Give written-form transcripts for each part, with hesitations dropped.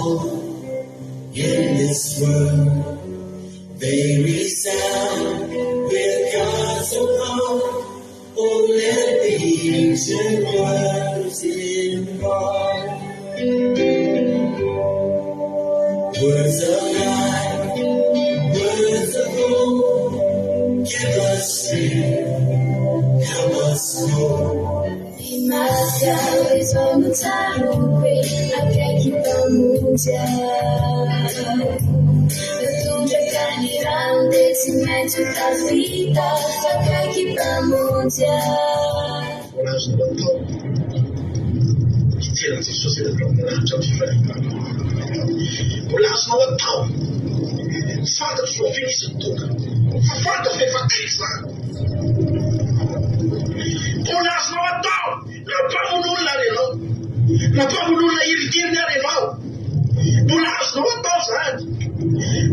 home in this world. They resound with God's own. Oh, let the ancient words involve. Words of life, words of hope. Give us strength, help us hope. Is on the time away. I can't keep on moving down. The things I can't get around, it's meant to cause me down. I can't keep on moving down. La pamulula irigirna reval. Bulas no tausan.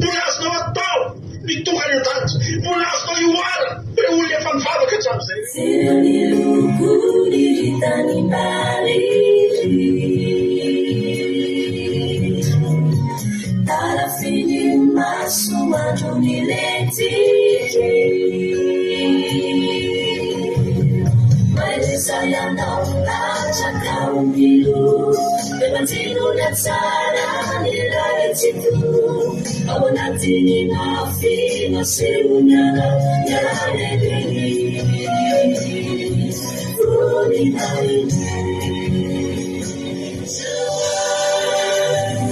Bulas no tau. Victoria tant. Bulas no yuara. Preulia fanfaro que chamse. Seni lukuri tani bali. Tara fini masu matuni leti. Saya no chaka umbilu Bematino na tsara nilale chitu Awonatini na fina seunyana Yare deni Runi nari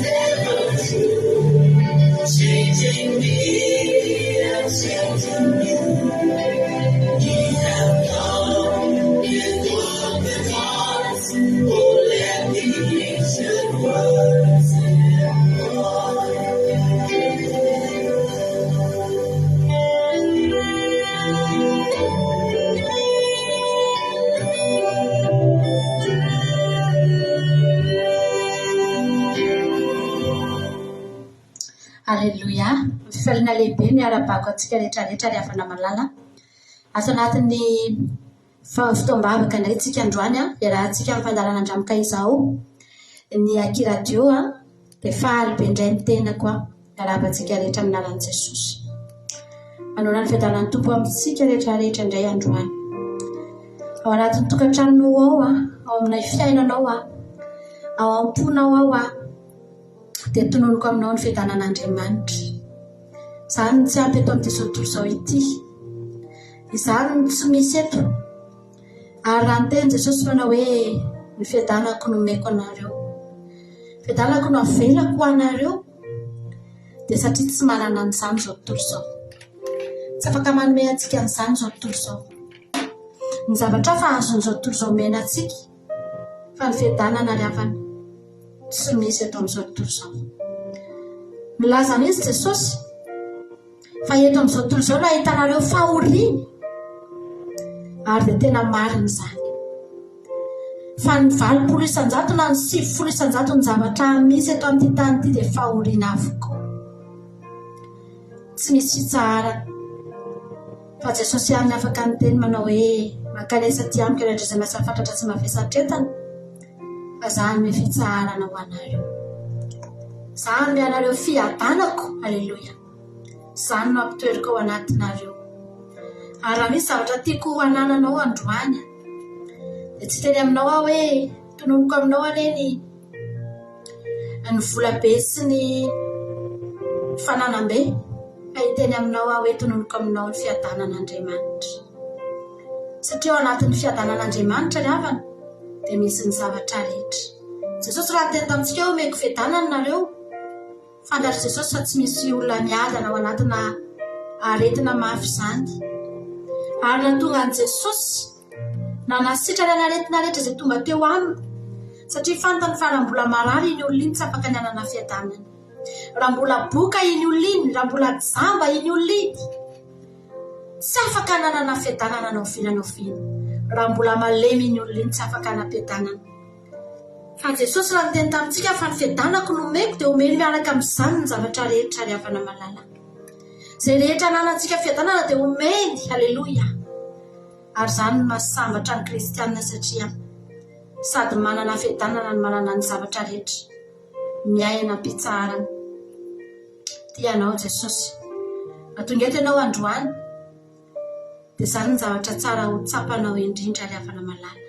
Never true Changing me and changing you You have gone You walk the hearts, oh let the ancient words Hallelujah. Fifelana lehibe miara-bako antsika rehetrarehetra ry havana malala. Asa anatin'ny fotoam-bavaka indray tsika androany iarahantsika amin'ny fandarana andramoka izao ny akiradio dia fahaly be indray ny tenako iarahabantsika rehetra amin'ny anaran'i Jesosy. Manoana ny fiadanan'ny Tompo amintsika rehetrarehetra indray androany. Ao anatin'ny tokantranonao ao aminay fiainanao ao am-ponao ao dia tononoko aminao ny fiadanan'Andriamanitra. Izany ny tsy ampy eto amin'izao tontolo izao ity. Izany ny tsy misy eto. Ary raha ny teny Jesosy manao hoe ny fiadanako no omeko anareo. Fiadanako no avelako ho anareo. Dia satria tsy manana an'izany izao tontolo izao. Tsy afaka manome antsika an'izany izao tontolo izao. Ny zavatra fa azon'izao tontolo izao omena antsika fa ny fiadanana ry havana tsy misy eto amin'izao tontolo izao. Milaza mihitsy Jesosy fa eto amin'izao tontolo izao no ahitanareo fahoriana. Ary dia tena marina izany. Fa ny 80 isan-jato na ny 70 isan-jato ny zavatra misy eto amin'ity tany ity dia fahoriana avokoa. Tsy misy fitsarana. Fa Jesosy ihany afaka ny teny manao hoe mankalesa ty amiko ireo izay mahasafantatra tsy mavesatretana. Fa zany me fitsarana ho anareo. Zany me anareo fiadanako. Halleluja. Zany no ampitoeriko ao anatinareo. Ary raha misy zavatra tiako ho anananao androany dia tsy teny aminao aho hoe tononoko aminao aneny ny volabe sy ny fananam-be, fa hiteny aminao aho hoe tononoko aminao ny fiadanan'Andriamanitra. Satria ao anatin'ny fiadanan'Andriamanitra ry havana dia misy ny zavatra rehetra. Jesosy raha teny tamintsika hoe omeko fiadanana nareo, fantatra Jesosy fa tsy misy olona miadana ao anatina aretina mafy izany. Ary na tonga an' Jesosy na nasitrana ny aretina rehetra izay tonga teo aminy, satria fantany fa raha mbola marary iny olona iny tsy afaka ny anana fiadanana. Raha mbola boka iny olona iny, raha mbola jamba iny olona iny, tsy afaka nanana fiadanana naovinanao vino. Raha mbola malemy iny olona iny tsy afaka hanam-piadanana. Fa Jesosy raha niteny tamintsika fa ny fiadanako no omeko dia omeny miaraka amin'izany ny zavatra rehetra ry havana malala. Izay rehetra ananantsika fiadanana dia omeny. Halleluja. Ary izany no mahasambatra ny kristianina satria sady manana fiadanana ny manana ny zavatra rehetra. miaina pitsara tianao Jesosy. Mahatonga eto ianao androany dia izany ny zavatra tsara ho tsapanao indrindra ry havana malala.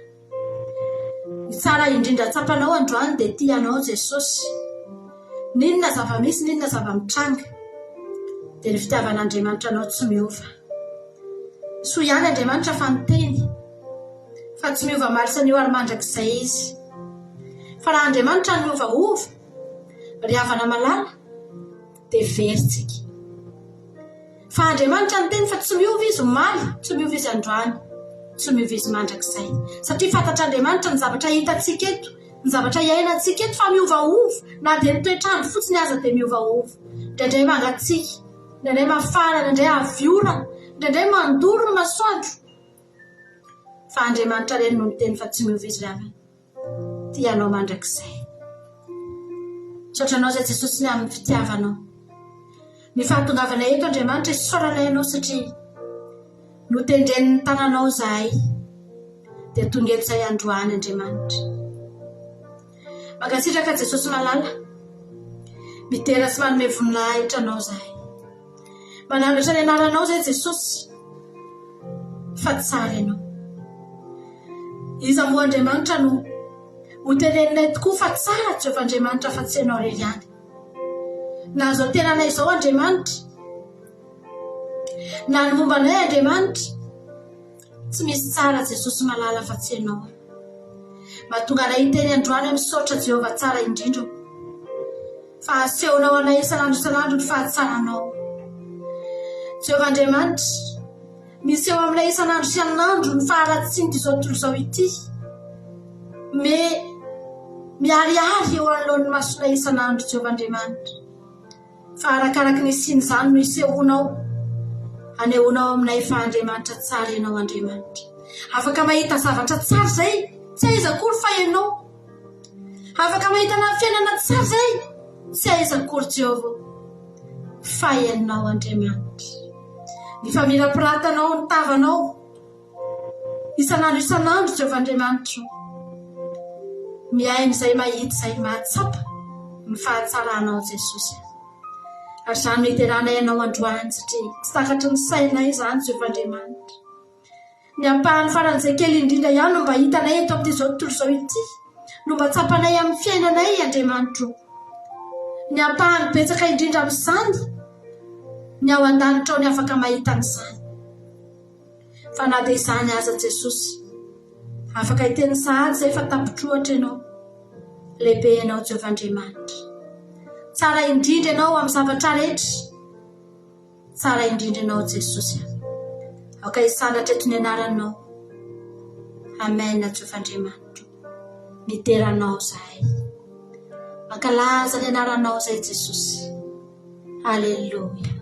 Ny tsara indrindra tsapanao androany dia tianao Jesosy. Ninona zava-misy, ninona zava-mitranga dia ny fitiavan'Andriamanitra anao tsy miova. Soa ihany Andriamanitra fa miteny fa tsy miova marisan'io ary mandrakizay izy. Fa raha Andriamanitra ny miovaova ry havana malala dia veritsika. Fa Andriamanitra ny teny fa tsy miova izy omaly, tsy miova izy androany, tsy miova izy mandrakizay. Satria fantatr'Andriamanitra ny zavatra hitantsika eto, ny zavatra iainantsika eto fa miovaova. Na dia ny toetrandro fotsiny aza dia miovaova. Indraindray mangatsiaka, indraindray mafana, indraindray aviora, indraindray mandoro ny masoandro. Fa Andriamanitra reny no miteny fa tsy miova izy ry havana. Tianao mandrakizay. Saotranao izay Jesosy ny amin'ny fitiavanao. Ny fahatongavana eto Andriamanitra isaorana ianao satria no tendren'ny tananao zahay dia tonga eto izay androany Andriamanitra. Mankasitraka Jesosy malala, mitera sy manome voninahitra anao zahay. Manandratra ny anaranao izay Jesosy fa tsara ianao. Iza moa Andriamanitra no ho teneninay tokoa fa tsara Jehovah Andriamanitra fa tsy ianao irery ihany. Na izao tenanay izao Andriamanitra, na ny mombanay Andriamanitra, tsy misy tsara Jesosy malala fa tsy ianao. Mahatonga anay hiteny androany misaotra Jehovah tsara indrindra fa asehonao anay isan'andro isan'andro ny fahatsaranao. Jehovah Andriamanitra, misy eo aminay isan'andro isan'andro ny faharatsiny izao tontolo izao ity. Miariary eo anoloan'ny masonay isan'andro Jehovah Andriamanitra. Fa arakaraky ny siny izany no isehonao, anehoanao aminay fa Andriamanitra tsara ianao Andriamanitra. Afaka mahita zavatra tsara izay, tsy aiza akory fa ianao. Afaka mahita na fiainana tsara izay, tsy aiza akory Jehovah fa ianao Andriamanitra. Ny famirapirantanao, ny tavanao isan'andro isan'andro Jehovah Andriamanitra. Miaina izay mahita izay mahatsapa ny fahatsaranao Jesosy. Ary izany no hiterana ianao androany satria tsy takatry ny sainay izany Jehovah Andriamanitra. Ny ampahany faran'izay kely indrindra ihany no mba hitanay eto amin'izao tontolo izao ity, no mba tsapanay amin'ny fiainanay Andriamanitra. Ny ampahany betsaka indrindra amin'izany, ny ao an-danitra ao ny afaka mahita an'izany. Fa na dia izany aza Jesosy, afaka hiteny sahady izay fa tapotrohatra ianao, lehibe ianao Jehovah Andriamanitra. Tsara indrindra ianao amin'ny zavatra rehetra, tsara indrindra ianao Jesosy. Aoka hisandratra eto ny anaranao. Amen Jehovah Andriamanitra. Miteranao zahay. Mankalaza ny anaranao zay Jesosy. Alleluia.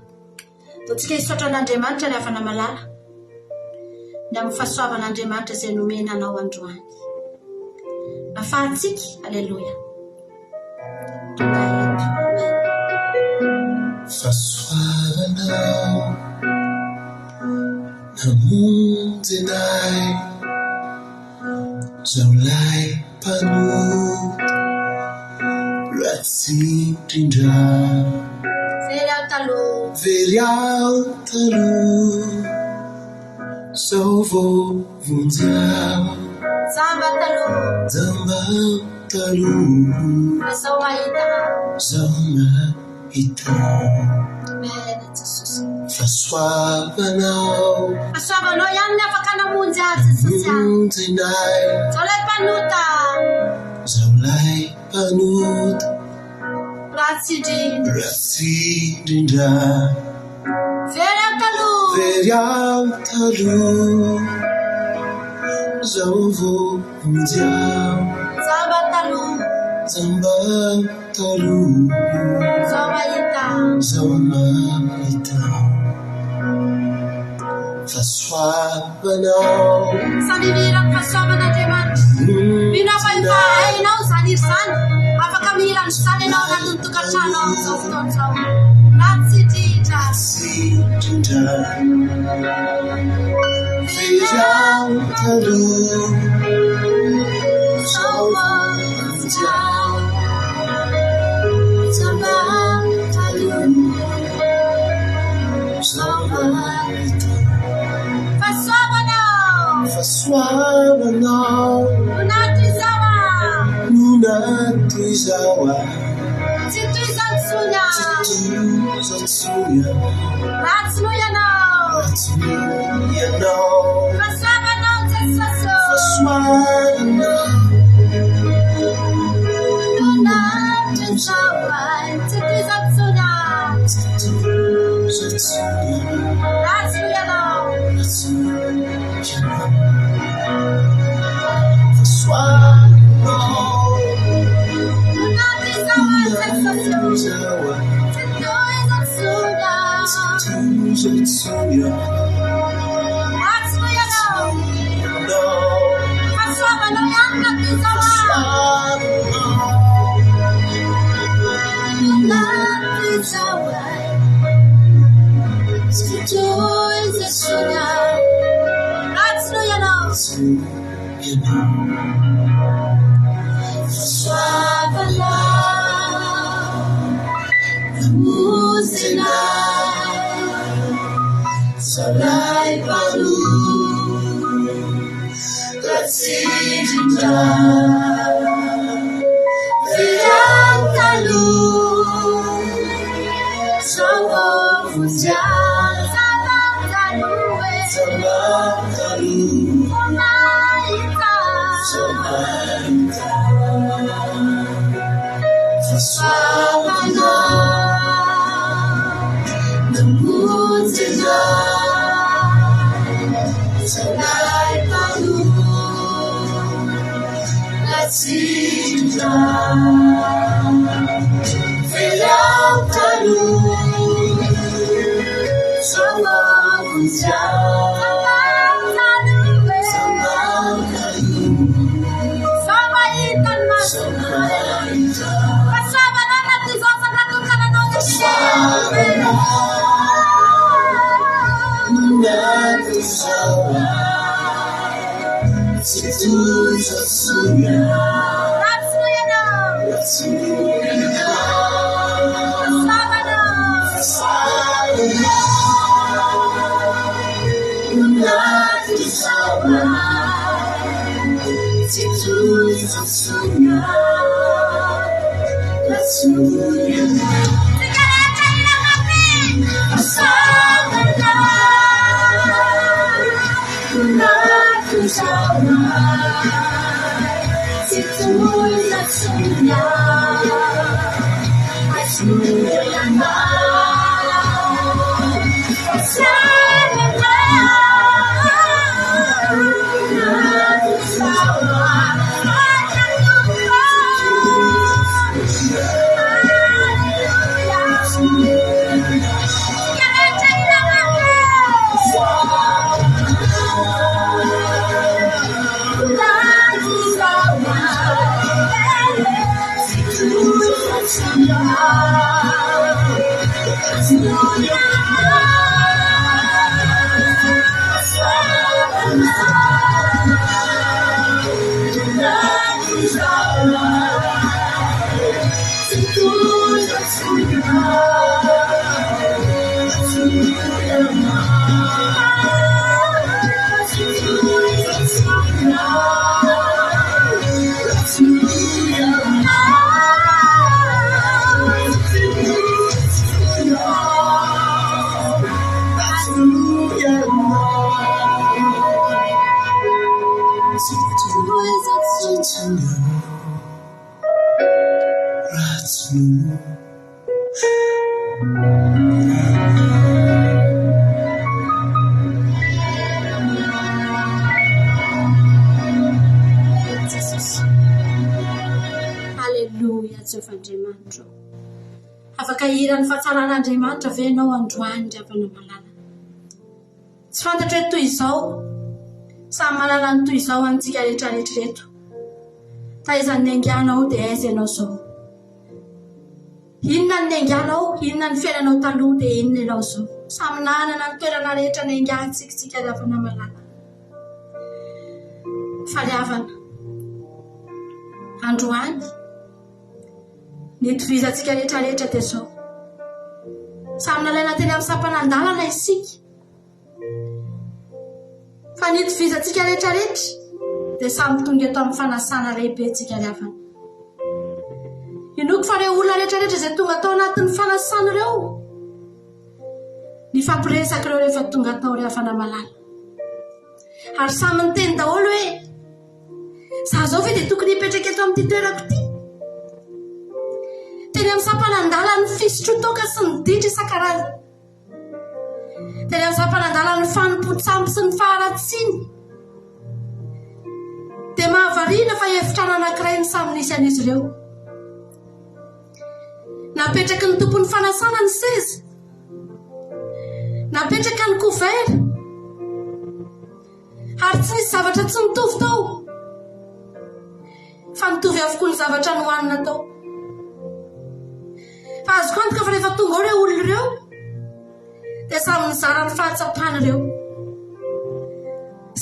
Totsika hisaotra an'Andriamanitra ry havana malala, ny amin'ny fahasoavan'Andriamanitra izay nomena anao androany. Mahafahatsika. Alleluia. Tonga eto. Fahasoavanao namonjy anay, zaholay mpanoto ratsy indrindra. Very aho taloha, zao vao vonjy aho. Jamba taloha, zao mahita. Fahasoavanao ihany ny afaka namonjy azy Jesosy. Namonjy anay, zaholay mpanota ratsy indrindra. Very aho taloha, zao vao vonjy aho. Jamba taloha, zao mahita. Fahasoavanao, sanirira ny fahasoavan'Andriamanitra. Mino afa hainao zany iry zany, afaka mihirany zany ianao anatin'ny tokantrano amin'izao fotoana izao. Ratsy indrindra. Very aho taloha, zao vao vonjy aho. Fasoavanao Unatuizawa. Unatuizawa Situizatsunya. Tuzatsuya Ratsuyanao. Ratsuyanao Fasavanao tetsaso. Fasoavanao Unatuizawa. Situizatsunya. Tuzatsuya Ratsuyanao. Ratsuyanao Fasoavanao Unatuizawa tetsaso. Unatuizawa Situizatsunya. Tuzatsuya Ratsuyanao. No Fasavanao yanatuizawa. Unatuizawa. Situizatsunya. Ratsuyanao. Musina Salai Palu Latsinja Viantalu Sawo Fuja Sabantalu Sabakalu Onaita Somaita Swabana Namutina Salai Palu Latsinja Viantalu Sawo Fuja Sabakalu Samaitan mas Somaita Kasama na natin sa kanan ng Unatuizawa Situzatsuya Ratsuyanao. Ratsuyanao Kasama na Unatuizawa Situzatsuya Ratsuyanao Sigareta ilang natin. Kasama na Unatuizawa Situizatsunya. Kasama na Unatuizawa. Sigareta ilang Haleluya, Jehovah-Andriamanitra. Afaka hiran'ny fahatsaràn'Andriamanitra ve ianao androany ry havana malala? Tsy fantatra hoe toy izao, samy manana ny toy izao antsika rehetrarehetra reto. Taizan'ny ainganao dia aiza ianao izao? Inona ny ainganao, inona ny fiainanao taloha dia inona ianao izao? Samy nanana ny toerana rehetra ny aingantsika ry havana malala. Faliavana androany ny tovizantsika rehetrarehetra dia izao. Samy nalaina teny amin'ny sampanandalana isika. anitovizantsika rehetrarehetra dia samy tonga eto amin'ny fanasana lehibe tsika ry havana. Inoko fa ireo olona rehetrarehetra izay tonga tao anatin'ny fanasana ireo ny fampiresaka ireo rehefa tonga tao ry havana malala, ary samy niteny daholo hoe za zao ve dia tokony hipetraka eto amin'ity toerako ity. Teny amin'ny sampanandala ny fisotro toka sy ny ditra isan-karazany, teny amin'ny sampanandala ny fanompontsampy sy ny faharatsiny, dia mahavariana fa efitrano anankiray ny samy nisy an'izy ireo. Napetraka ny tompon'ny fanasana ny seza, napetraka ny couvert, ary tsy nisy zavatra tsy mitovy tao, fa mitovy avokoa ny zavatra nohanina tao. Fa azoko antoka fa rehefa tonga ao ireo olona ireo dia samy nizara ny fahatsapana ireo,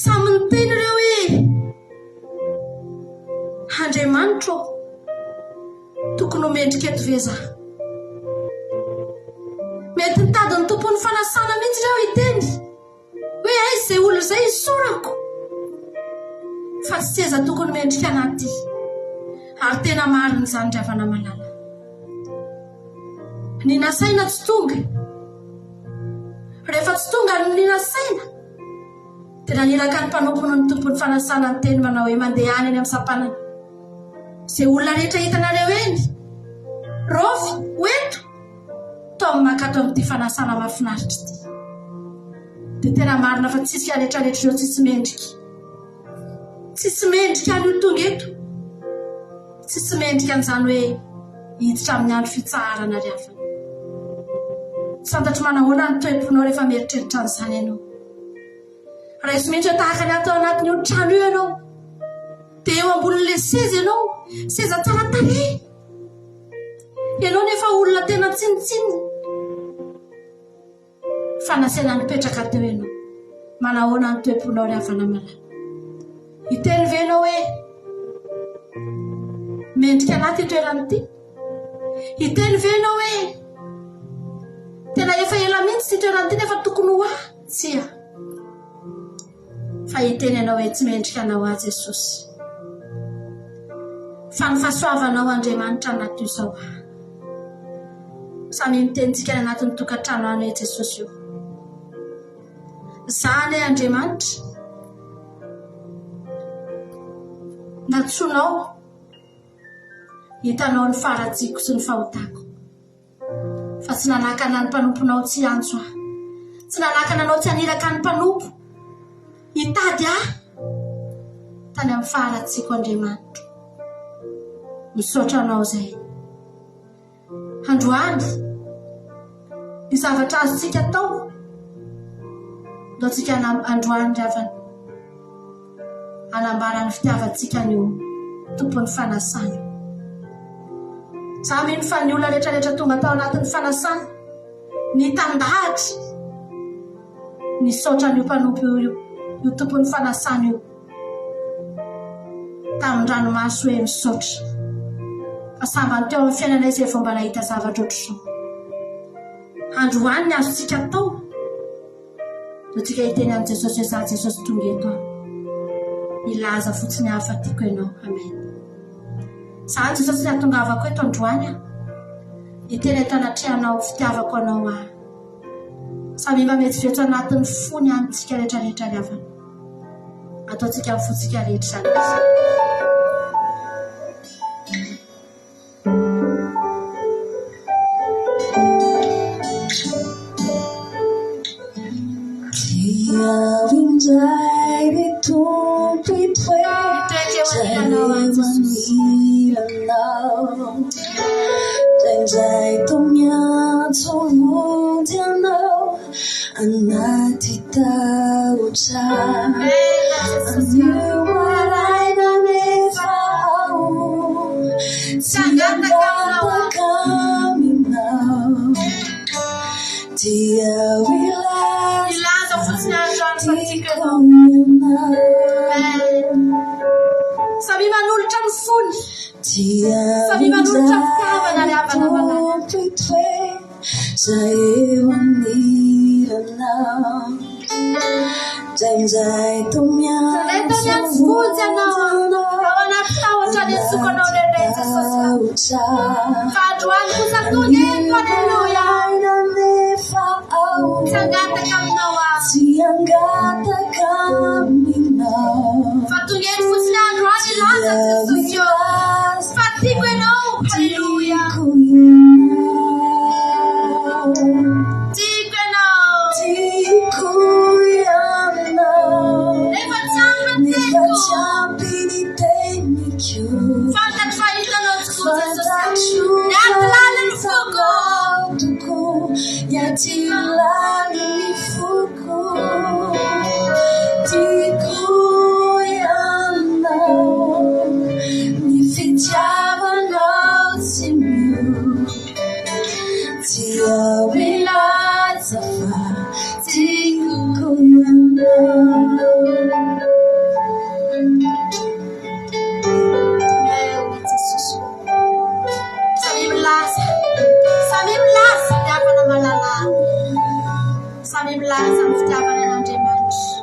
samy niteny ireo hoe Andriamanitra tokony homendrika eto ve za. Mety nitady ny tompon'ny fanasana mihitsy ireo hiteny hoe aiza izay olona izay isorako, fa tsy seza tokony mendrika anaty. Ary tena marina izany ry havana malala. Ny nasaina tsy tonga, rehefa tsy tonga ny nasaina dia naniraka ny mpanompony ny tompon'ny fanasana ny teny manao hoe mandeha any amin'ny sampanana. Izay olona rehetra hitanareo eny rofy oeto tao makato amin'ity fanasana mahafinaritra ity, dia tena marina fa tsisy rehetrarehetra ireo tsisy mendrika, tsisy mendrika ny tonga eto, tsisy mendrika an'izany hoe hiditra amin'ny andro fitsarana ry havana. Tsy fantatro manahoana ny toeponao rehefa mieritreritra an'izany ianao. Raha izy mihitsy hoe tahaka ny atao anatin'ny io trano io ianao, dia eo ambonin'ilay seza ianao, seza tsara tarehy, ianao nefa olona tena tsinitsiny. Fanasena nipetraka teo ianao, manahoana ny toeponao ry havana malala. Hiteny ve ianao hoe mendrika anaty toerana ity? Hiteny ve ianao hoe tena efa ela mihitsy sy toerana ity nefa tokony ho ahy? Tsia, fa hiteny ianao hoe tsy mendrika anao azy Jesosy, fa ny fahasoavanao Andriamanitra anaty io izao. Samy mitentsika ny anatin'ny tokantrano any hoe Jesosy io. Zany Andriamanitra, natsonao hitanao ny faratsiko sy ny fahotako, fa tsy nanakana ny mpanomponao tsy antso ahy, tsy nanakana anao tsy aniraka ny mpanompo hitady ahy tany amin'ny faharatsiko. Andriamanitra, misaotra anao izay. Androany ny zavatra azontsika atao ataontsika androany ry havana, anambara ny fitiavantsika ny tompon'ny fanasana. Za mino fa ny olona rehetrarehetra tonga tao anatin'ny fanasana nitandahatra nisaotra ny mpanompo io tompon'ny fanasana io tamin'ny ranomaso hoe misaotra, fa sambany teo amin'ny fiainana izy efa mba nahita zavatra ohatr'izao. Androany ny azontsika atao dia tsika hiteny an'i Jesosy hoe za Jesosy tonga eto aho, ilaza fotsiny hafatiko ianao. Amen. Za Jesosy ny atongavako eto androany aho, hiteny eto anatrehanao fitiavako anao aho, samy mba mety veto anatin'ny fony amintsika rehetrarehetra ry havana, ataontsika amin'ny fontsika rehetra izany. Zay tomiatso dianao anaty taotra anio maraina nefao tsy andapaka aminao dia ilaza tiako ianao. Samy manolotra ny fony, samy manolotra fitiavana ry havana malala. Zay eo aniranao Reto miansy ianao ao anaty tahotra ny antsokanao lehibe Jesosy. Fa androany kosa tony eto, aleluia. Tsy hangataka aminao fa tony eto fotsiny androany ilaza Jesosy io. Fa tiako ianao, aleluia. Fantatro fa hitanao tokoa Jesosy. Niaty laliny foko. Niaty laliny foko. Tiako ianao. Ny fitiavanao tsy mio. Dia milaza fa tiako ianao. Sami milaza ny fitiavana an'Andriamanitra.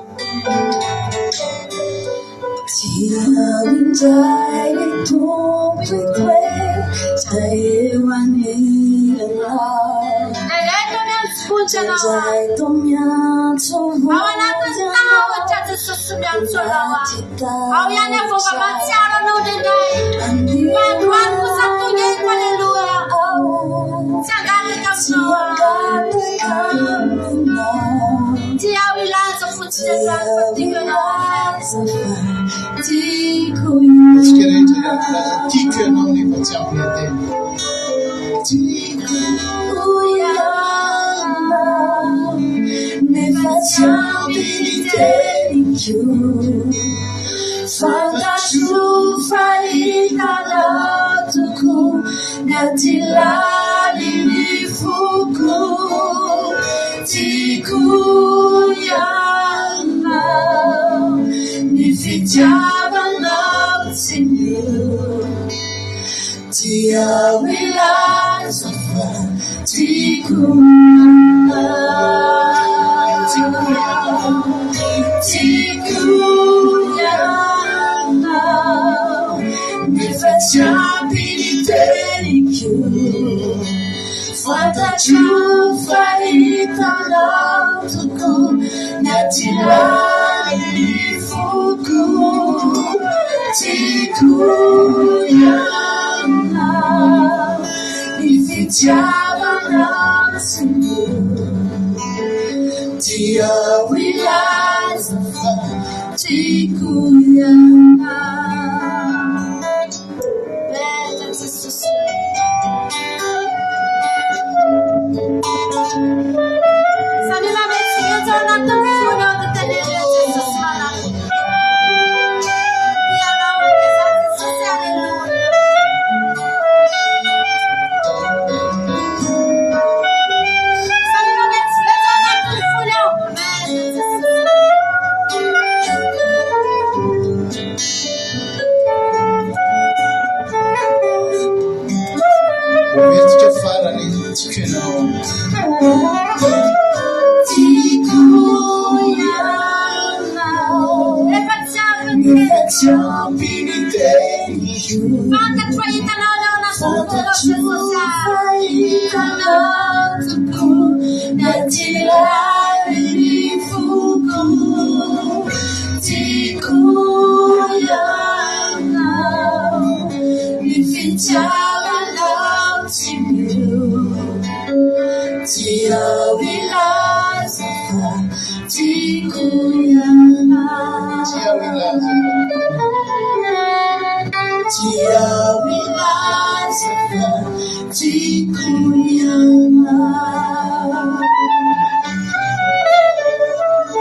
Dia indray ny tompoiko hoe izay eo anilana. Reto miantso ao anatin'ny tahotra Jesosy miantso anao. Ao ihany avova matsiaro anao lehilahy. Fa androany kosa tony eto, aleluia. Tsy hangataka aminao. Dia ao ilaza fotsiny androany fa tiako ianao. Isika rehetra ilaza tiako ianao nefa tsy amin'ny atena. Tiako ianao nefa tsy amin'ny teniko. Fantatro fa hitanao tokoa niaty laliny foko. Tiako ianao ny fitiavanao tsy mio. Dia milaza fa tiako ianao. Tiako ianao nefa tsy amin'ny teniko. Fantatro fa hitanao tokoa niaty laliny foko. Tiako ianao ny fitiavanao tsy mio. Dia milaza fa tiako ianao. Beta Jesosy. Samila metsienza ao anatin'ny fony ao tetelelina Jesosy malala. Ianao eza Jesosy, aleluia. Samila metsienza ao anatin'ny fony ao. Beta Jesosy. Ovetsika farany tiako ianao. Tiako ianao nefa tsy amin'ny teniko. Fantatro fa hitanao ao anatin'ny tokoa niaty laliny foko. Tiako ianao ny fitiavanao tsy mio. Dia milaza fa tiako ianao. Dia milaza fa tiako ianao.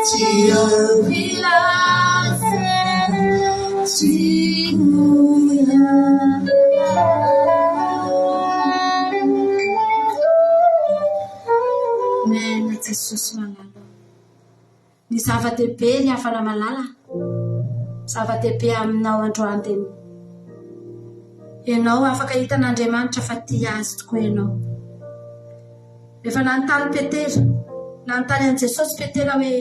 Dia milaza tiako ianao. Mena Jesosy malala. Ny zava-dehibe ny hafana malala. Zava-dehibe aminao androany teny. Ianao afaka hitan'Andriamanitra fa tia azy tokoa ianao. Rehefa nanontany Petera, nanontany an' Jesosy Petera hoe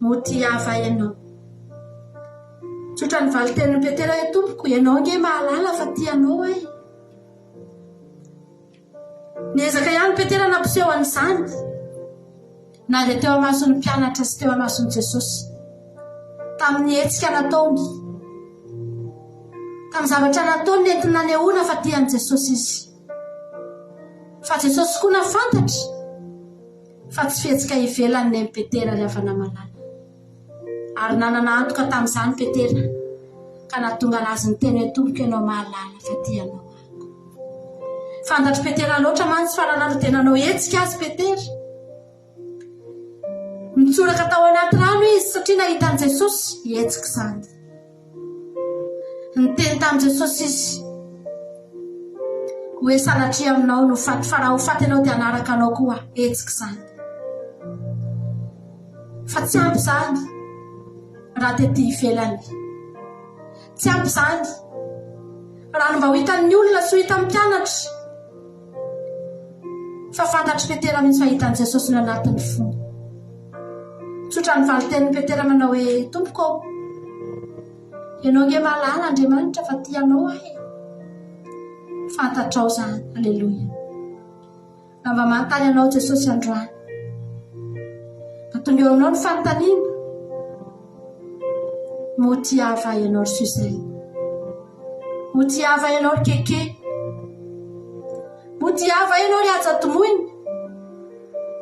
Moti hafa ianao. Tsotra ny valitenin'ny Petera hoe tompoko ianao nge mahalala fa tianao ahy. Niezaka ihany Petera nampiseho an'izany na dia teo amason'ny mpianatra sy teo amason'i Jesosy tamin'ny hetsika nataony, tamin'ny zavatra nataony nentina nanehoana fa tian'i Jesosy izy. Fa Jesosy koa nafantatra fa tsy fihetsika ivelany ny Petera ny avana malala. Ary nanana antoka tamin'izany Petera ka nahatonga anazy ny teny hoe tompoko ianao mahalala fa tianao ako. Fantatry Petera loatra mantsy fa nanandro dia nanao hetsika azy Petera. Nitsoraka tao anaty rano izy satria nahitan'i Jesosy hetsika izany. Niteny tamin'i Jesosy izy hoe sanatria aminao no faty, fa raha ho faty ianao dia hanaraka anao koa hetsika izany. Fa tsy ampy izany raha tety ivelany. Tsy ampy izany raha no mba ho hitan'ny olona sy ho hitan'ny mpianatra. Fa fantatry Petera mihitsy fa hitan'i Jesosy no anatin'ny fo. Tsotra ny valitenin'ny Petera manao hoe tompoko ianao nge mahalala Andriamanitra fa tianao ahy. Fantatrao izany. Aleloia. Raha mba manontany ianao Jesosy androany, tonga eo aminao ny fanontaniana, moti hava ianao ry Suzay, moti hava ianao ry Keke, moti hava ianao ry Ajadomoiny,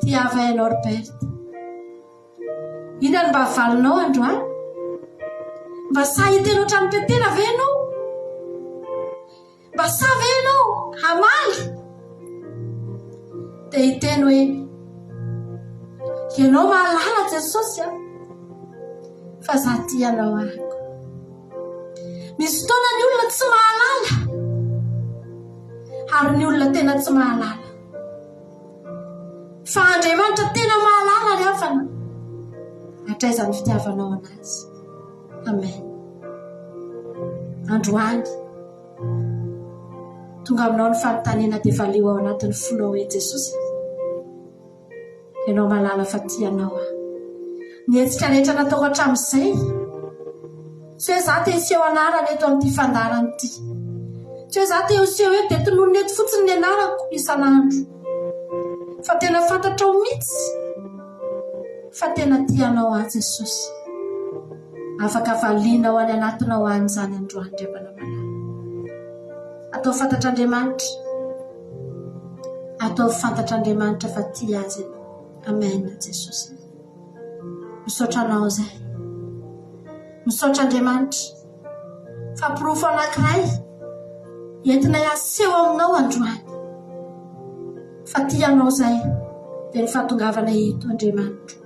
ti hava ianao ry Berta. Inona ny mba valinao androany? Mba sa hiteny ohatran'ny Petera ve ianao? Mba sa ve ianao hamaly? Dia hiteny hoe ianao mahalala Jesosy fa za tianao ako. Misy fotoana ny olona tsy mahalala ary ny olona tena tsy mahalala, fa Andriamanitra tena mahalala ry havana. Hatraiza ny fitiavanao anazy. Amen. Androany tonga aminao ny fanontaniana dia valeo ao anatin'ny fonao hoe Jesosy ianao mahalala fa tianao ahy. Ny hetsika rehetra nataoko hatramin'izay tsy hoe za te hiseho anarana eto amin'ity fandarana ity, tsy hoe za te hiseho hoe dia tonono eto fotsiny ny anarako isan'andro, fa tena fantatrao mihitsy fa tena tianao ahy Jesosy. Afaka valinao any anatinao any izany androany rehefa malala. Atao fantatr'Andriamanitra, atao fantatr'Andriamanitra fa tia azy ianao. Amen Jesosy. Misaotra anao izay, misaotra Andriamanitra fa pirofo anankiray entina hiaseho aminao androany fa tianao izay dia ny fahatongavana eto Andriamanitra.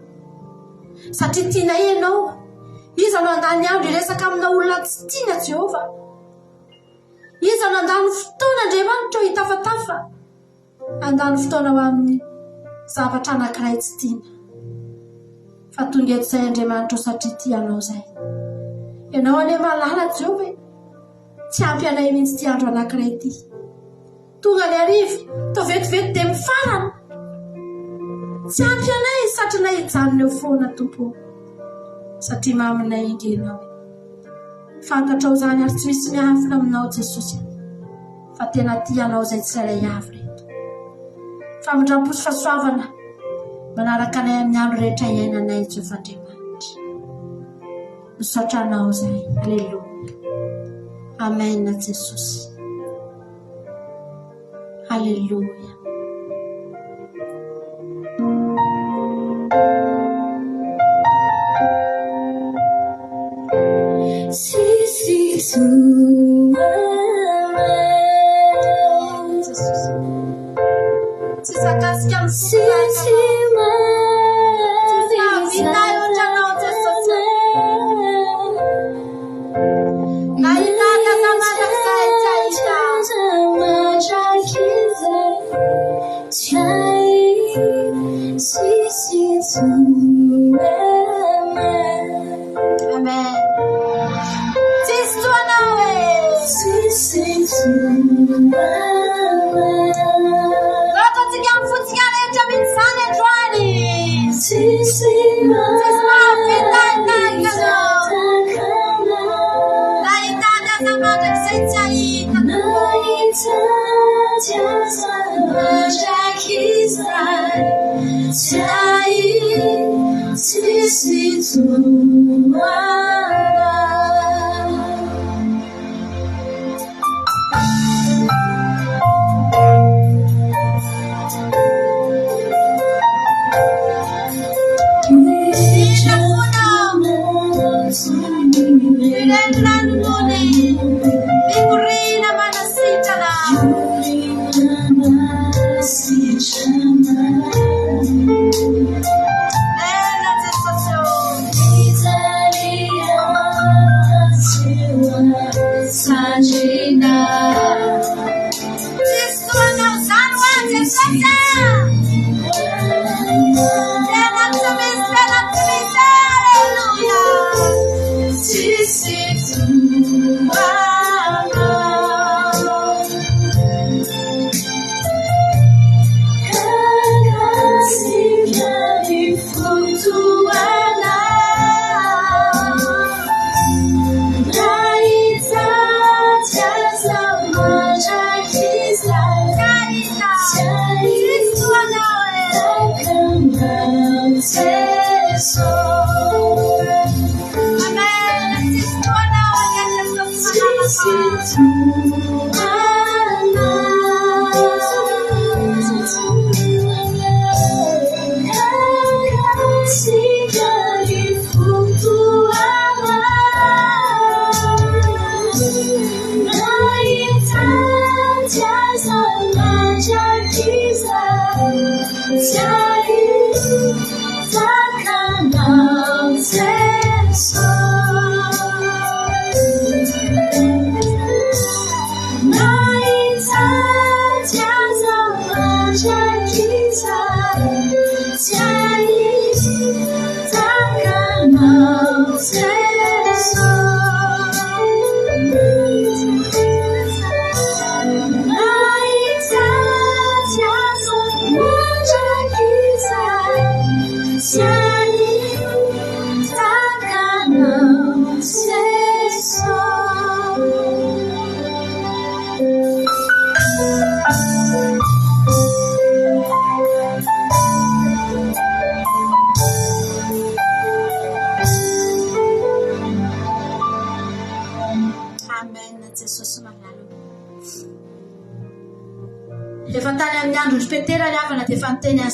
Satria tianay ianao, iza no andany andro iresaka amina olona tsy tiana Jehova, iza no andany fotoana Andriamanitra ho hitafatafa, andany fotoana ho amin'ny zavatra anankiray tsy tiana. Fa tonga eto izay Andriamanitra satria tianao izay. Ianao ane mahalala Jehova, tsy ampy anay mihitsy ty andro anankiray ity. Tonga ny arivo toa vetivety dia mifarana, tsy ampy anay satria nay hijanona eo foana Tompo, satria maminay indrinao. Fantatrao izany ary tsy misy miafina aminao Jesosy, fa tena tianao izay tsirairay avy reto. Famindram-posy fahasoavana manaraka anay amin'ny andro rehetra iainanay Jehovah Andriamanitra. Misaotra anao izay. Aleluia. Amen Jesosy. Aleluia. Sim, sim,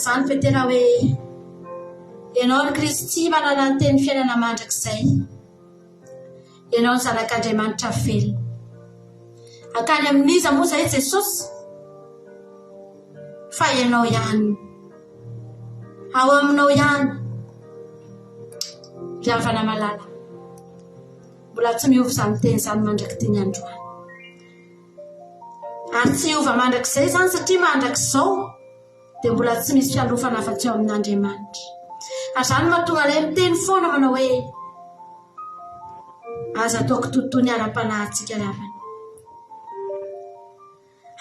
Zany Petera hoe ianao ny Kristy manana ny teny fiainana mandrakizay, ianao ny zanak'Andriamanitra velona. Akany amin'iza moa zay Jesosy fa ianao ihany, ao aminao ihany ry havana malala, mbola tsy miova izany teny izany mandraky ny androany, ary tsy hiova mandrakizay zany satria mandrakizao dia mbola tsy misy fialofana afa-tsy eo amin'Andriamanitra. Ary zany mahatonga ilay miteny foana manao hoe aza ataoko totoy ny ara-panahintsika ry havana,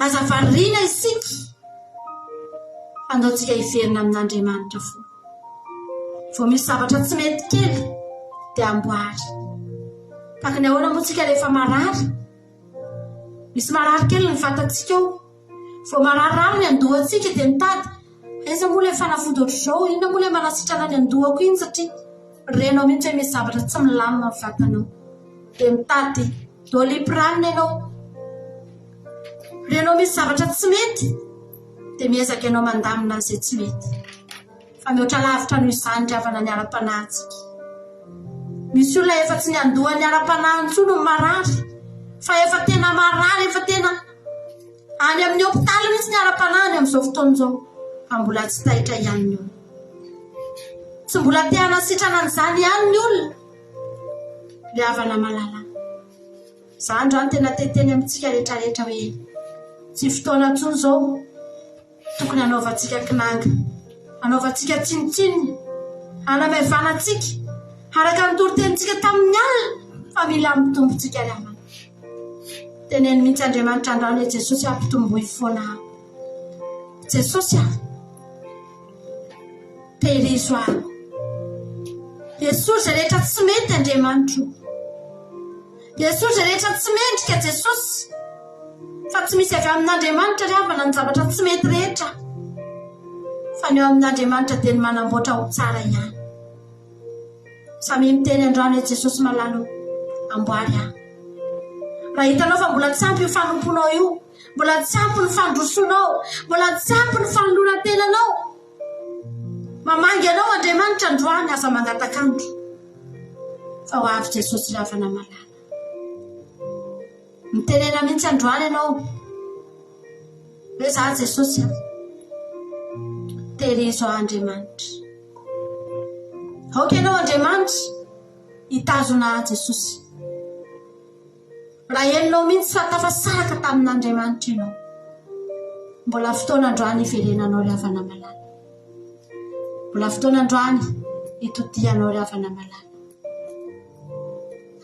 aza variana isika andaontsika hiverina amin'Andriamanitra fo. Vao misy zavatra tsy mety kely dia amboary. Tahaka ny ahoana moa tsika rehefa marary, misy marary kely ny vatantsika eo, vao marary rano ny andohantsika dia mitady aiza moa ilay fanafody ohatr'izao, inona moa ilay manasitrana ny andohako iny, satria renao mihitsy hoe misy zavatra tsy milamina amin'ny vatanao, dia mitady doliprane ianao. Renao misy zavatra tsy mety dia miezaka ianao mandamina izay tsy mety. Fa mihoatra lavitra noho izany ry havana ny ara-panahintsika. Misy olona efa tsy ny andoha ny ara-panahy intsony no marary, fa efa tena marary, efa tena any amin'ny hôpitaly mihitsy ny ara-panahiny amin'izao fotoan'izao, fa mbola tsy tahitra ihany ny olona. Tsy mbola te hanasitrana an'izany ihany ny olona ry havana malala. Izany rano tena teteny amintsika rehetrarehetra hoe tsy fotoana intsony izao tokony hanaovantsika kinanga, hanaovantsika tsinitsinina, hanamaivanantsika araka ny torotenitsika tamin'ny alina, fa mila mitombotsika ry havana. Teneny mihitsy Andriamanitra androany hoe Jesosy ampitomboy foana aho. Jesosy aho, tehirizo aho. Jesosy izay rehetra tsy mety Andriamanitra, Jesosy izay rehetra tsy mendrika Jesosy, fa tsy misy avy amin'Andriamanitra ry havana ny zavatra tsy mety rehetra fa ny eo amin'Andriamanitra dia ny manamboatra ho tsara ihany. Samy miteny androany Jesosy malalo amboary ahy. Raha hitanao fa mbola tsy ampy io fanomponao io, mbola tsy ampy ny fandrosoanao, mbola tsy ampy ny fanoloran-tenanao, mamangy anao Andriamanitra androany aza mangatakandro fa ho avy Jesosy ry havana malala. Mitenena mihitsy androany ianao hoe za Jesosy tehirizo Andriamanitra. Aoka ianao Andriamanitra hitazona Jesosy. Raha heninao mihitsy fa tafasaraka tamin'Andriamanitra ianao, mbola fotoana androany iverenanao ry havana malala. Mbola fotoana androany hitodianao ry havana malala.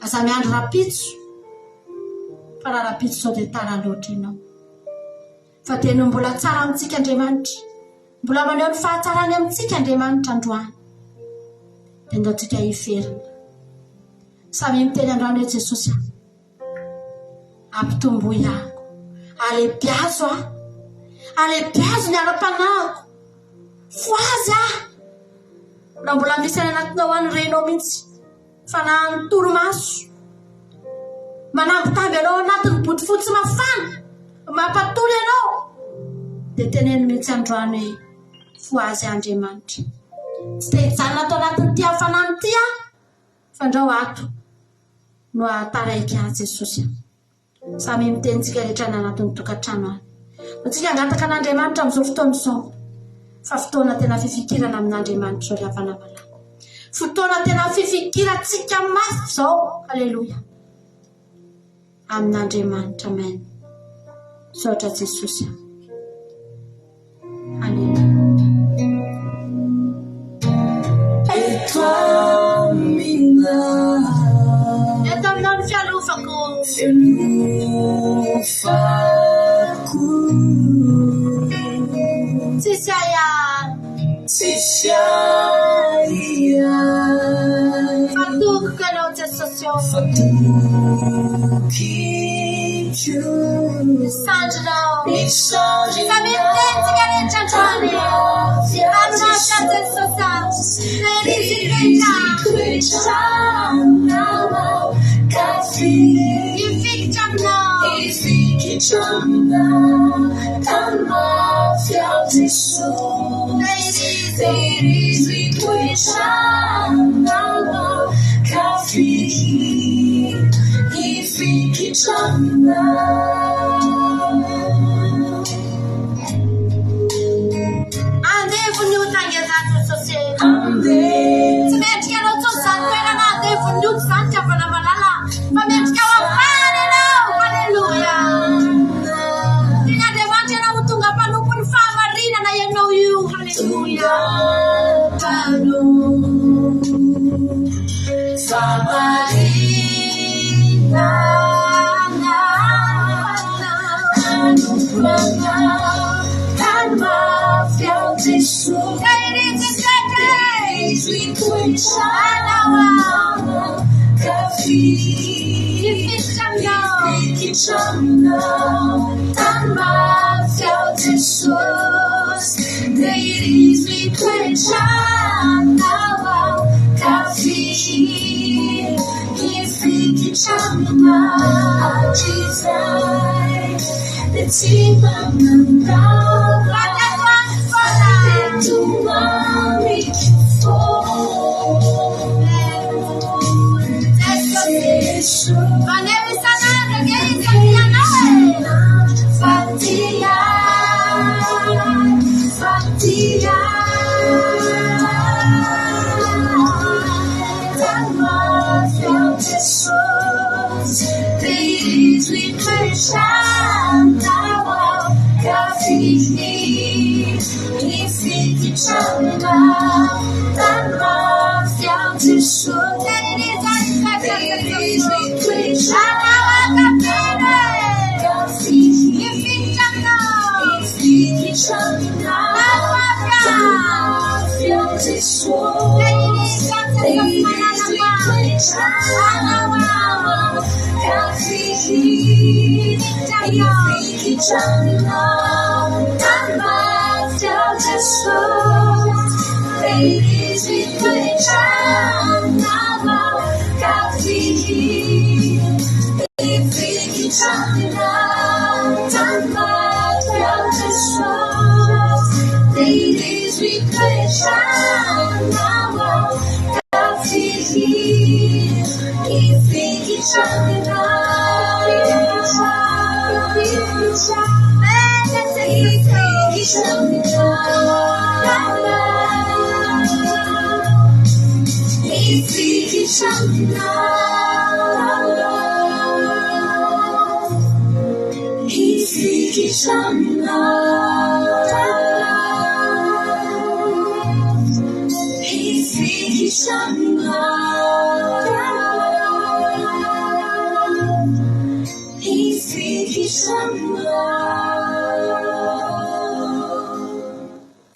Aza miandro rapitso fa raha rapitso sao dia tara loatra ianao. Fa dia no mbola tsara amintsika Andriamanitra, mbola maneho ny fahatsarany amintsika Andriamanitra androany, dia ndao tsika hiverina. Samy miteny androany hoe Jesosy ampitomboy ahako, alebiazo aho, alebiazo ny ara-panahiko, foazy aho. Raha mbola misy any anatinao any renao mihitsy fa na ny toromaso manambitamby anao anatin'ny body fotsy mafana mampatoly anao, dia teneno mihitsy androany hoe foazy Andriamanitra. Tsy te hijanona atao anatin'ny ty hafanany ty aho fa ndrao ato no ataraiky ahy Jesosy. Samy mitentsika rehetra ny anatin'ny tokantrano any. Tsika angataka an'Andriamanitra amin'izao fotoana izao fa fotoana tena fifikirana amin'Andriamanitra ry havana malala. Fotoana tena fifikirantsika mafy izao. Halleluja. Amin'Andriamanitra. Amen. Sotra Jesosy. Halleluja. Et toi, mina. Et aminao ny fialofako. Fialofako. Tsisy aya. Fatokiko anao Jesosy. Fatokiko. Misandrinao. Samy mitetsika rehetra androany. Aminao fiato Jesosy. Rehetra. Ifikitra aminao. Tanma fiato Jesosy. Tehirizo itoetra aminao. Ifikitra aminao. Andevony ho tangezato Jesosy. Tsy mendrika anao tsony zany toerana andevony io zany ty havana malala fa mendrika ao ambany anao. Halleluja. Teny Andriamanitra ianao ho tonga mpanompo ny fahamarinana ianao io. Halleluja. Ifikitraninao namaty ao Jesosy, izy toetranao kafihy. Ifikitraninao namaty ao Jesosy, izy toetranao kafihy.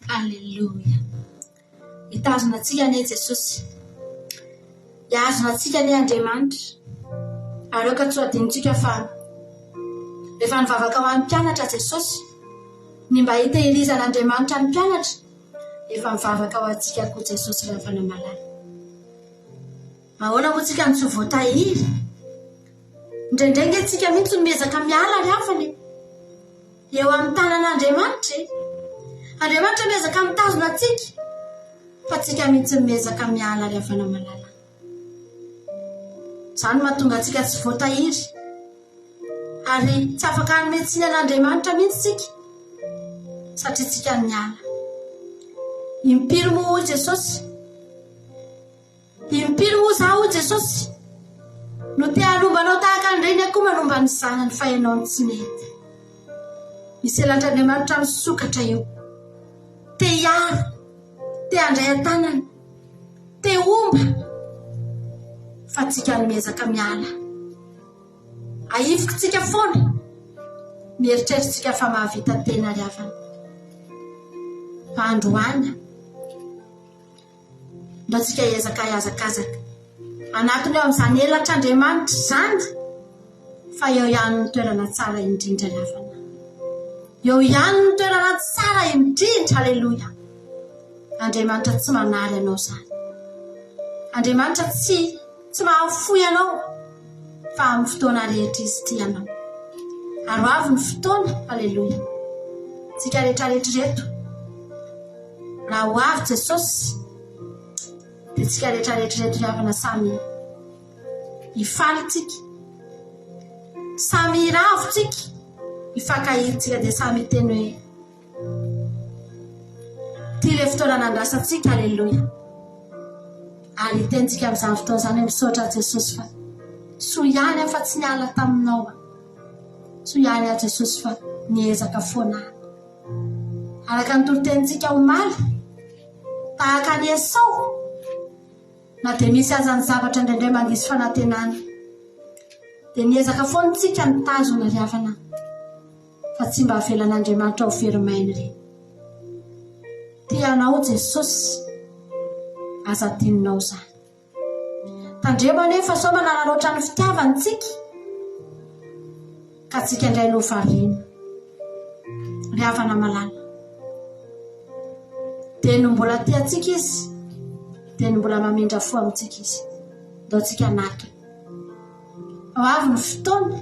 Alleluia. Hitazona antsika anie Jesosy, hiazona antsika anie Andriamanitra, ary eo ka tsy ho adinontsika fa rehefa nivavaka ho an'ny mpianatra Jesosy, ny mba hitehirizan'Andriamanitra ny mpianatra, efa mivavaka ho antsika koa Jesosy rehefa namalala. Ahoana moa tsika no tsy voatahiry? Indraindray antsika mihitsy no miezaka miala ary hafany eo amin'ny tanan'Andriamanitra. Andriamanitra miezaka mitazona antsika, fa tsika mihitsy miezaka miala ary hafa namalala. Izany mahatonga antsika tsy voatahiry, ary tsy afaka hanometsiny an'Andriamanitra mihitsy tsika, satria tsika niala. Impiry moa Jesosy? Impiry moa zaho Jesosy? No te hanombanao tahaka an'ireny akoa manomba ny zanany, fa ianao no tsy mety. Iselatran'Andriamanitra misokatra eo, te hiara, te handray an-tanany, te omba, fa tsika no miezaka miala. Aivoka tsika foana, mieritreritsika fa mahavita tena ry havana. Fa androany mba tsika hiezaka hiazakazaka anatiny eo amin'izany elatr'Andriamanitra izany, fa eo ihany ny toerana tsara indrindra ry havana. Eo ihany ny toerana tsara indrindra. Alleluia. Andriamanitra tsy manary ianao izany. Andriamanitra tsy mahafoy ianao, fa amin'ny fotoana rehetra izy tia ianao. Ary avy ny fotoana. Alleluia. Tsika rehetrarehetra reto, raha ho avy Jesosy, dia tsika rehetrarehetra reto ry havana samy hifaly tsika, samy hiravo tsika, hifankahitsika, dia samy hiteny hoe ty le fotoana nandrasantsika. Alleluia. Ary hitentsika amin'izany fotoana izany hoe misaotra Jesosy fa soa ihany aho fa tsy niala taminao, soa ihany aho Jesosy fa niezaka foana. Araka ny toro-tenitsika omaly, tahaka ny Esau, na dia misy aza ny zavatra indraindray mangisy fanantenana, dia niezaka foana tsika nitazona ry havana, fa tsy mba havelan'Andriamanitra ho verimainy ireny. Tianao Jesosy, aza tininao izany. Tandremo nefa sao manana loatra ny fitiavany tsika, ka tsika indray no variana ry havana malala. Dia no mbola tiantsika izy, dia no mbola mamindra fo amintsika izy, dao tsika naky. Ao avy ny fotoana,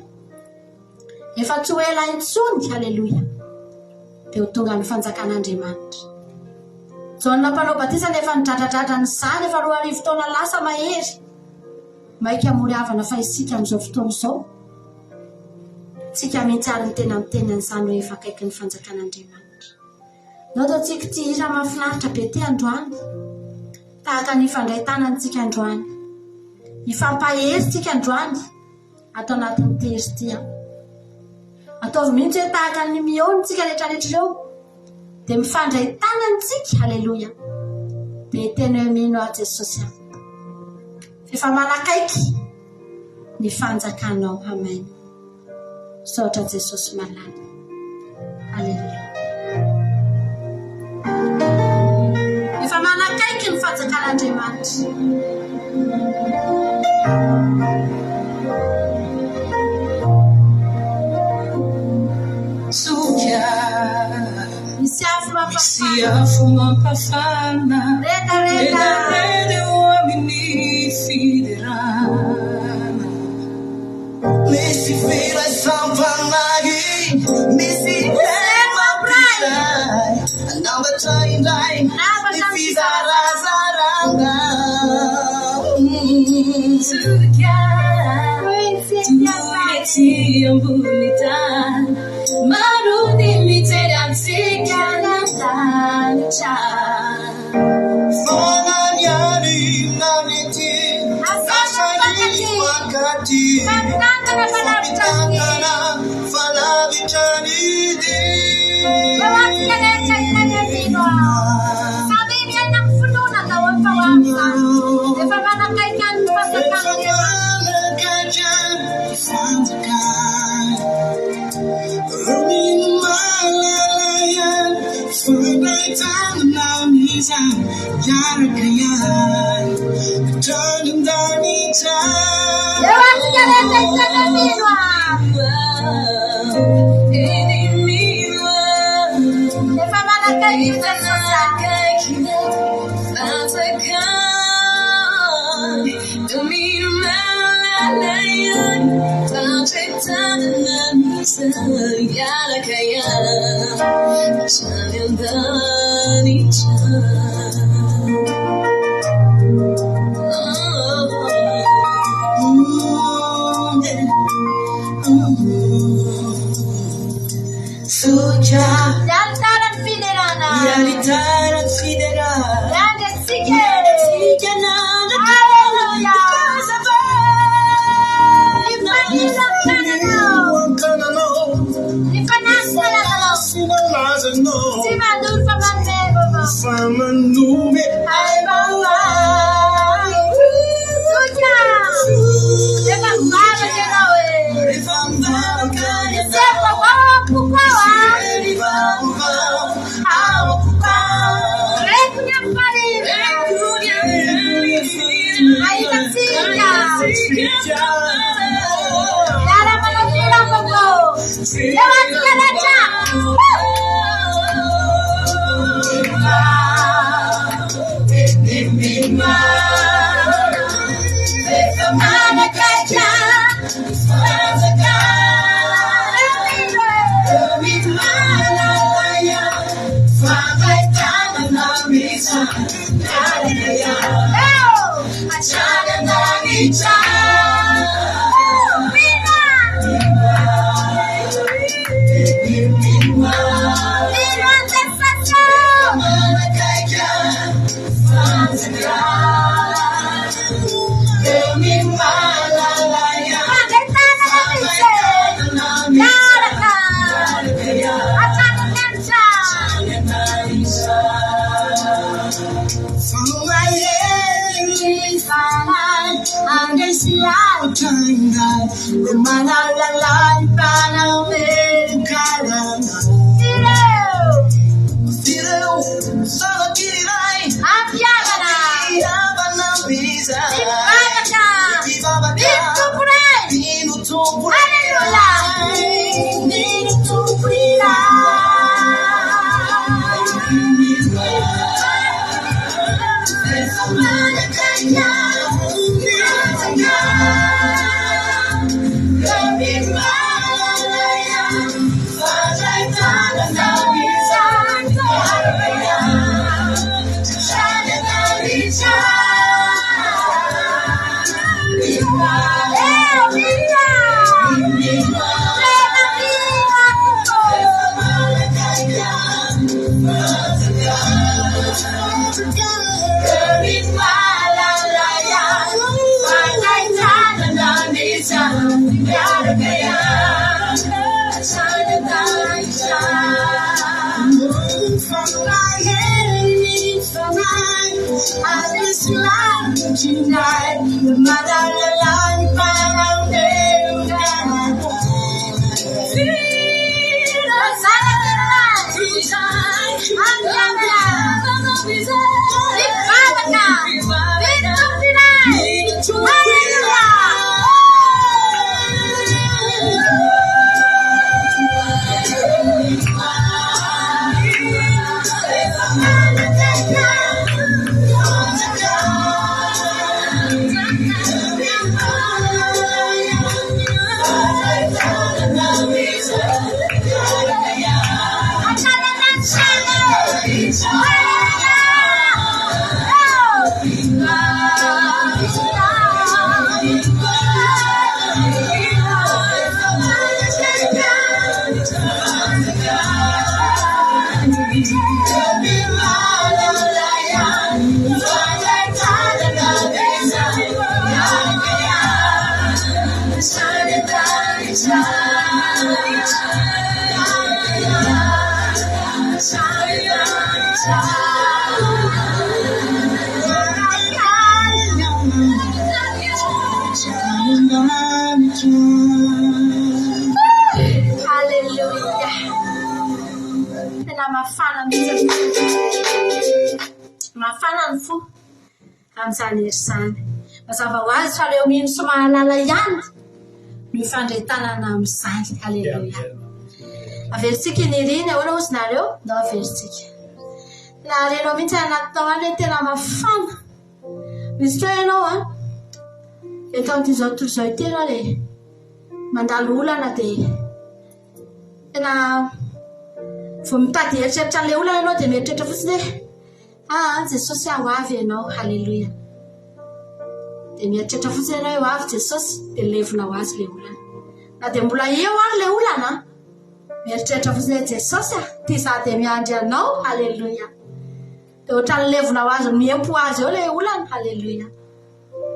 efa tsy ho ela intsony. Alleluia. Dia ho tonga ny fanjakan'Andriamanitra. Jaona mpanao batisa efa nidradradratra nyzany, efa 2 taona lasa mahery. Maika mory havana fa isika amin'izao fotoana izao, tsika mihitsy ary ny tena miteny an'izany hoe efa akaiky ny fanjakan'Andriamanitra. Nao ataontsika ty hira mahafinaritra be ty androany, tahaka ny ifandray tanantsika androany, ifampahery tsika androany, atao anatin'ny tery tia. Ataovy mihitsy hoe tahaka ny mihaony tsika rehetrarehetra ireo, dia mifandray tanantsika. Alleluia. Dia tena hoe mino aho Jesosy, efa manakaiky ny fanjakanao. Amen. Saotra Jesosy malala. Alleluia. Efa manakaiky ny fanjakan'Andriamanitra. Siafu mapafana Rede uamini fiderana Missy feel like something like Missy Lema Brai Another time If he's a razaranga To the guy Bonita Maruni mitera Sikananda Cha Fananyari Naniti Asashari Wakati Fapitangana Falavitani Haleluya. Tena mafana mihitsy. Mafana ny fo amin'izany hery izany. Mazava ho azy fa leo mino sy mahalala ihany no ifandray tanana amin'izany. Haleluya. Averintsika iniriny ahoana ozy nareo no averintsika. Na renao mihitsy anaty tao any tena mafana. Misy fotoana ianao eto amin'izao tontolo izao ity ianao ilay mandalo olana dia tena vao mitady eritreritra an'ilay olana ianao dia mieritreritra fotsiny hoe Jesosy aho avy ianao. Haleluya. Dia mieritreritra fotsiny ianao eo avy Jesosy dia levona ho azy ilay olana. Na dia mbola eo ary ilay olana mieritreritra fotsiny hoe Jesosy ty za dia miandry anao. Haleluya. Dia ohatran'ny levona ho azy miempo azy eo ilay olana. Haleluya.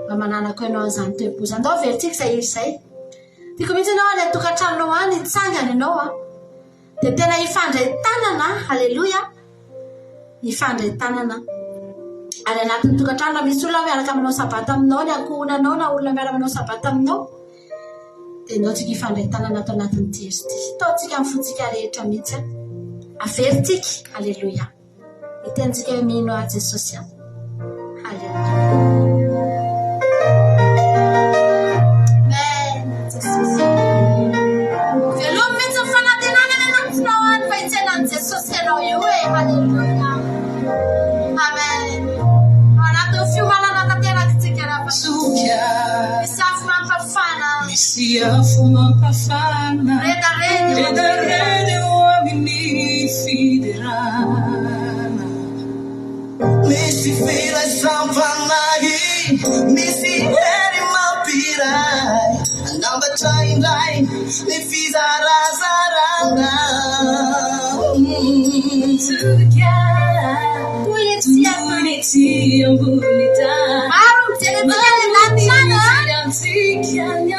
Mba mananako ianao izany toe-po. Andao veritsika izay iry izay. Tiako mihitsy ianao any atokantrano any hitsangana ianao dia tena ifandray tanana. Haleluya. Ifandray tanana ary anatin'ny tokantrano misy olona miaraka aminao sabata aminao ny ankohonanao na olona miaraka aminao sabata aminao dia ianao tsika ifandray tanana ato anatin'ny jery ity. Taontsika amin'ny fontsika rehetra mihitsy averintsika. Haleluya. Itentsika hoe mino a Jesosy. Haleluya. Jesosy ianao io haleluya. Amen. Anaty fiomanana tanteraka raha misy afo mampafana. Misy afo mampafana. Redaredy eo amin'ny fiderana. Misy filazam-panahy, misy hery mampiray. Anambatra indray ny fizarazarana. Unity ambonita. Maro mijery antsika ny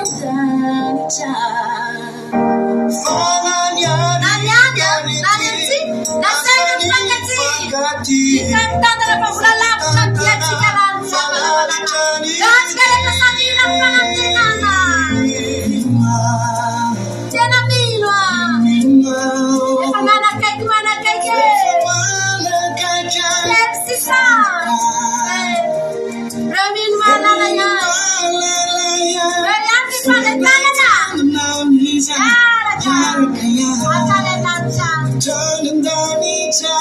andanitra.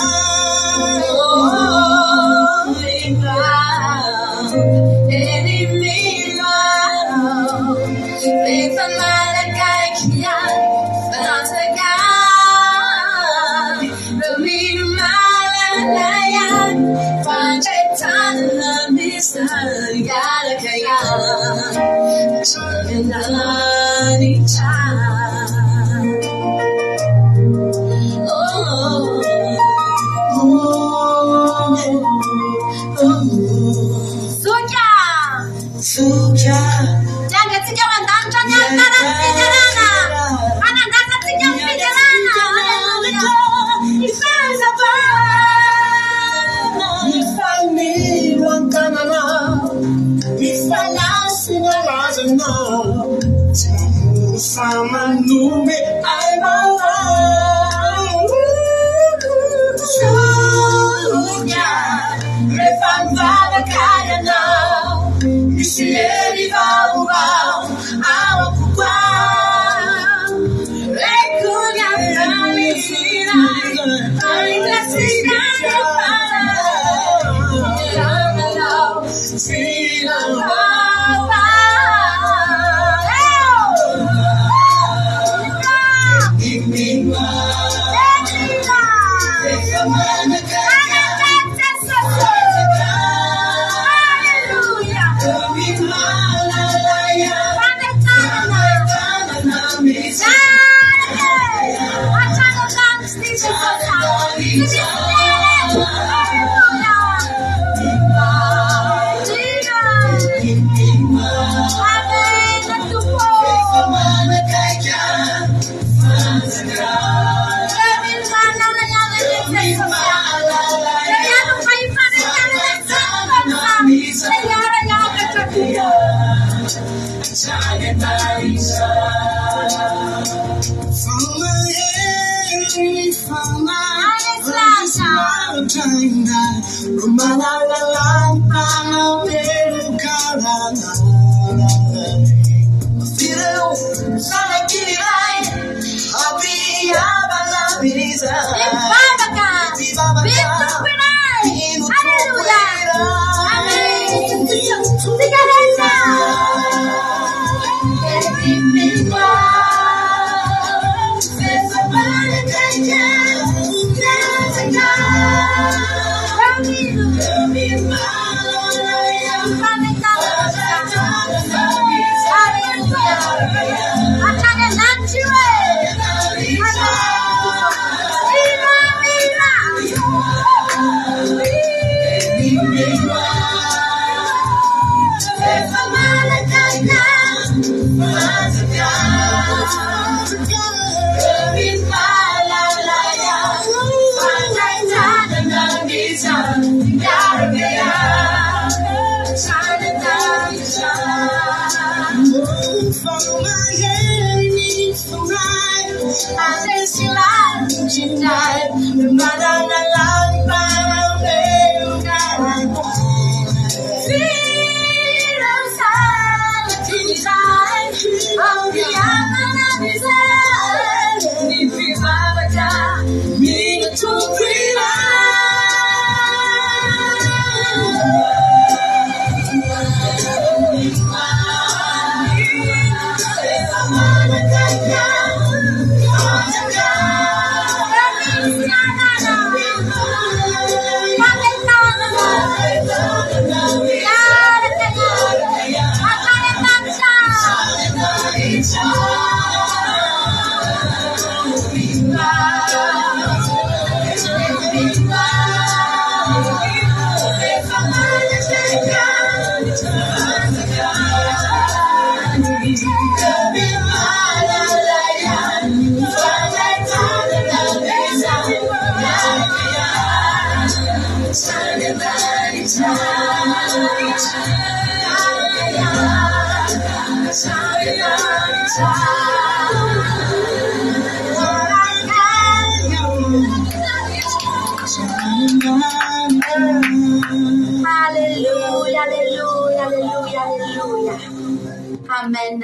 Amen.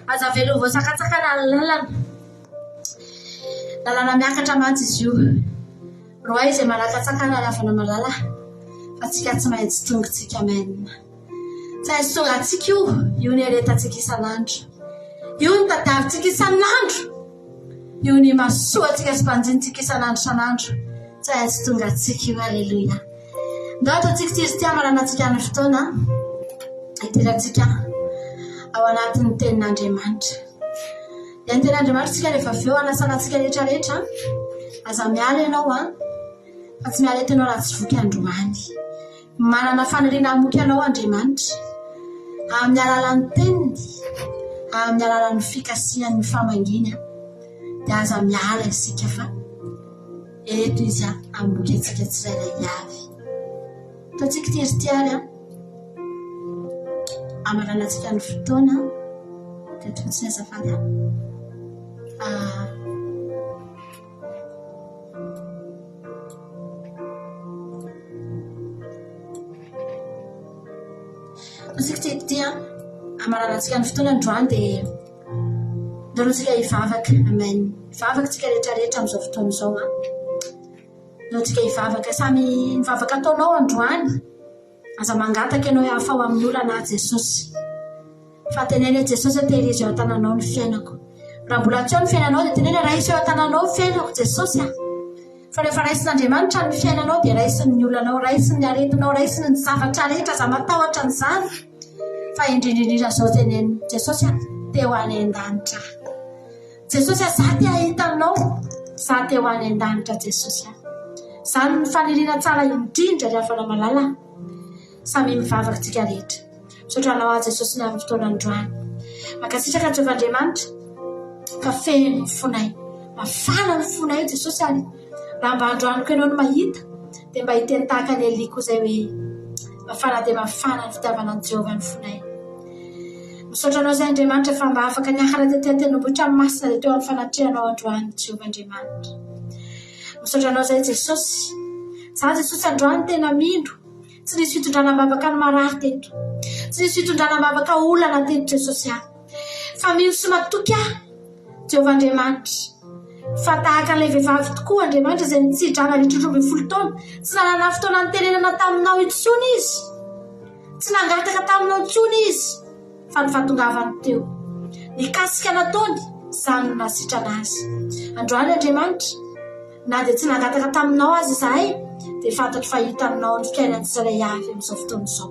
Aza velo voasakatsakana lalana miakatra mantsy izy io. Roa izay malakatsakana lavana malala fa tsika tsy maintsy tongotsika. Amen. Tsy maintsy tonga atsika io ny aretantsika isan'andro, io ny tadiavintsika isan'andro, io ny masoatsika sy mpanjintsika isan'andro. Tsy maintsy tonga atsika io. Alleluia. Ndoto tsika tizy tia maranantsika ny fotoana itirantsika ao anatin'ny tenin'Andriamanitra. Ny tenin'Andriamanitra tsika rehefa avy eo anasanantsika rehetrarehetra, aza miala ianao fa tsy miala eto ianao raha tsy voky androany. Manana faniriana hamoky anao Andriamanitra amin'ny alalan'ny teniny, amin'ny alalan'ny fikasihan'ny famangina, dia aza miala isika fa eto izy hamoky antsika tsirairay avy. Ataontsika tiry tiary amaranantsika ny fotoana dia tokotsy azafady Asika tia amaranantsika ny fotoana androany dia ndaloantsika hivavaka. Amen. Hivavaka tsika rehetrarehetra amin'izao fotoana izao ndaloantsika hivavaka. Samy mivavaka ataonao androany, aza mangataka ianao hafa ao amin'ny olana Jesosy. Fa teneny Jesosy tehirizy eo an-tananao ny fiainako. Raha mbola tsy eo ny fiainanao dia teneny raisy eo an-tananao ny fiainako Jesosy. Fa rehefa raisin'Andriamanitra ny fiainanao dia raisin'ny olanao, raisin'ny aretinao, raisin'ny zavatra rehetra aza matahotra an'izany. Fa indrindrindrindra izao teneny Jesosy teo any an-danitra. Jesosy za te ahita anao, za teo any an-danitra Jesosy. Izany ny faniriana tsara indrindra rehefa malala samy mivavaka tsika rehetra. Misaotranao azy Jesosy ny amin'ny fotoana androany. Makasitraka Jehovahandriamanitra fa feno ny fonay, mafana ny fonay Jesosy ary raha mba androaniko ianao no mahita dia mba hiteny tahaka ny Elia zay hoe mafana dia mafana ny fitiavana ny Jehovah ny fonay. Misaotranao zay Andriamanitra fa mba afaka niakara tetentenobotra masina dia teo amin'ny fanatrehanao androany Jehovahandriamanitra. Misaotranao zay Jesosy, za Jesosy androany tena mindro, tsy nisy fitondrana mavaka ny marary teto, tsy nisy fitondrana mavaka olana teto Jesosy aho, fa mio sy matoky aho Jehovahandriamanitra. Fa tahaka ilay vehivavy tokoa Andriamanitra izay nitsidrana litrotrovy 10 taona, tsy nanana fotoana nitenenana taminao intsony izy, tsy nangataka taminao intsony izy, fa ny fahatongavany teo nikasika nataony izany no nasitrana azy. Androany Andriamanitra, na dia tsy nangataka taminao azy izahay dia fantatro fa hita aminao ny fiainany tsirairay avy amin'izao fotoana izao.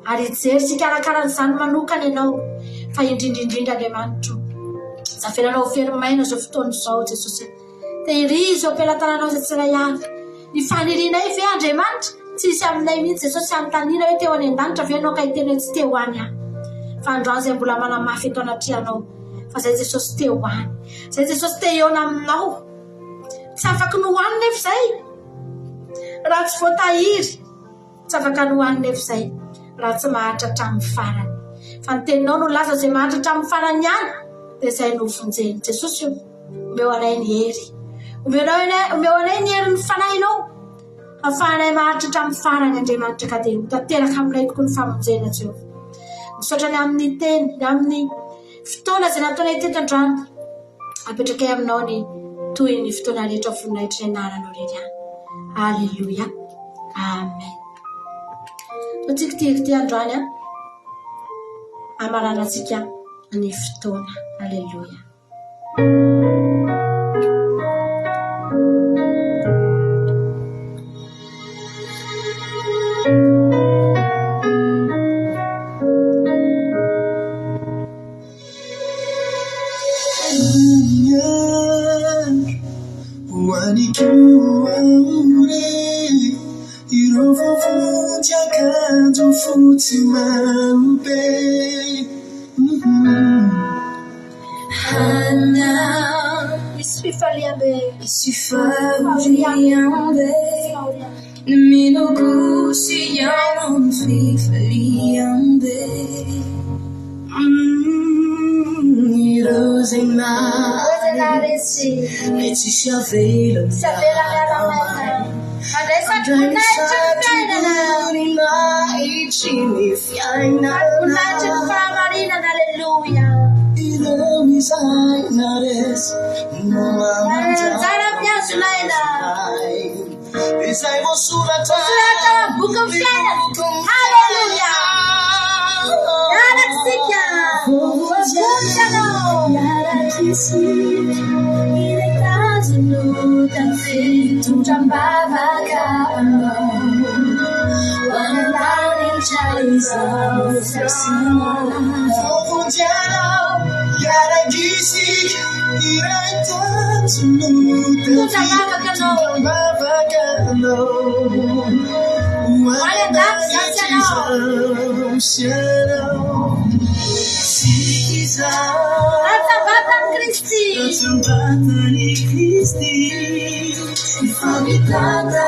Ary hijery sy hikarakaranyizany manokana ianao, fa indrindraindrindra Andriamanitra zafiranao fery-maina izao fotoana izao Jesosy. Tehirizy eo ampelantananao izay tsirairay avy. Ny fanirianay ve Andriamanitra tsy hisy aminay mihitsy Jesosy anontaniana hoe teo any an-danitra ve ianao ka hiteny hoe tsy teo any aho. Fa androany izay mbola manamafy eto anatrihanao fa zay Jesosy teo any, zay Jesosy te eona aminao, tsy afaka nohanina efa izay raha tsy voatahiry, tsy afaka nohanina efa izay raha tsy maharitra hatramin'ny farany. Fa ny teninao no laza izay maharitra hatramin'ny farany ihany dia izay no vonjeny. Jesosy io omeo anay ny hery, omeo anay ny hery ny fanahinao ahafahanay maharitra hatramin'ny farany Andriamanitra ka dia tanteraka aminay tokoa ny famonjena Jehovah. Misaotra ny amin'ny teny, ny amin'ny fotoana izay nataonay teto androany, apetrakay aminao ny toy ny fotoana rehetra voninahitra ny anaranao irery ihany. Alleluia, amen. Totsika ty androany amarana antsika ny fotoana. Alleluia. Meti se avela minha mãe, me fiaina, aleluia. E não me sai na res, não sai moçura tá, buca fiaina, aleluia. Yara ksikia, yara kisi. Dan feito jambava kama wanadani chaizao sasima fujao yara gisi iraitan sunu jambava kano wanadani chaizao Atabatan Kristi, Famitana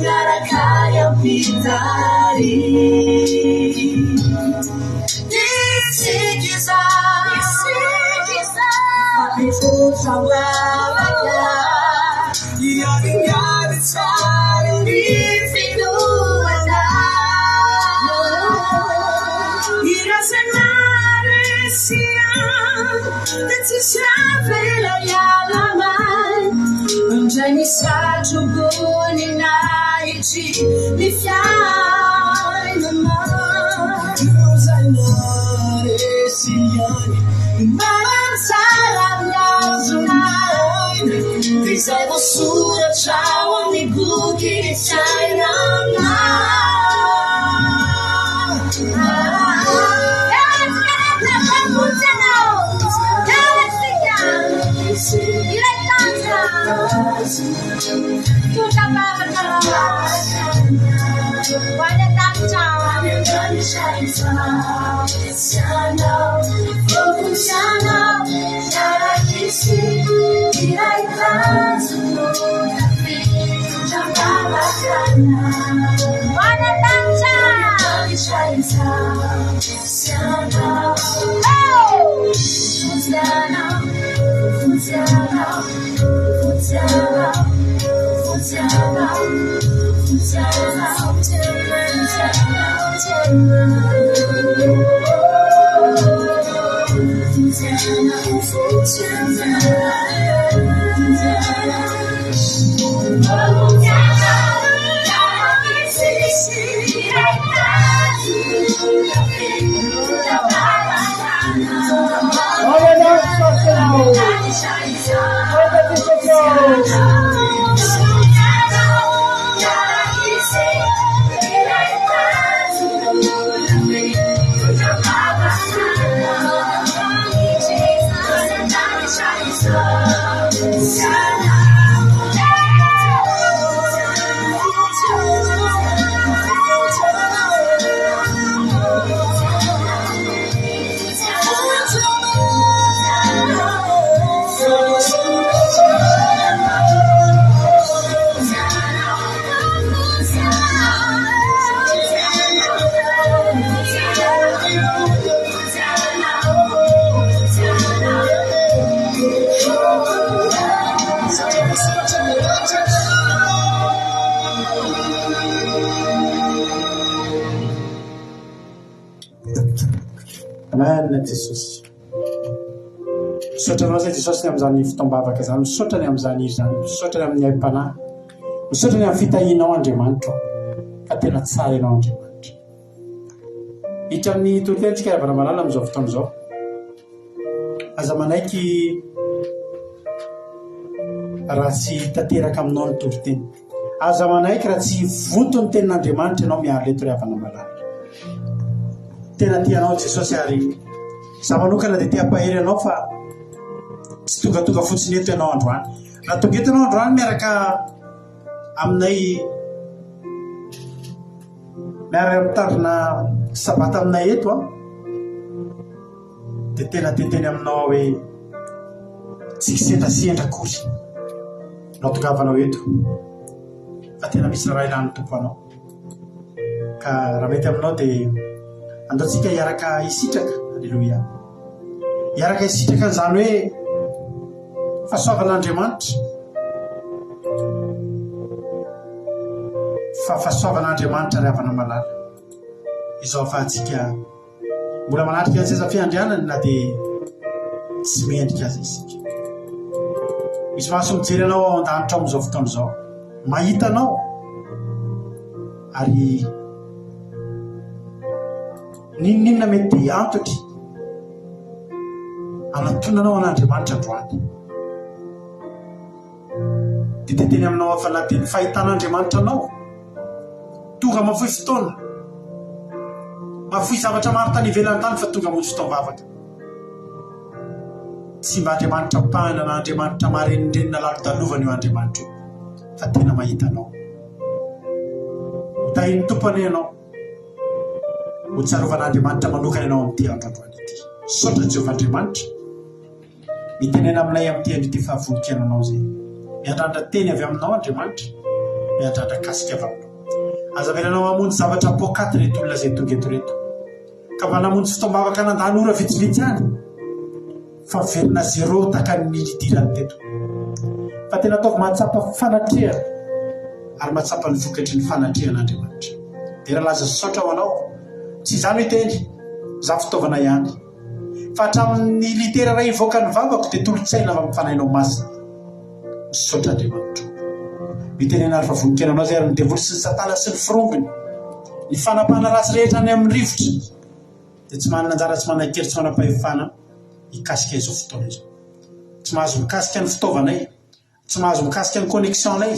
Yarakaya Pitari. Disikiza, Abifuza Wabaka, Yaringabita, Ifinuada, Irasenare Let's la yalamai Unjani saggio buoni naici Mi fiai la mai Usai mare signori Malanza la mia zunai Ti sei mossura ciao mi buchi C'hai la Amen, Jesosy. Misotranao zay Jesosy amin'izany fotoam-bavaka izany, misaotrany amin'izany izy izany, misaotrany amin'ny aim-panahy, misaotrany amin'ny fitahianao Andriamanitra, ka tena tsara ianao Andriamanitra. Hitra amin'ny torotentsika ravana malala amin'izao fotoana izao. Aza manaiky raha tsy tanteraka aminao ny toriteny. Aza manaiky raha tsy vonto ny tenin'Andriamanitra ianao miaro leto ravana malala. Tena tianao Jesosy ary za manokana dia tia-pahery anao fa tsy tonga fotsiny eto ianao androany. Raha tonga eto ianao androany miaraka aminay miaraka mitandrina sabata aminay eto dia tena teteny aminao hoe tsy kisendrasendra kory nao tongavanao eto fa tena misy raha ilany tompo anao. Ka raha mety aminao dia andaontsika hiaraka isitraka. Alleluia. Hiaraka isitraka n'izany hoe fahasoavan'Andriamanitra, fa fahasoavan'Andriamanitra ry havana malala izao afahantsika mbola manatrika azy iza fiandrianany na dia tsy mendrika azy isika. Misy maso mijery anao ao an-danitra amin'izao fotoana izao, mahita anao ary ninona mety antotry anatonanao an'Andriamanitra androany. Dia teteny aminao fa na dia ny fahitan'Andriamanitra anao tonga mafoy fotoana, mafoy zavatra maro tany ivelan'ny tany fa tonga montsy fotoam-bavaka. Tsy mba Andriamanitra mpahana na Andriamanitra marenindrenina lalo-dalovana io Andriamanitra io, fa tena mahita anao. Hotahiny tompony ianao, ho tsarovana-Andriamanitra manokana ianao amin'ity androandroany ity. Saotra Jehovah Andriamanitra mitenena aminay amin'ity andro ity fahavononkenanao zay. Miandrandra teny avy aminao Andriamanitra, miandrandra kasika avy aminao. Aza velanao hamonjy zavatra poakaty reto olona zay tonga eto reto, ka mba namonjy fotoam-bavaka nandany ora vitsivitsy any fa verina zéro taka ny nidirany teto, fa tena ataovy mahatsapa fanatrehana ary mahatsapa ny vokatry ny fanatrehan'Andriamanitra. Dia raha laza saotra ho anao, tsy izany iteny za fitaovana ihany, fa hatramin'ny litera iray ivoaka ny vavako dia tolotsaina avy amin'ny fanahinao masina. Misaotra Andriamanitra. Mitenena ary fa voninkenanao zay ary ny devoly sy ny satana sy ny firongony, ny fanapahana ratsy rehetra any amin'ny rivotra dia tsy manana anjara tsy manana-kery tsy manam-pahefana hikasika izao fotoana izao. Tsy mahazo mikasika ny fitaovanay, tsy mahazo mikasika ny connexionnay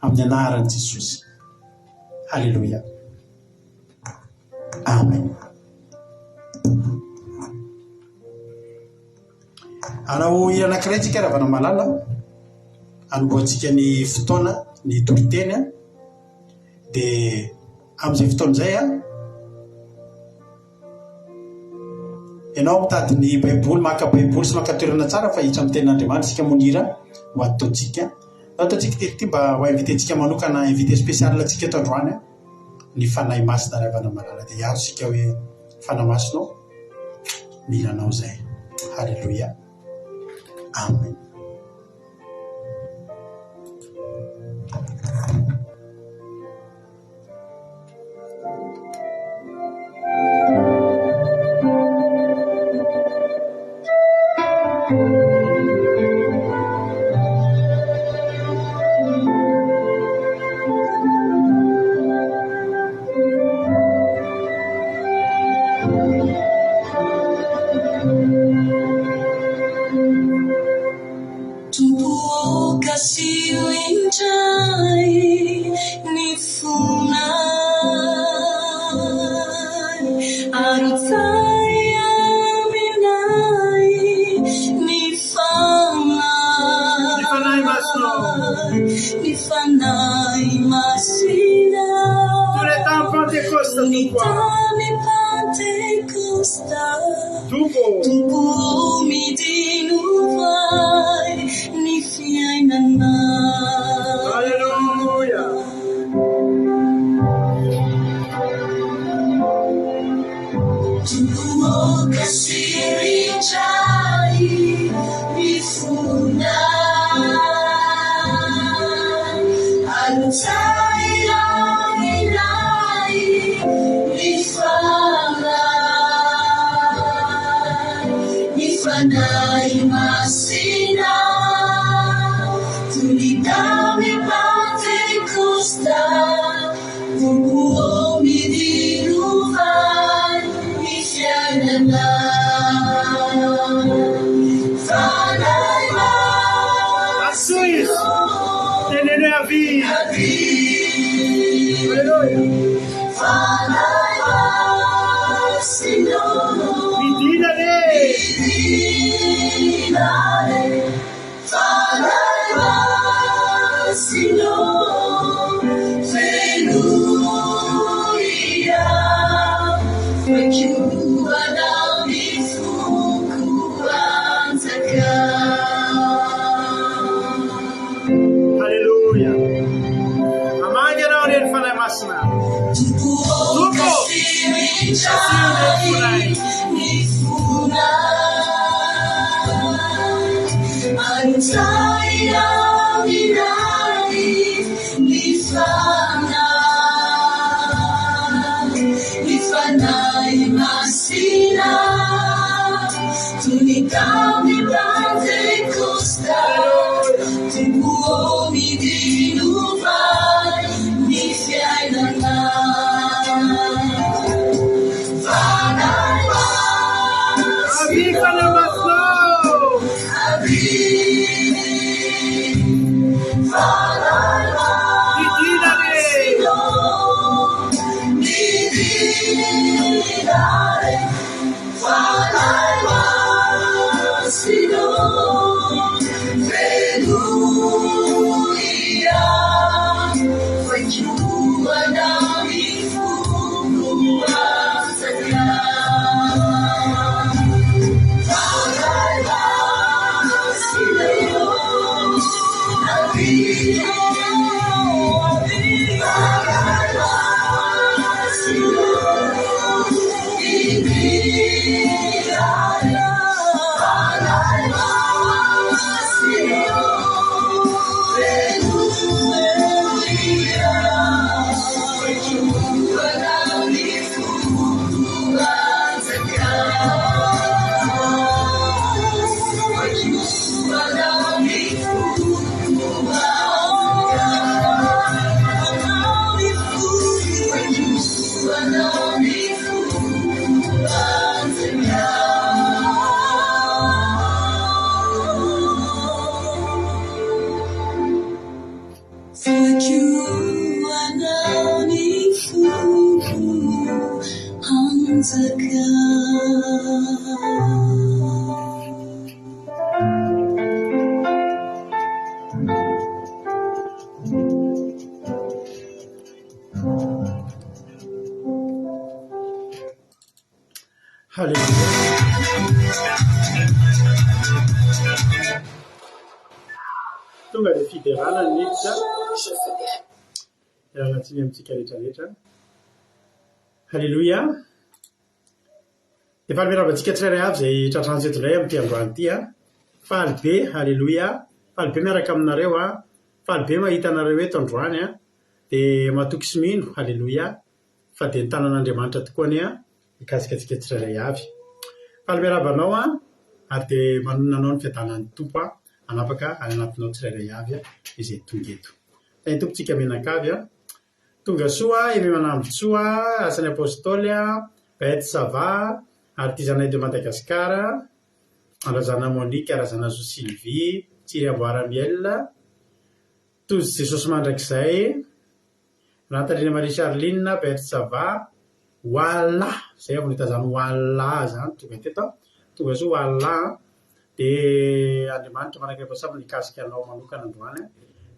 amin'ny anaran'i Jesosy. Halleluia. Amen. Anao hira anankiray tsika ravana malala anomboantsika ny fotoana ny toriteny a dia amin'izay fotoana izay a ianao mitady ny baiboly maka baiboly sy maka toerana tsara fa hitra amin'ny tenin'Andriamanitra isika monira ho ataontsika ataontsika ty mba ho invitentsika manokana invité spécial antsika eto androany a ny fanahy masina ravana malala dia azo sika hoe fanahy masinao miranao zay. Halleluja, amen. Haleluya. Tonga dia fiderana ny nefitra anatsiny amintsika rehetrarehetra. Haleluya. Dia faly miarabantsika tsirairay avy izay tratranjeto indray amin'ity androany ity a. Faly be, haleluya. Faly be miaraka aminareo a. Faly be mahita anareo eto androany a. Dia matoky sy mino, haleluya. Fa dia ny tanan'Andriamanitra tokoa ny a hikasikatsika tsirairay avy. Faly miarabanao a, ary dia manonanao ny fiadanan'ny tompo a, anapaka any anatinao tsirairay avy a izay tonga eto. Ny tompontsika menankavy a. Tonga soa, emy manamby soa, asan'ny apôstôly a, Bety Sava, artisanay de Madagasikara, Arazana Monique, Arazana Zo Sylvie, Tsiry Amboaramiel, Tozy Jesosy mandrakizay, Rantalina Marie Charline, Bety Sava, Wala, zay avy nitazany Wala zany tonga teto, tonga soa Wala, dia Andriamanitra manakaifa samy nikasika anao manokana androany.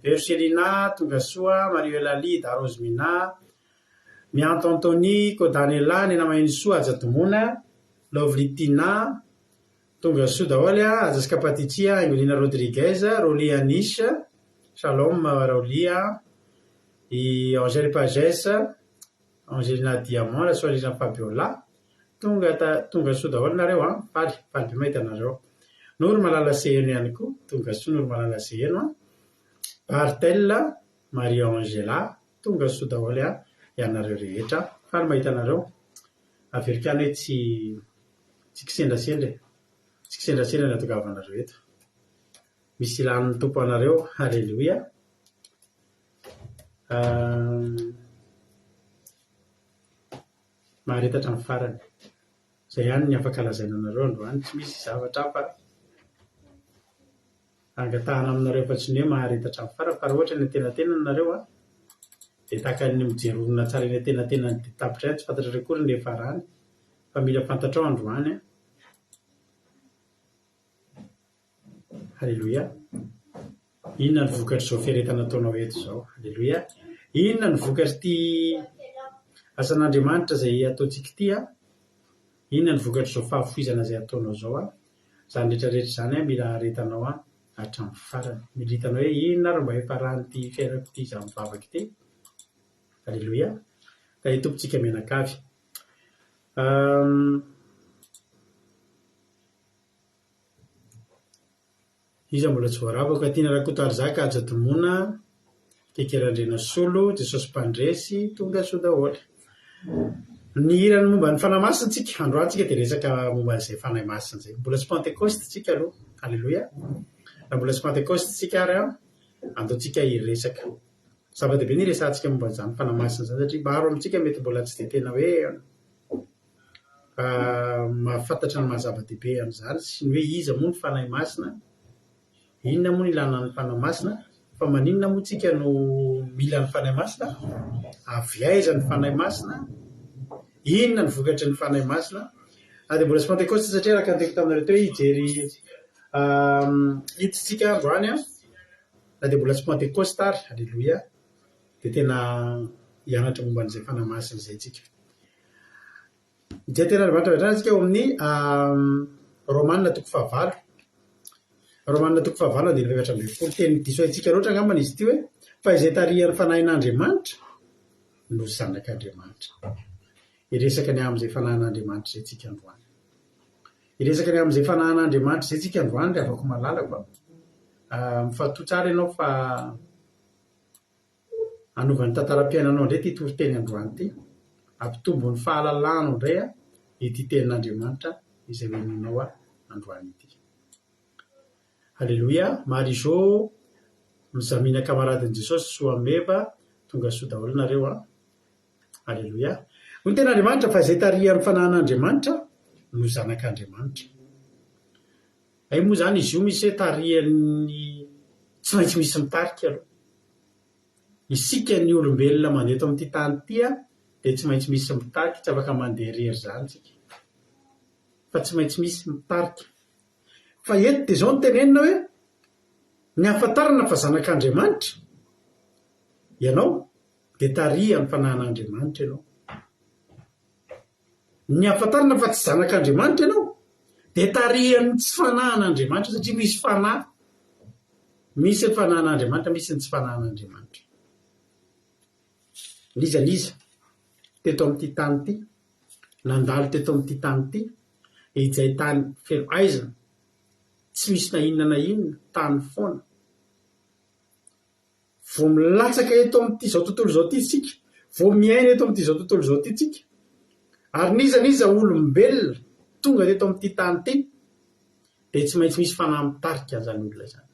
Verselina, tonga soa, Mario Lalida, Rosemina, Mianto Antony, Kodanela, Nena Mahiny soa, Ajatomona, Lovlitina, tonga soa daholo a, Ajaska Patitsia, Emilina Rodriguez, Roli Anis, Shalom Rolia, i Angèle Pages, Angelina Diamant, la Soalina Fabiola, tonga soa daholo nareo a, faly be mahita anareo. Noro malala seheno ihany koa, tonga soa noro malala seheno a. Bartella, Maria Angela, tonga soa daholo a ianareo rehetra. Faly mahita anareo. Averikany hoe tsy kisendrasendra. Tsy kisendrasendra ny atongavana eto. Misy ilan'ny tompo anareo. Haleluya. Maharetatra amin'ny farany. Izay ihany ny afaka lazaina anareo androany. Tsy misy zavatra fa angatahana aminareo fa tsy ny hoe maharetatra amin'ny farany. Fa raha ohatra ny antenatena nareo a, dia tahaka ny mijerovina tsara ny antenatena ny tapitra tsy fantatra kory ny farany. Fa mila fantatrao androany a. Haleluya. Inona ny vokatry izao fiaretana ataonao eto izao. Haleluya. Inona ny vokatry ity asan'Andriamanitra izay ataontsika ity a. Inona ny vokatry izao fahafoizana izay ataonao izao a. Izany rehetrarehetra izany a mila haretanao a hatramin'ny farany. Mila hitanao hoe inona ary mba hiafarany ity fiainako ity izany mivavaka ity. Haleluya. Ka tompontsika menankavy. Iza mbola tsy voaravaka, Tina Rakotary Zaka, Ajatomona, Kekerandrena Solo, Jesosy Mpandresy, tonga soa daholo. Ny hirany momba ny fanahy masina tsika, androantsika dia resaka momba izay fanahy masina izay. Mbola tsy Pentecoste tsika aloha. Haleluya. Raha mbola tsy Pentecoste tsika ary a, andaontsika hiresaka. Zava-dehibe ny resantsika momba izany fanahy masina izany satria maro amintsika mety mbola tsy dia tena hoe mahafantatra ny mahazava-dehibe amin'izany sy ny hoe iza moa ny fanahy masina. Inona moa ny ilana ny fanahy masina? Fa maninona moa tsika no mila ny fanahy masina? Avy aiza ny fanahy masina? Inona ny vokatry ny fanahy masina? Dia mbola tsy Pentecoste satria araka ny teko taminareo teo hijery hitsitsika androany a. Na dia mbola tsy Pentecoste ary, haleluya, dia tena hianatra momba an'izay fanahy masina izay tsika. Dia tena Andriamanitra avy hatrany tsika eo amin'ny Romanina toko 9. Romanina toko 9 dia 11 teny diso antsika loatra angambany izy ity hoe fa izay tarihan'ny fanahin'Andriamanitra no zanak'Andriamanitra. Iresaka ny amin'izay fanahin'Andriamanitra izay tsika androany. Iresaka ny amin'izay fanahin'Andriamanitra izay tsika androany dia afaka malalaka. Mifatoa tsara ianao fa anaovan'ny tantaram-piainanao indray ity toriteny androany ity. Ampitombo ny fahalalànao indray a ity tenin'Andriamanitra izay hoeninao androany ity. Haleluya. Marijo, Mizamina kamaradin'i Jesosy, Soameva, tonga soa daholo nareo a. Haleluya. Ny ten'Andriamanitra fa izay tarihan'ny fanahin'Andriamanitra no zanak'Andriamanitra. Ay moa izany izy io misy hoe tarihan'ny tsy maintsy misy mitarika aloha. Isika ny olombelona mandeha eto amin'ity tany ity a dia tsy maintsy misy mitarika, tsy afaka mandeha irery izany tsika. Fa tsy maintsy misy mitarika. Fa eto dia izao no tenenina hoe ny ahafantarana fa zanak'Andriamanitra ianao dia tarihan'ny fanahin'Andriamanitra ianao. ny afantarana fa tsy zanak'Andriamanitra ianao dia tarihany tsy fanahin'Andriamanitra satria misy fanahy. Misy ny fanahin'Andriamanitra, misy ny tsy fanahin'Andriamanitra. Liza teto amin'ity tany ity, nandalo teto amin'ity tany ity, izay tany feno aizana, tsy misy na inona tany foana. Vao milatsaka eto amin'ity izao tontolo izao ity tsika, vao miaina eto amin'ity izao tontolo izao ity tsika, ary niza olombelona tonga teto amin'ity tany ity, dia tsy maintsy misy fanahy mitarika an'izany olona izany.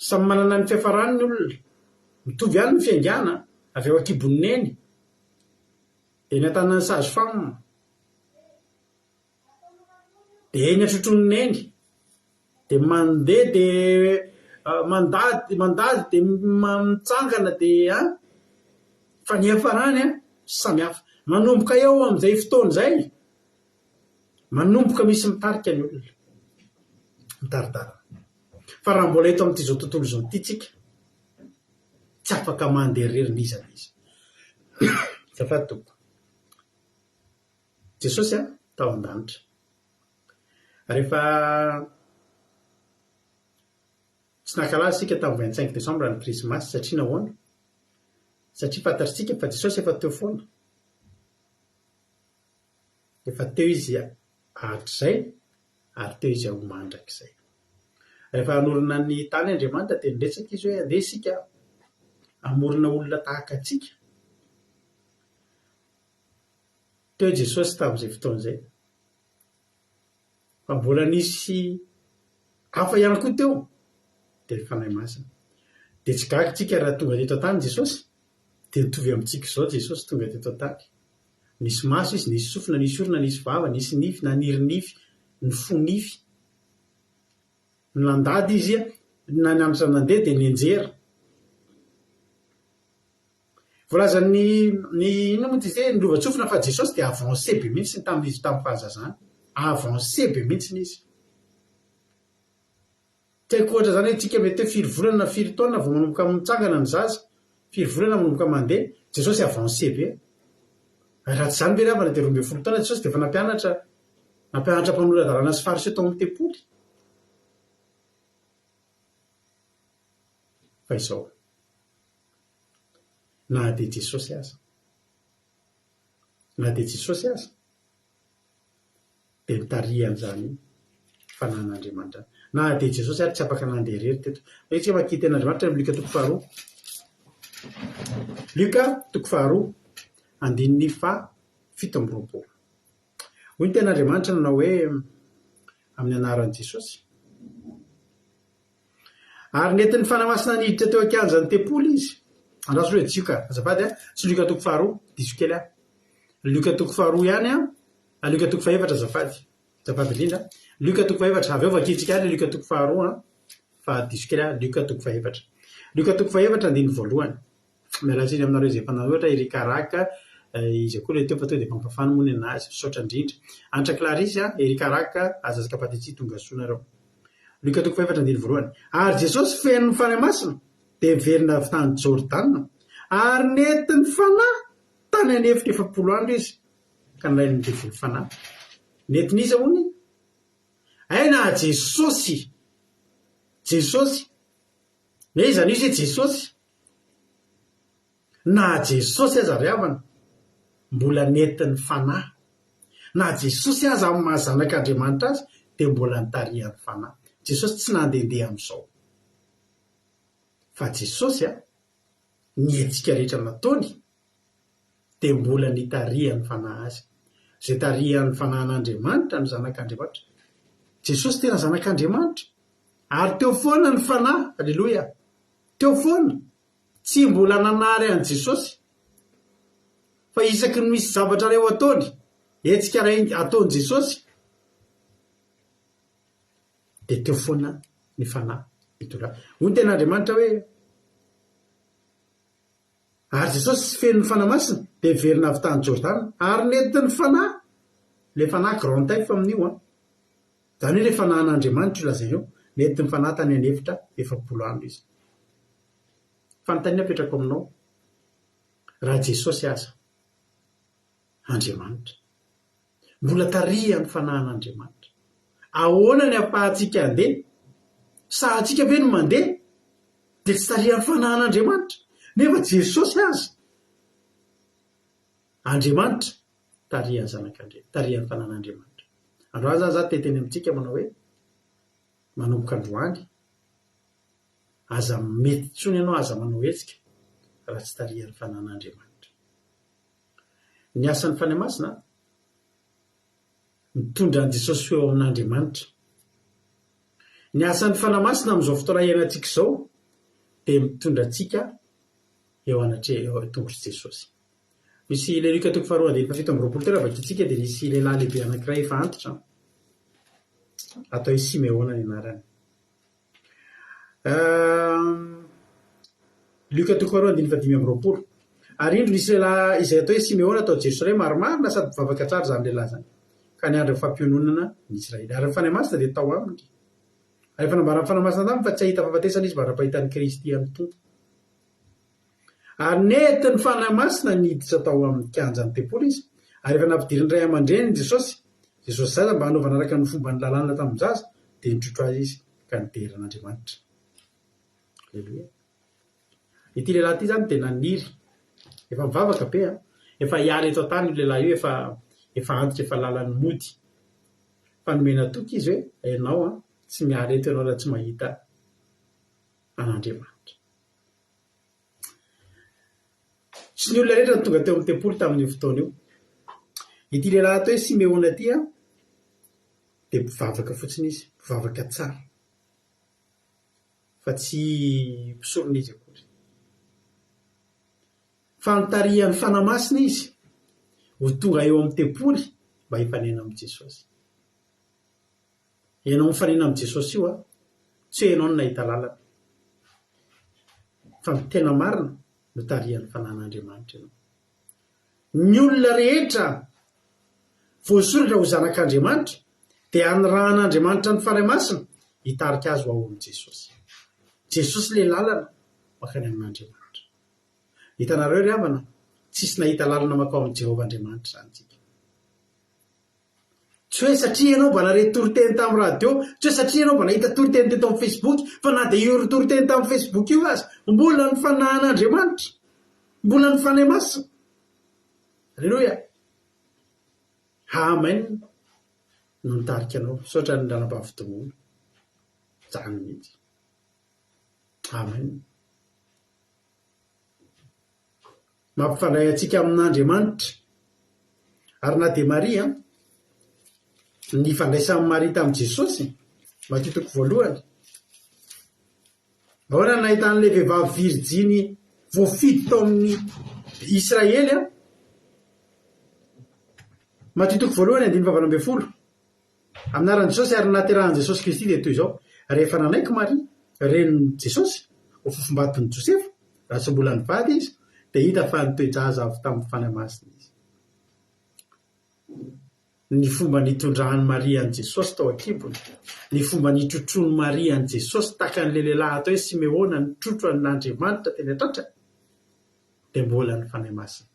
Samy manana ny fiafarany ny olona, mitovy ihany ny fiaingana, avy eo akibon'ny neny, dia eny an-tanan'ny sage-femme, dia eny atrotron'ny neny, dia mandeha dia mandady dia mitsangana dia fa ny hafarany samy hafa. Manomboka eo amin'izay fotoana izay, manomboka misy mitarika ny olona, mitaritarina. Fa raha mbola eto amin'ity izao tontolo izao ity tsika, tsy afaka manderirerina izy. Zafady tompo. Jesosy tao an-danitra. Rehefa tsy nankalaza isika tamin'ny 25 Desambra ny Krismasy satria nahoana? Satria fantatritsika fa Jesosy efa teo foana. Efa teo izy hatrizay ary teo izy ho mandrakizay. Rehefa hanorina ny tany Andriamanitra dia niresaka izy hoe andeha isika hamorona olona tahaka antsika. Teo Jesosy tamin'izay fotoana izay. Fa mbola nisy hafa ihany koa teo dia fanahy masina. Dia tsy gaga tsika raha tonga teto an-tany Jesosy, dia nitovy amintsika izao Jesosy tonga teto an-tany. Nisy maso izy, nisy sofina, nisy orona, nisy vava, nisy nify, naniry-nify, ny fo nify. Nandady izy na ny amin'ny nandeha dia nianjera. Voalaza ny inona moa izay ny lova-tsofina fa Jesosy dia avancé be mihitsy tamin'izy tamin'ny fahazazana. Avancé be mihitsy izy. Tsy haiko ohatra izany hoe tsika mety hoe 4 volana na 4 taona vao manomboka mitsangana ny zaza, 4 volana manomboka mandeha, Jesosy avancé be. Raha tsy izany be ravana dia 12 taona Jesosy dia efa nampianatra mpanorona dalàna sy fariseo tao amin'ny tempoly. Fa izao, na dia Jesosy aza, dia mitarihan'izany fanahin'Andriamanitra. Na dia Jesosy ary tsy afaka nandeha irery teto. Tsika makita an'Andriamanitra amin'ny Luka 2:2. Luka 2:2 andininy 7:20. Hoy ny ten'Andriamanitra nanao hoe amin'ny anaran'i Jesosy. Ary nentin'ny fanahy masina niditra teo an-kianjan'ny tempoly izy. Andraso hoe jioka, azafady tsy Luka 2:2, diso kely Luka 2:2 ihany Luka 2:4 azafady indrindra. Luka 2:4 avy eo vakitsika ihany Luka 2:2 fa diso kely Luka 2:4. Luka 2:4 andiny voalohany. Mialatsiny aminareo izay fanao ohatra Erikaraka, izy koa ilay teo fa tonga dia mampafany moa ny anazy, misaotra indrindra. Anitra Clarisy Erikaraka azazaka patetsi tonga soanareo. Luka 2:4 andiny voalohany. Ary Jesosy feno ny fanahy masina dia miverina avy tany Jordana ary nentin'ny fanahy tany anefitra 70 andro izy ka nalainy devily fanahy. Nentin'iza hono? Aina Jesosy izany izy hoe Jesosy na Jesosy aza ry havana mbola nentin'ny fanahy, na Jesosy aza amin'ny mahazanak'Andriamanitra azy dia mbola nitarihan'ny fanahy. Jesosy tsy nandehandeha amin'izao fa Jesosy ny hetsika rehetra nataony dia mbola nitarihan'ny fanahy azy. Izay tarihan'ny fanahin'Andriamanitra ny zanak'Andriamanitra. Jesosy tena zanak'Andriamanitra ary teo foana ny fanahy. Alleloia. Teo foana. Tsy mbola nanary an'i Jesosy fa isaky ny misy zavatra reo ataony hetsika ataon'i Jesosy dia teo foana ny fanahy mitondra. Hoy ny ten'Andriamanitra hoe ary Jesosy feno ny fanahy masina dia miverina avy tany Jordana ary nentin'ny fanahy, ilay fanahy grand taille amin'io izany hoe ilay fanahin'Andriamanitra io lazay eo, nentin'ny fanahy tany anefitra 70 andro izy. Fanontaniana apetrako aminao, raha Jesosy aza Andriamanitra. Mbola taria ny fanahin'Andriamanitra. Ahoana ny ampahantsika andeha? Sa atsika ve no mandeha dia tsy taria ny fanahin'Andriamanitra? Nefa Jesosy aza. Andriamanitra taria ny zanak'Andriamanitra, taria ny fanahin'Andriamanitra. Androany za teteny amintsika manao hoe manomboka androany aza mety tsony ianao aza manao hetsika raha tsy taria ny fanahin'Andriamanitra. Ny asan'ny fanahy masina mitondra an' Jesosy eo amin'Andriamanitra. Ny asan'ny fanahy masina amin'izao fotoana iainantsika izao dia mitondra antsika eo tongotr'i Jesosy. Misy ilay Luka 4:7 tena vakitsika dia nisy lehilahy lehibe anankiray efa antitra, atao hoe Simeona ny anarany. Luka 4:5 ary indro nisy lehilahy izay atao hoe Simeona atao Jerosalema marimarina sady mpivavaka tsara zany lehilahy zany, ka niandry fampiononana ny Israely. Ary ny fanahy masina dia tao aminy. Ary efa nambara ny fanahy masina taminy fa tsy ahita fahafatesana izy bara-pahitan'ny Kristy amin'ny tompo. Ary nety ny fanahy masina niditra tao amin'ny kianjan'ny tempoly izy. Ary efa nampidiriny ray aman-dreny Jesosy zaza mba hanaovana araka ny fomba ny lalàna tamin'ny zaza dia nitrotro azy izy ka nitery an'Andriamanitra. Aleluia. Ity lehilahy ity zany dia naniry, efa mivavaka be, efa hiala eto an-tany io lehilahy io, efa antitra, efa lalan'ny mody. Fa nomena toky izy hoe ianao tsy miala eto ianao raha tsy mahita an'Andriamanitra. Sy ny olona rehetra tonga teo amin'ny tempoly tamin'io fotoana io. Ity lehilahy atao hoe Simeona ity dia mpivavaka fotsiny izy, mpivavaka tsara, fa tsy mpisorona izy akory. Fa nitarihan'ny fanahy masina izy ho tonga eo amin'ny tempoly mba hifanena amin'i Jesosy. Ianao mifanena amin'i Jesosy io tsy hoe ianao no nahita lalana, fa ny tena marina no tarihan'ny fanahin'Andriamanitra ianao. Ny olona rehetra voasoratra ho zanak'Andriamanitra dia anirahan'Andriamanitra ny fanahy masina hitarika azy ho ao amin'i Jesosy. Jesosy ilay lalana makany amin'Andriamanitra. Hitanareo ry havana, tsisy nahita lalana makao amin'i Jehovah Andriamanitra zany tsika. Tsy hoe satria ianao mba nare toriteny tamin'ny radio, tsy hoe satria ianao mba nahita toriteny teto amin'ny Facebook, fa na dia io toriteny tamin'ny Facebook io aza, mbola ny fanahin'Andriamanitra, mbola ny fanahy masina. Aleluia. Amen. No nitarika anao, saotra ny ranam-bavy-domono. Zany mihitsy. Amen. Mampifandray antsika amin'Andriamanitra. Ary na dia Maria, ny fandraisan'ny Maria tamin'i Jesosy, Matthieu 1. Ahoana nahitan'ilay vehivavy Virjiny voafidy tao amin'ny Israely Matthieu 1:20. Aminaran'i Jesosy ary naterahan'i Jesosy Kristy dia toy izao: rehefa nanaiky Maria renin'i Jesosy ho fofombaton'i Josefa, raha tsy mbola nivady izy, dia hita fa nitoedraza avy tamin'ny fanahy masina izy. Ny fomba nitondrahan'i Maria an'i Jesosy tao an-kibony, ny fomba nitrotrony Maria an'i Jesosy tahaka an'ilay lehilahy atao hoe Simeona nitrotro an'Andriamanitra teny an-tratra, dia mbola ny fanahy masina.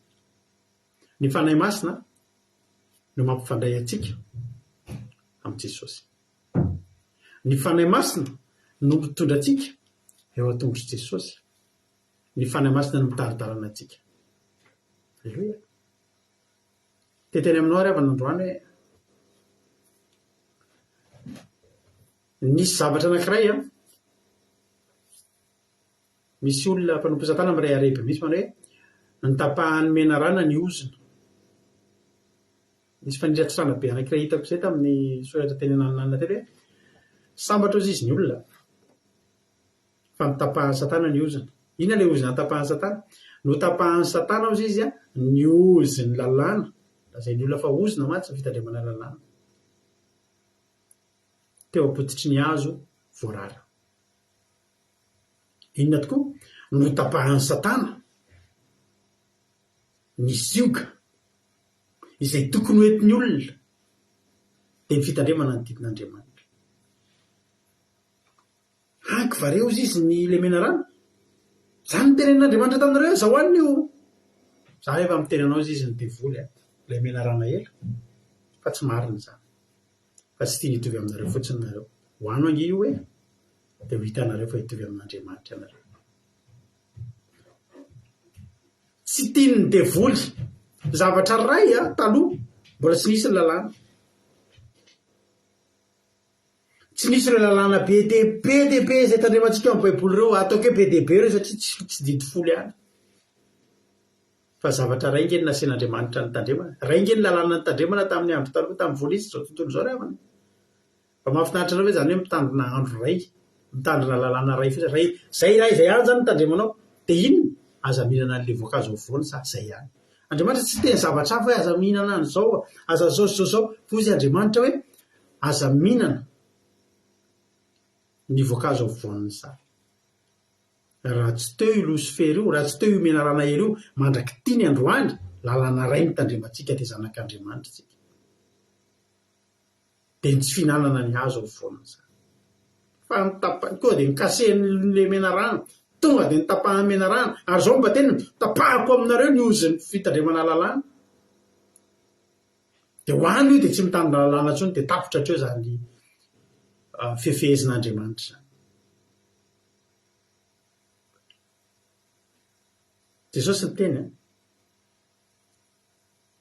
Ny fanahy masina no mampifandray antsika amin'i Jesosy. Ny fanahy masina no mitondra antsika eo an-tongotry Jesosy. Ny fanahy masina no mitaridarana antsika. Aleluia. Teteny aminao ry havana androany hoe nisy zavatra anankiray misy olona mpanompo satana amiray arebe misy manao hoe nitapahany mena rana ny ozona. Nisy fanindran-tsana be anankiray hitako izay tamin'ny soratra teny ananana teny hoe sambatra ozy izy ny olona fa nitapahany satana ny ozona. Inona ilay ozona nitapahany satana? No tapahany satana ozy izy ny ozony lalàna, izay ny olona fa ozona mantsy ny fitandremana lalàna. Teo am-potitry ny hazo voarara. Inona tokoa? No tapahany satana ny zioga izay tokony hoentin'ny olona dia ny fitandremana ny didin'Andriamanitra. Hanky vareo izy ny lemena rano. Zany ny tenen'Andriamanitra taminareo zao anio. Za efa mitenanao izy ny devoly. ilay menarana ela fa tsy marina zany fa tsy tia nitovy aminareo fotsiny nareo hoano angi io hoe dia ho hitanareo fa hitovy amin'Andriamanitra ianareo tsy tia ny devoly zavatra ray taloha mbola tsy nisy ny lalàna tsy nisy ireo lalàna be dehibe zay tandremantsika amin'ny baiboly ireo ataoko hoe be dehibe ireo satria tsy didy folo ihany fa zavatra ray nge ny nasen'Andriamanitra ny tandremana ray nge ny lalàna ny tandremana tamin'ny andro taloha tamin'ny volisy zao tontolo zao ravana fa mahafinaritra anao hoe zany hoe mitandrina andro ray mitandrina lalàna ray fotsiny ray zay ihany zany tandremanao dia inona aza mihinana n'le voankazo voany sa zay ihany Andriamanitra tsy teny zavatra hafa hoe aza mihinana an'izao aza zao fozy Andriamanitra hoe aza mihinana ny voankazo voan'ny sa raha tsy teo io Lucifer io raha tsy teo io menarana elo io mandraky tiany androany lalàna ray ny tandremantsika dia zanak'Andriamanitra tsika dia ny tsy fihinanana ny hazo voan'ny sa fa nitapahany koa dia nikasen'le menarana tonga dia nitapahany menarana ary zao mba tena tapahako aminareo ny ozy ny fitandremana lalàna dia hoany io dia tsy mitandrina lalàna tsony dia tapotra hatreo zany fefehezin'Andriamanitra zany Jesosy ny teny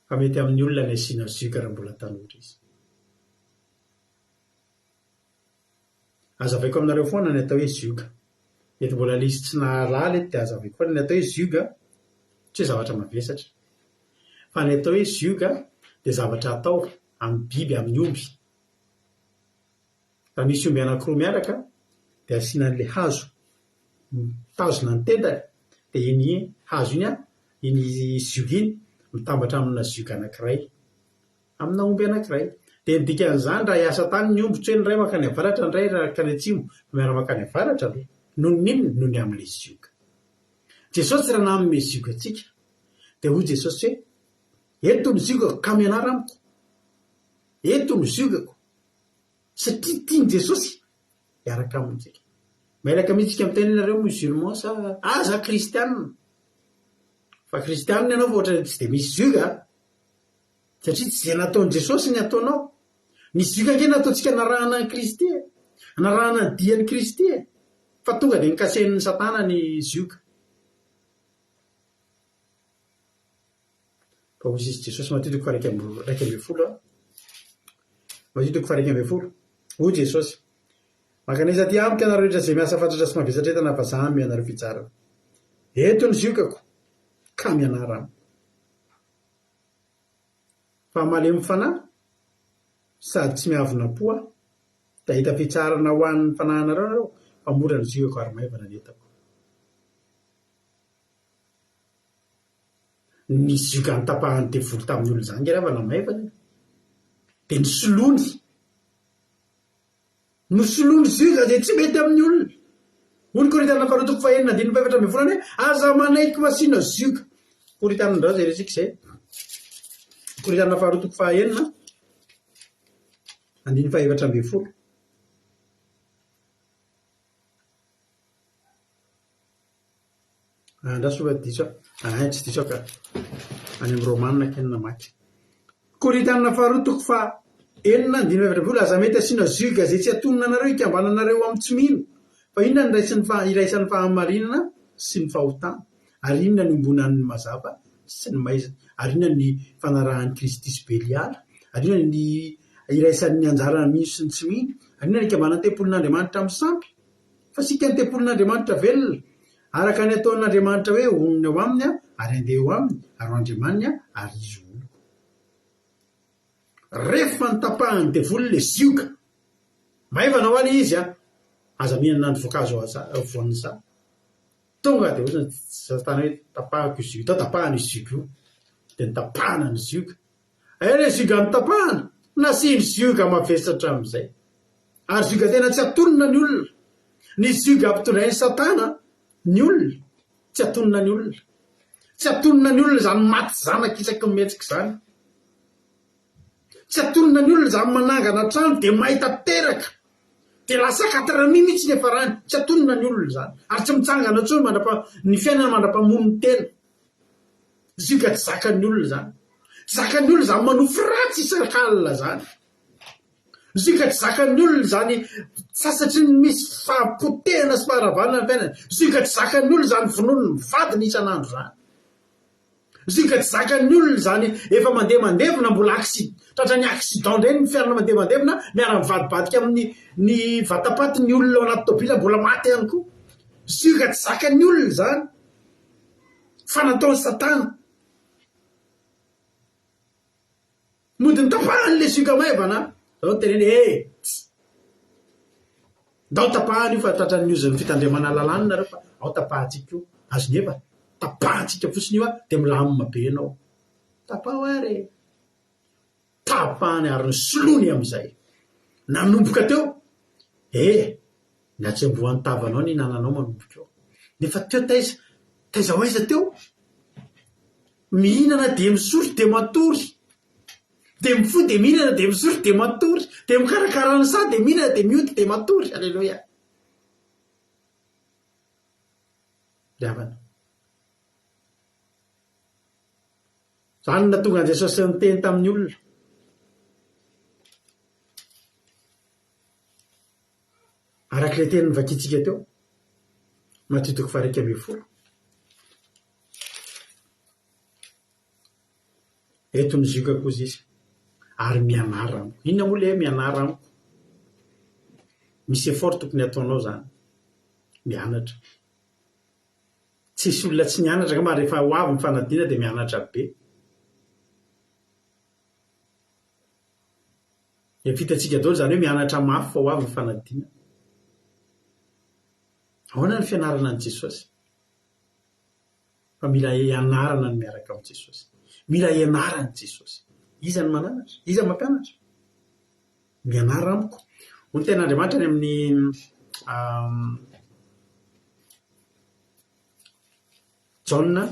fa mety amin'ny olona ny asiana zioka raha mbola tanora izy azavaiko aminareo foana ny atao hoe zioka mety mbola le izy tsy nahalala eto dia azavaiko foana ny atao hoe zioka tsy hoe zavatra mavesatra fa ny atao hoe zioka dia zavatra atao amin'ny biby amin'ny omby raha misy omby anankiroa miaraka dia asiana n'le hazo mitazona ny tendany dia iny hazo iny zioka iny mitambatra amina zioka anankiray amina omby anankiray dia nidikan'izany raha hiasa tany ny omby tsy hoe ny ray makany avaratra ny ray rakany atsimo miara makany avaratra aloha noho ninona noho ny amin'le zioka Jesosy raha nanome zioka atsika dia hoy Jesosy hoe eto ny ziokako ka mianara amiko eto ny ziokako satria tiany Jesosy hiaraka amintsika mailaka mihitsika amin'ny tenenareo musulman sa aza kristianina fa kristianina ianao fa ohatra tsy dia misy zioka satria tsy izay nataon'i Jesosy ny ataonao ny zioka nge nataontsika narahana ny Kristy narahana ny dian'ny Kristy fa tonga dia nikasen'ny Satana ny zioka fa hoy izy Jesosy matitiko fa raika ambin'ny folo matitiko fa raika ambin'ny folo hoy Jesosy makanaiza ty amiko ianareo rehetra izay miasa fatratra sy mavesatra entana fa zaho mianareo fitsarana eto ny ziokako ka mianara amiko fa malemy fanahy sady tsy miavona-po dia hita fitsarana ho an'ny fanahinareo fa mora ny ziokako ary maivana ny entako ny zioka nitapahany devoly tamin'ny olo izany nge raha fa namaivana dia nosoloany zioka dia tsy mety amin'ny olona hoy Korintiana faharoa faha enina andininy faefatra ambin'ny volana hoe aza manaiky masiana zioka Korintiana indreo zay resika izay Korintiana faharoa faha enina andininy faefatra ambin'ny folo andrasoa diso tsy diso ka any amin'ny Romanina kenina maky Korintiana faharoa faha enina andininy faefatra ambin'ny folo aza mety asiana zioka zay tsy atonona anareo hikambananareo amin'ny tsy mino fa inona ny iraisan'ny fahamarinana sy ny fahotana ary inona ny ombonan'ny mazava sy ny maizina ary inona ny fanarahan'ny Kristy sy Beliala ary inona ny iraisan'ny anjarana mino sy ny tsy mino ary inona ny hikambanan'ny tempolin'Andriamanitra amin'ny sampy fa sika ny tempolin'Andriamanitra velona araka ny ataon'Andriamanitra hoe onona eo aminy ary andeha eo aminy ary ho andriamaniny ary izy olo rehefa nitapahany devoly le zioka maivana ho any izy aza mihinana ny voankazo voan'ny sa tonga dia ohatrany Satana hoe tapahako zioka tao tapahana io zioka io dia nitapahana ny zioka le zioka nitapahana nasiny zioka mavesatra amin'izay ary zioka tena tsy atonona ny olona ny zioka ampitondrain'ny Satana ny olona tsy atonona ny olona tsy atonona ny olona zany maty zanaka isaky ny metsika zany tsy atonona ny olona zany manangana trano dia mahita teraka dia lasa 4 mihitsy ny efa rany tsy atonona ny olona zany ary tsy mitsangana tsony ny fiainana mandra-pamon'ny tena zioka tsy zakan'ny olona zany zakan'ny olona zany manofo ratsy isakalina zany. Izy ka tsy zakan'ny olona zany sasatry ny misy fahampotehana sy faharavanana ny fiainana. Izy ka tsy zakan'ny olona zany vonono ny vadiny isan'andro zany. Izy ka tsy zakan'ny olona zany efa mandeha mbola tratra ny accident ndray ny fiarana mandeha miara mivadibadika amin'ny ny vatapaty ny olona ao anaty tôbila mbola maty ihany koa. Izy ka tsy zakan'ny olona zany fa nataony Satana. Mody ny tapahany le sika maivana zao teneny ndao tapahany io fa tratran'ny ozany fitandremana lalàna nareo fa ao tapahantsika io azo nefa tapahantsika fotsiny io dia milamina be ianao. Tapaho ary tapahany ary ny solony amin'izay nanomboka teo ny atsembohan'ny tavanao ny nananao manomboka eo. Nefa teo taiza ho aiza teo mihinana dia misory dia matory, dia mifoy dia mihinana dia misory dia matory, dia mikarakarana sa dia mihinana dia mioty dia matory. Alleloia. Ravana zany natonga Jesosy niteny tamin'ny olona. Arak'ilay teny nivakitsika teo Matthieu 21:20. Eto ny zioka kozy izy ary mianara amiko. Inona moa le mianara amiko? Misy effort tokony ataonao zany, mianatra. Tsisy olona tsy mianatra ka rehefa ho avy ny fanadina dia mianatra be. Vitantsika daholo zany hoe mianatra mafy fa ho avy ny fanadina. Ahoana ny fianarana an' Jesosy? Fa mila ianarana ny miaraka amin'i Jesosy. Mila ianarana Jesosy. Iza ny mananatra? Iza mampianatra? Mianara amiko. Hoy ny ten'Andriamanitra ny amin'ny Jaona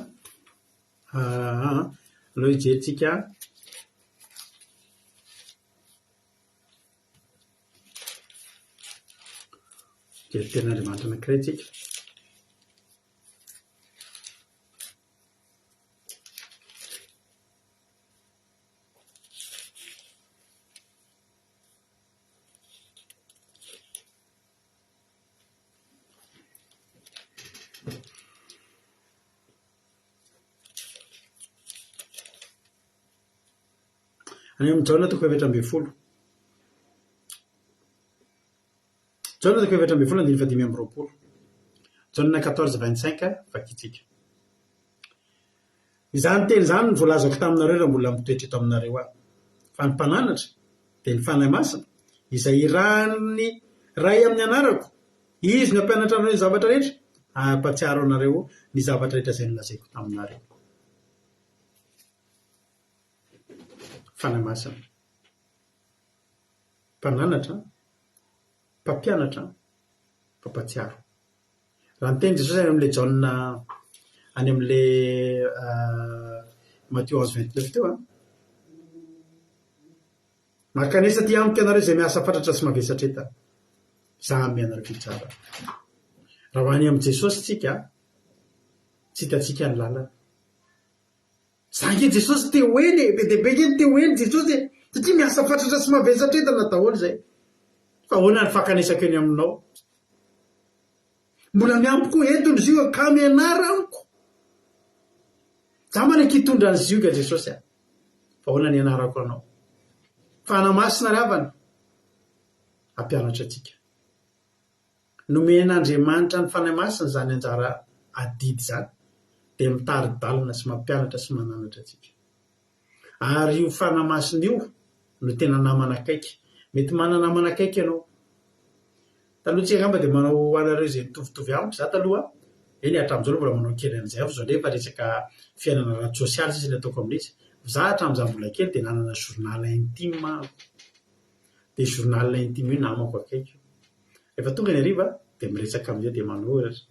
aloha hijerentsika jery ten'Andriamanitra anankiray tsika. Any amin'ny Jaona 2:20. Jaona 2:20. Jaona 14:25 vakitsika. Izany teny izany ny voalazako taminareo raha mbola mitoetra eto aminareo aho. Fa ny mpananatra dia ny fanahy masina izay irahany ray amin'ny anarako. Izy no ampianatra anareo ny zavatra rehetra, ampatsiaro anareo ny zavatra rehetra izay nolazaiko taminareo. Fanahy masina, mpananatra, mpampianatra, mpampatsiaro. Raha ny teny Jesosy any amin'ilay Jaona any amin'ilay Matthieu 11:29 teo makanesa ty amiko ianareo izay miasa fatratra sy mavesatra entana, izaho amy ianareo fitsara. Raha ho any amin'i Jesosy tsika tsy hitantsika ny lalana. Zange Jesosy te hoeny be dia be kely te hoeny Jesosy satria miasa fatratra sy mavesatra entana daholo izay. Fa ahoana ny fakanesako eny aminao? Mbola miampy koa eto ny zio ka mianara amiko. Za manaiky hitondra ny zio ka Jesosy fa ahoana ny ianarako anao? Fanahy masina ravana ampianatra antsika. Nomen'Andriamanitra ny fanahy masina zany anjara adidy zany dia mitari-dalana sy mampianatra sy mananatra antsika. Ary io fanahy masina io no tena namana akaiky. Mety manana namana akaiky ianao. Taloha tsika angamba dia manao anareo izay mitovitovy amiko. Za taloha eny hatramin'izao mbola manao kely an'izay aho, zao ndefa resaka fiainana ara-tsosialy sisa ilay ataoko amin'izy. Za hatramin'izaho mbola kely dia nanana journal intime ahako. Dia journal intime io namako akaiky. Rehefa tonga ny hariva dia miresaka amin'izay dia manoratra.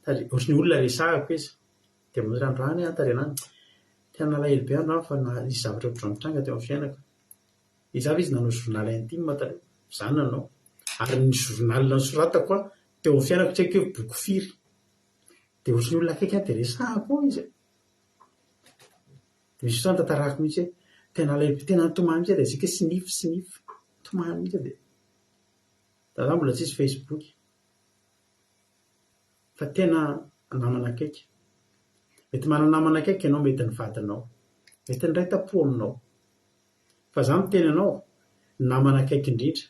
Ohatran'ny olona resahako izy. Dia manao androany tary anany. Tena nalahelo be andro fa nisy zavatra mitranga teo amin'ny fiainako. Izy avy izy nanao journal intime tary. Izany nanao. Ary ny journal nosoratako teo amin'ny fiainako tsy haiko hoe boky firy. Dia ohatran'ny olona akaiky dia resahako izy. Misy fotoana tantarako mihitsy hoe tena tomany mihitsy dia zika sinify tomany mihitsy dia za mbola tsisy Facebook fa tena namana akaiky. Mety manana namana akaiky ianao, mety ny vadinao, mety ny ray tapo aminao, fa za miteny anao namana akaiky indrindra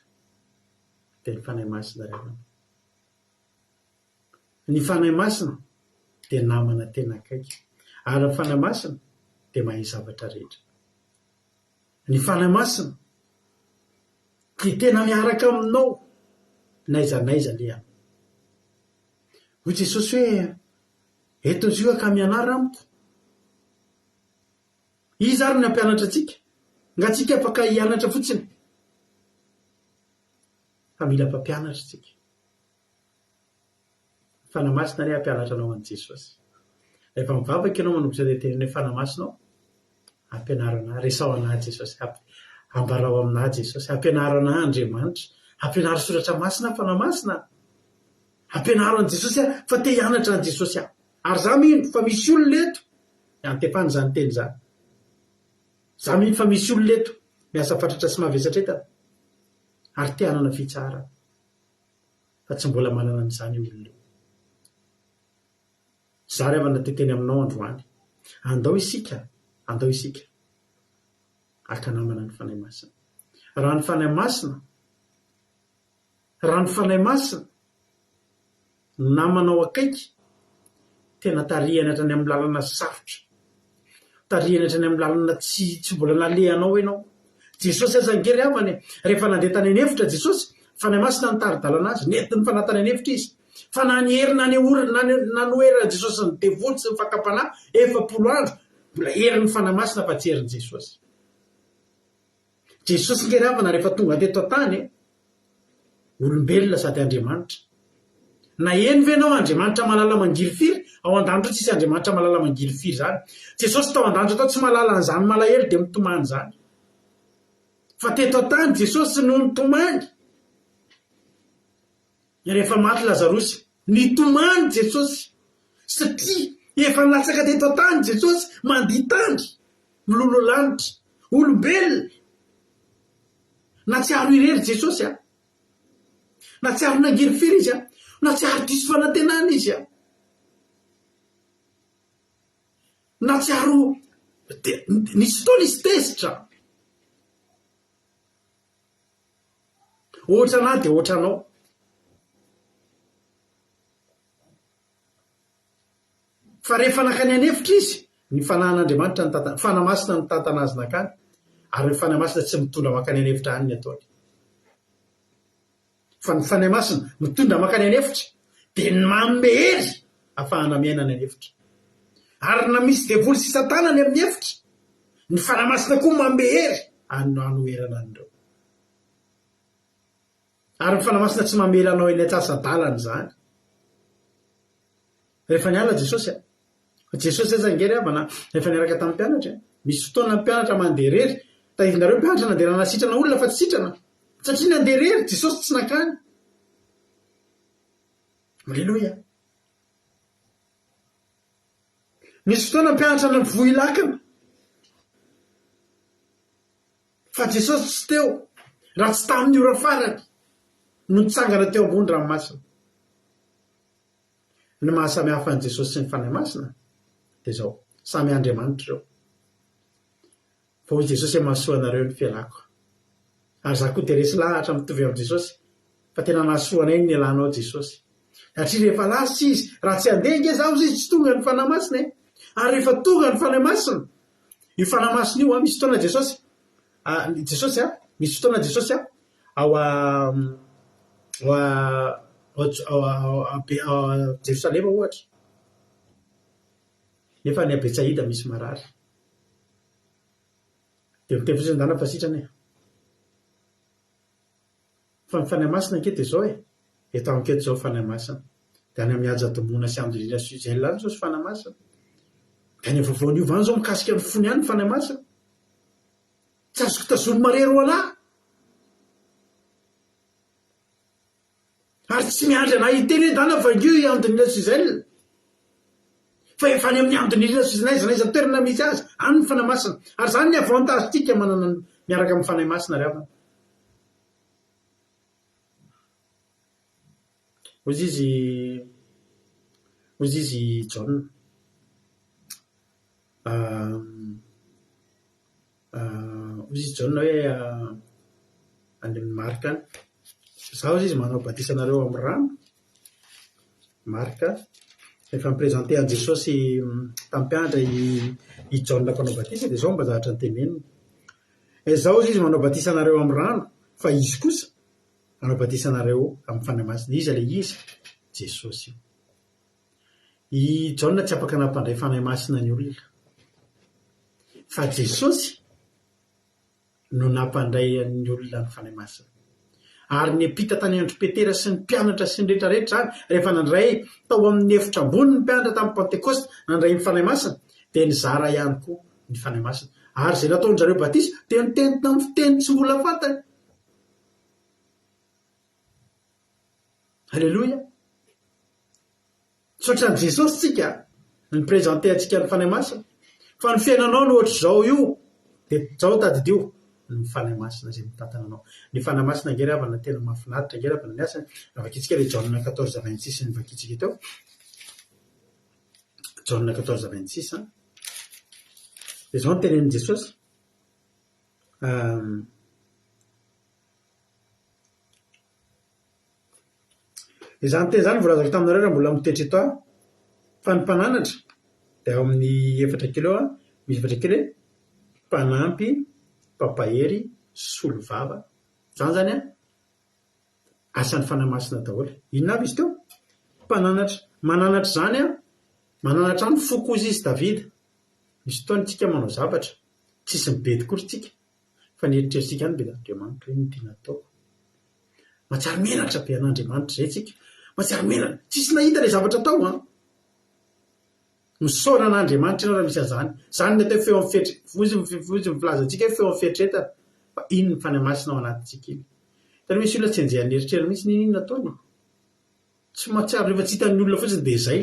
dia ny fanahy masina ray. Ny fanahy masina dia namana tena akaiky, ary ny fanahy masina dia mahay zavatra rehetra. Ny fanahy masina dia tena miaraka aminao naiza le any. Hoy Jesosy hoe eto izy ka mianara amiko. Izy ary ny ampianatra antsika, nga tsika afaka hianatra fotsiny fa mila mpampianatra tsika. Fanahy masina ny ampianatra anao an' Jesosy. Rehefa mivavaka ianao manomboka izay teneniny hoe fanahy masinao, ampianarana resao anahy Jesosy, ambarao aminahy Jesosy, ampianarana Andriamanitra, ampianaro soratra masina fanahy masina, ampianaro an' Jesosy fa te hianatra an' Jesosy aho. Ary za mino fa misy olona eto antefany izany teny izany. Za mino fa misy olona eto miasa fatratra sy mavesatra etana ary te hanana fitsarana fa tsy mbola manana an'izany olona. Za ry havana teteny aminao androany, andao isika aka namana ny fanahy masina. Raha ny fanahy masina namanao akaiky, tena tarihana hatrany amin'ny lalana sarotra, tarihana hatrany amin'ny lalana tsy mbola nalehanao ianao. Jesosy aza ngery havany rehefa nandeha tany an'efitra Jesosy, fanahy masina nitaridalana azy, netiny fa natany an'efitra izy, fa nanihery nanoera Jesosy ny devoly sy ny fakapanahy 40 andro, mbola herin'ny fanahy masina fa tsy herin'i Jesosy. Jesosy ngery havana rehefa tonga teto tany, olombelona sady Andriamanitra. Na eny ve ianao Andriamanitra malala mangirifiry, ao an-danitra tsisy Andriamanitra malala mangirifiry zany. Jesosy tao an-danitra tao tsy malala an'izany malahelo dia mitomany zany. Fa teto tany Jesosy no nitomany. Rehefa maty Lazarosy, nitomany Jesosy satria efa natsaka teto tany Jesosy mandihy tany, milolo lanitra, olombelona. Na tsy aro irery Jesosy na tsy aro nangirifiry izy na tsy aro diso fanantenana izy na tsy aro nisy fotoana nisy tezitra. Ohatra anahy dia ohatra anao. Fa rehefa nakany an'efitra izy, ny fanahin'Andriamanitra fanahy masina ny tantana azy nakany, ary ny fanahy masina tsy mitondra makany an'efitra any ny ataony. Fa ny fanahy masina mitondra makany an'efitra dia manome hery ahafahana miaina any an'efitra. Ary na misy devoly sy satanany amin'ny efitra, ny fanahy masina koa manome hery hanoerana an'ireo. Ary ny fanahy masina tsy mamela anao eny antsasadalana izany. Rehefa niala Jesosy aza ngery havana rehefa niaraka tamin'ny mpianatra, misy fotoana ny mpianatra mandeha rery, tahizinareo mpianatra nandeha nanasitrana olona fa tsy sitrana, satria nandeha rery Jesosy tsy nakany. Alleloia. Misy fotoana mpianatra navohy lakana, fa Jesosy tsy teo, raha tsy tamin'ny ora farany no nitsangana teo ambony ranomasina. Ny mahasamy hafa an' Jesosy sy ny fanahy masina dia izao, samy Andriamanitra ireo. Fa hoy Jesosy mahasoa anareo ny fialako, ary za koa dia resy lahatra mitovy amin'i Jesosy, fa tena nahasoana iny ny ialànao Jesosy. Satria rehefa lasa izy, raha tsy handeha nge zaho izy tsy tonga ny fanahy masina. Ary rehefa tonga ny fanahy masina, io fanahy masina io misy fotoana Jesosy misy fotoana Jesosy ao Jerosalema ohatra, nefa ny Betsaida misy marary, dia miteny fotsiny ndana fa sitrana fa ny fanahy masina anketo izao eto anketo izao fanahy masina, dia any amin'ny haja-domona sy andrina sy Izraela any izao sy fanahy masina. Dia any vovoan'io vany izao mikasika ny fony any fanahy masina, tsy azoko tazony marero anahy, ary tsy miandry anahy iteny hoe dana vangio andrina sy Izraela, fa efa any amin'ny andro indrindra zinaiza toerana misy azy any ny fanahy masina ary zany ny avantagentsika manana miaraka amin'ny fanahy masina ry havana. ozy izy John ozy izy John hoe any amin'ny marika zaho ozy izy manao batisanareo amin'ny rano marika efa miprezante an Jesosy tampiandra i John mpanao batisa dia zao mba zavatra ny temeniny zaho ozy izy manao batisanareo amin'ny rano fa izy kosa manao batisanareo amin'ny fanahy masina. Izy ilay izy Jesosy i John tsy afaka nampandray fanahy masina ny olona fa Jesosy no nampandray ny olona ny fanahy masina. Ary ny epita tany andro Petera sy ny mpianatra sy ny rehetrarehetra zany rehefa nandray tao amin'ny efitra ambony ny mpianatra tamin'ny Pentekosta nandray ny fanahy masina dia nizara ihany koa ny fanahy masina ary izay nataon'zareo batisa dia nitentina amin'ny fiteny tsy mbola fantany. Halleloia. Sotrany Jesosy tsika ny prezante antsika ny fanahy masina fa ny fiainanao no ohatr' zao io dia zao tadidio ny fanahy masina zay mitantana anao. Ny fanahy masina ngery havana tena mahafinaritra ngery havana ny asany. Avakitsika ilay John 14:26 ny vakitsika teo. John 14:26 dia zao ny tenenin' Jesosy izany teny zany voalazako taminareo raha mbola mitoetra eto fa ny mpananatra dia ao amin'ny efatra kely eo misy efatra kely hoe mpanampy, mpampahery, solovava. Zany zany asan'ny fanahy masina daholo. Inona avy izy teo? Mpananatra. Mananatra zany mananatra ny foko ozy izy Davida. Misy fotoana tsika manao zavatra tsisy mibedy kory tsika fa ny eritrerisika any be d'Andriamanitra hoe nitiana ataoko. Matsiary menatra be an'Andriamanitra zay tsika. Matsiary menatra tsisy nahita ilay zavatra atao misaona an'Andriamanitra ianao raha misy an'izany. Zany ny atao feo amin'ny ozy mifilaza antsika hoe feo amin'ny fihetretana fa iny ny fanahy masina ao anatintsika iny. Tena misy olona tsy enjehan'ny eritrerina mihitsy ninona ataony tsy matsiary rehefa tsy hitan'ny olona fotsiny dia izay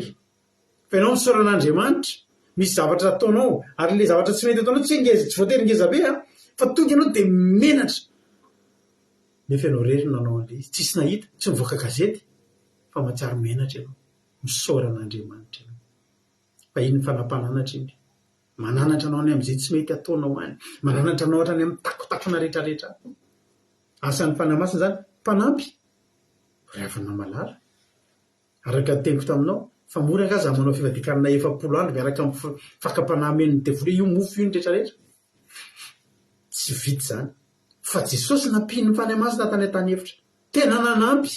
fa ianao misaona an'Andriamanitra misy zavatra ataonao ary ilay zavatra tsy mety ataonao tsy voatery ngeza be fa tonga ianao dia menatra nefa ianao rery nanao an'ilay izy tsisy nahita tsy mivoaka gazety fa matsiary menatra ianao misaona an'Andriamanitra ianao. Fa iny fanampananatra iny mananatra anao any amin'izay tsy mety ataonao any mananatra anao hatrany amin'ny takotakona rehetrarehetra. Asan'ny fanahy masina zany mpanampy ravina malala araka ny teniko taminao fa mora angaza manao fivadikanana 7 andro miaraka amin'ny fakam-panahy men'ny devoly io mofo io ny rehetrarehetra tsy vita zany fa Jesosy nampiny ny fanahy masina tany an-tany efitra tena nanampy.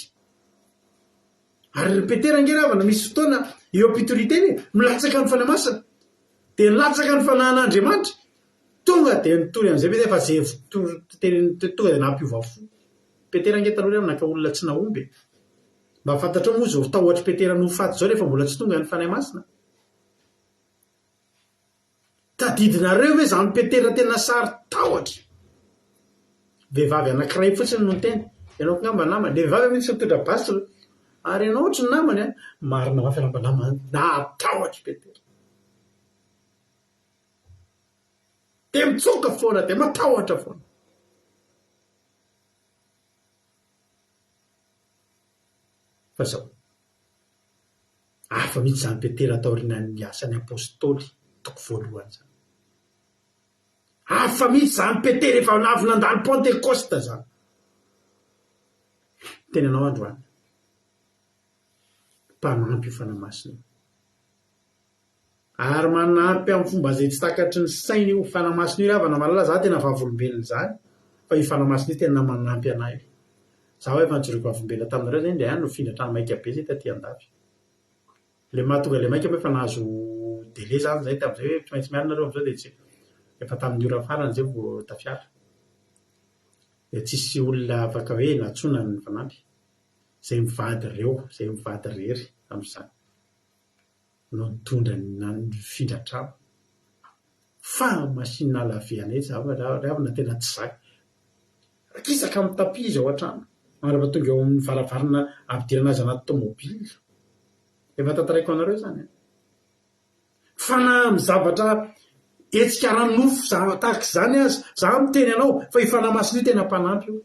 Ary repetera ngery havana misy fotoana eo am-pitoriteny milatsaka ny fanahy masina dia nilatsaka ny fanahin'Andriamanitra tonga dia nitory amin'izay be fa zay tonga dia nampiova fo. Petera nge taloha amin'ny naka olona tsy nahomby mba fantatra moa zao tao ohatra Petera no faty zao rehefa mbola tsy tonga ny fanahy masina. Tadidinareo hoe zany Petera tena sary tahotra. Vehivavy anankiray fotsiny no teny ianao ngamba namany le vehivavy misy mitondra basy ary ianao ohatry ny namany marina mafy ramba namany natahotra Petera dia mitsoka foana dia matahotra foana. Fa zao hafa mihitsy zany Petera taorinan'ny asan'ny apôstôly toko voalohany zany. Hafa mihitsy zany Petera efa avy nandalo Pentekosta zany. Teny anao androany mpanampy io fanahy masina ary manampy amin'ny fomba zay tsy takatry ny sainy io fanahy masina io havana malala za tena vavolombelona zany fa io fanahy masina io tena manampy anahy. Zaho efa nijoroako vavolombelona taminareo zany dia any no findra trano maika be zay taty andafy le mahatonga le maika efa nahazo délai zany zay tamin'izay hoe tsy maintsy miarina nareo amin'izao dia tsy efa tamin'ny ora farany zay vao tafiara dia tsisy olona afaka hoe natsona ny fanampy zay mivady ireo zay mivady rery amin'izany no nitondra ny findratrano fa masina laveana etsy zavana tena tsy zay rakisaka amin'ny tapis izy ao an-trano ary rehefa tonga eo amin'ny varavarana ampidirana azy anaty tomobily efa tantaraiko anareo zany fanahy amin'ny zavatra etsika ranonofo tahaka izany azy za miteny anao fa ifanahy masina io tena mpanampy io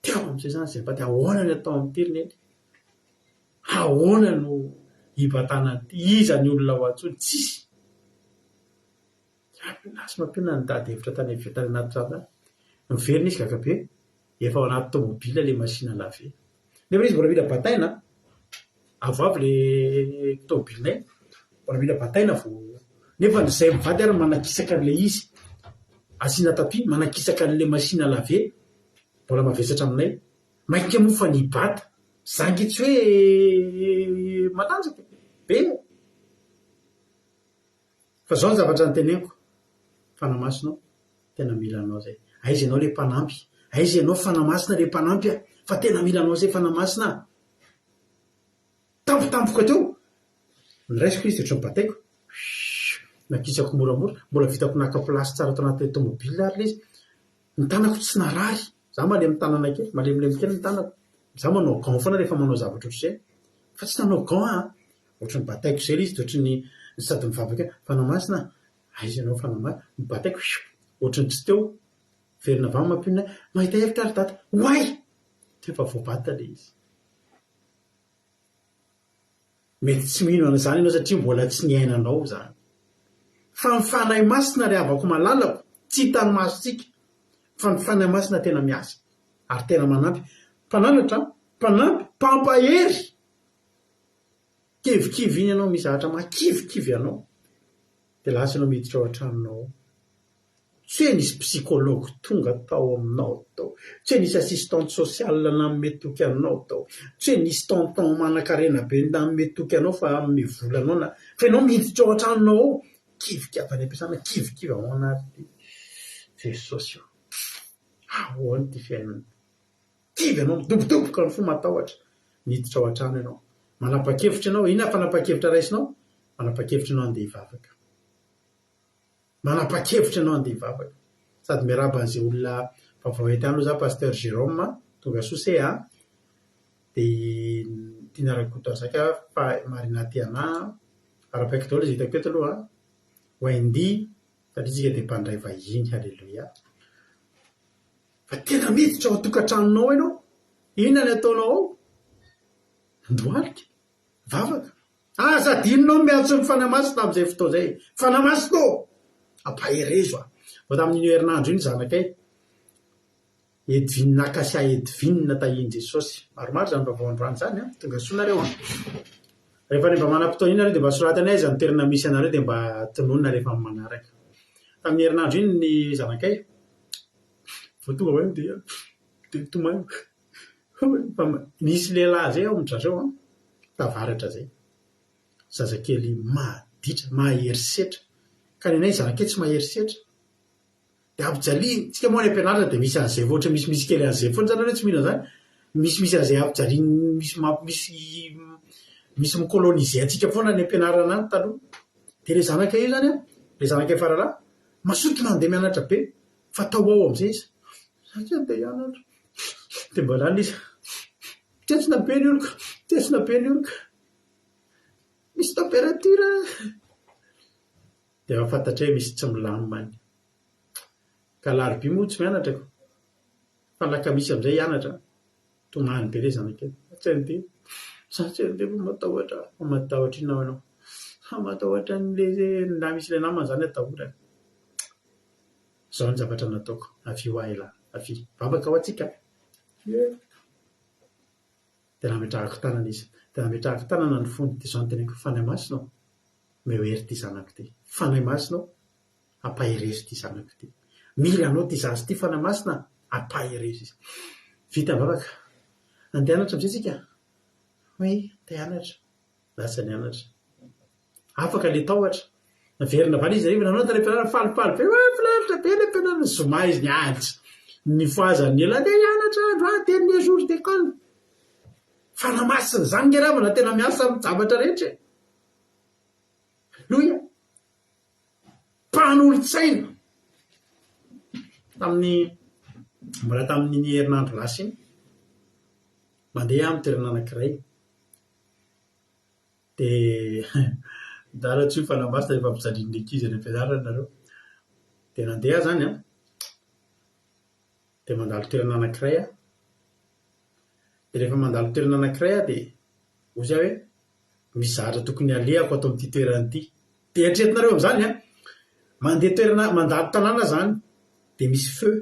teo amin'izay zany zay paty ahoana ny atao amin'ny pireneny ahoana no hibatana iza ny olona ho antsony tsisy lasy mampiona ny dady hevitra tany vetany anaty trano miverina izy gagabe efa ao anaty tomobila le masina lave nefa izy mbola mila bataina avoavy le tomobilinay mbola mila bataina vo nefa zay mivady ary manakisaka an'le izy asiana tapi manakisaka an'le masina lave mbola mavesatra aminay mainka mofa ny bata zangy tsy hoe matanjaka be fa zao ny zavatra ny teneniko fanamasinao tena mila anao zay aizy ianao le mpanampy aizy ianao fanamasina le mpanampy a fa tena mila anao zay fanamasina tampotampoka teo ny raisiko izy tetra nybataiko nakisako moramora mbola vitako naka-plasy tsara to anaty tomobile ary le izy ny tanako tsy narary za male amin'ny tanana kely malemilemy ny tanako za manao gant foana rehefa manao zavatra ohatr'izay fa tsy nanao gant ohatry ny bataiko zay le izy ohatry ny sady mivavaka fanamasina aizy ianao fanamasina nybataiko ohatry ny tsy teo verina avy amin'ny mampinina mahita hevitra ary data hoay tefa voabata le izy mety tsy mino an'izany ianao satria mbola tsy niainanao zany fa ny fanahy masina ry avako malalako tsy hitany masotsika fa ny fanahy masina tena miasa ary tena manampy mpananatra mpanampy mpampahery kivikivy iny ianao mizahatra makivikivy ianao dia lasa ianao miditra ao an-tranonao tsy hoe nisy psykôlogue tonga tao aminao tao tsy hoe nisy assistante sociale nametoky anao tao tsy hoe nisy tonton manan-karena be nametoky anao fa amin'ny volanao na fa ianao miditra ao an-tranonao ao kivikavy any ampiasana kivikivy ao anaty jesosy ahoany ty fiainana kivy ianao midobodoboka ny fo matahotra miditra ao an-trano ianao manapa-kevitra ianao inona fanapa-kevitra raisinao manapa-kevitra ianao andeha hivavaka manapa-kevitra ianao andeha hivavaka sady miaraba an'izay olona vavaoety any aloha za pasteur Jérôme tonga sose dia tianarako zaka fa marina tiana arapaika daholo izay hitako eto aloha hoaindy satria tsika dia mpandray vahiny halleloia fa tena miditra ao tokantranonao ianao inona ny ataonao ao andohalika vavaka sady inonao miatso ny fanamasina amin'izay fotoa zay fanamasina ampaherezo vo tamin'iny herinandro iny zanakay edvinina akasia edvinina tahiny jesosy maromaro zany vavaoandroany zany tonga sonareo rehefa mba manam-potoana iny areo dia mba soratany aiza nytoerana misy anareo dia mba tononina rehefa manaraka tamin'ny herinandro iny ny zanakay vo tonga va dia tomay misy lehilahy zay ao midrareo tavaratra zay zazakely maditra maherisetra ka nenay zanakely tsy maherisetra dia ampijaliany tsika moa any ampianarana dia misy an'izay voatra misy kely an'izay foana zany areo tsy mino zany misy an'izay ampijaliany misy mikolonize antsika foana ny ampianarana any taloha dia le zanakay io zany le zanakay faralahy masotona andeha mianatra be fa tao ao amin'izay izy satria andeha hianatra dia mbola any izy tetsina be ny oloka misy température dia fantatra hoe misy tsy milamimany ka larby moa tsy mianatrako fa lakamisy amin'izay hianatra tomany be le zanakely satria andeha matahotra inao ianao matahotra n'le na misy le namana zany atahorany zao ny zavatra nataoko avy ho ahy lahy avy vavaka ho atsika dia nametrahako tanana izy dia nametrahako tanana ny fony dia zao ny teneniko fanahy masinao mehoery ty zanako ty fanahy masinao ampaherezo ty zanako ty mila anao ty zazy ty fanahy masina ampaherezo izy vita vavaka andeha hianatra amin'izay tsika hoe te hianatra lasa ny anatra afaka le tahotra naverina vana izy riva nanao tany ampianarana falifaly be filavitra be le ampianarana zoma izy ny ady ny foazany ela andeha hianatra andro dernier jour d'école fanamasina zany ngeravana tena miasa amin'ny zavatra rehetra loia mpanolo-tsaina mbola tamin'ny herinandro lasa iny mandeha amin'ny toerana anankiray dia dara tsy fanamasina rehefa mpijaniny ankizy any am-pianarana nareo dia nandeha zany a dia mandalo toerana anankiray a dia rehefa mandalo toerana anankiray a dia ozy aho hoe misy zavatra tokony alehako ato amin'ity toerana ity dia eritreretinareo amin'izany a mandeha toerana mandalo tanàna zany dia misy feu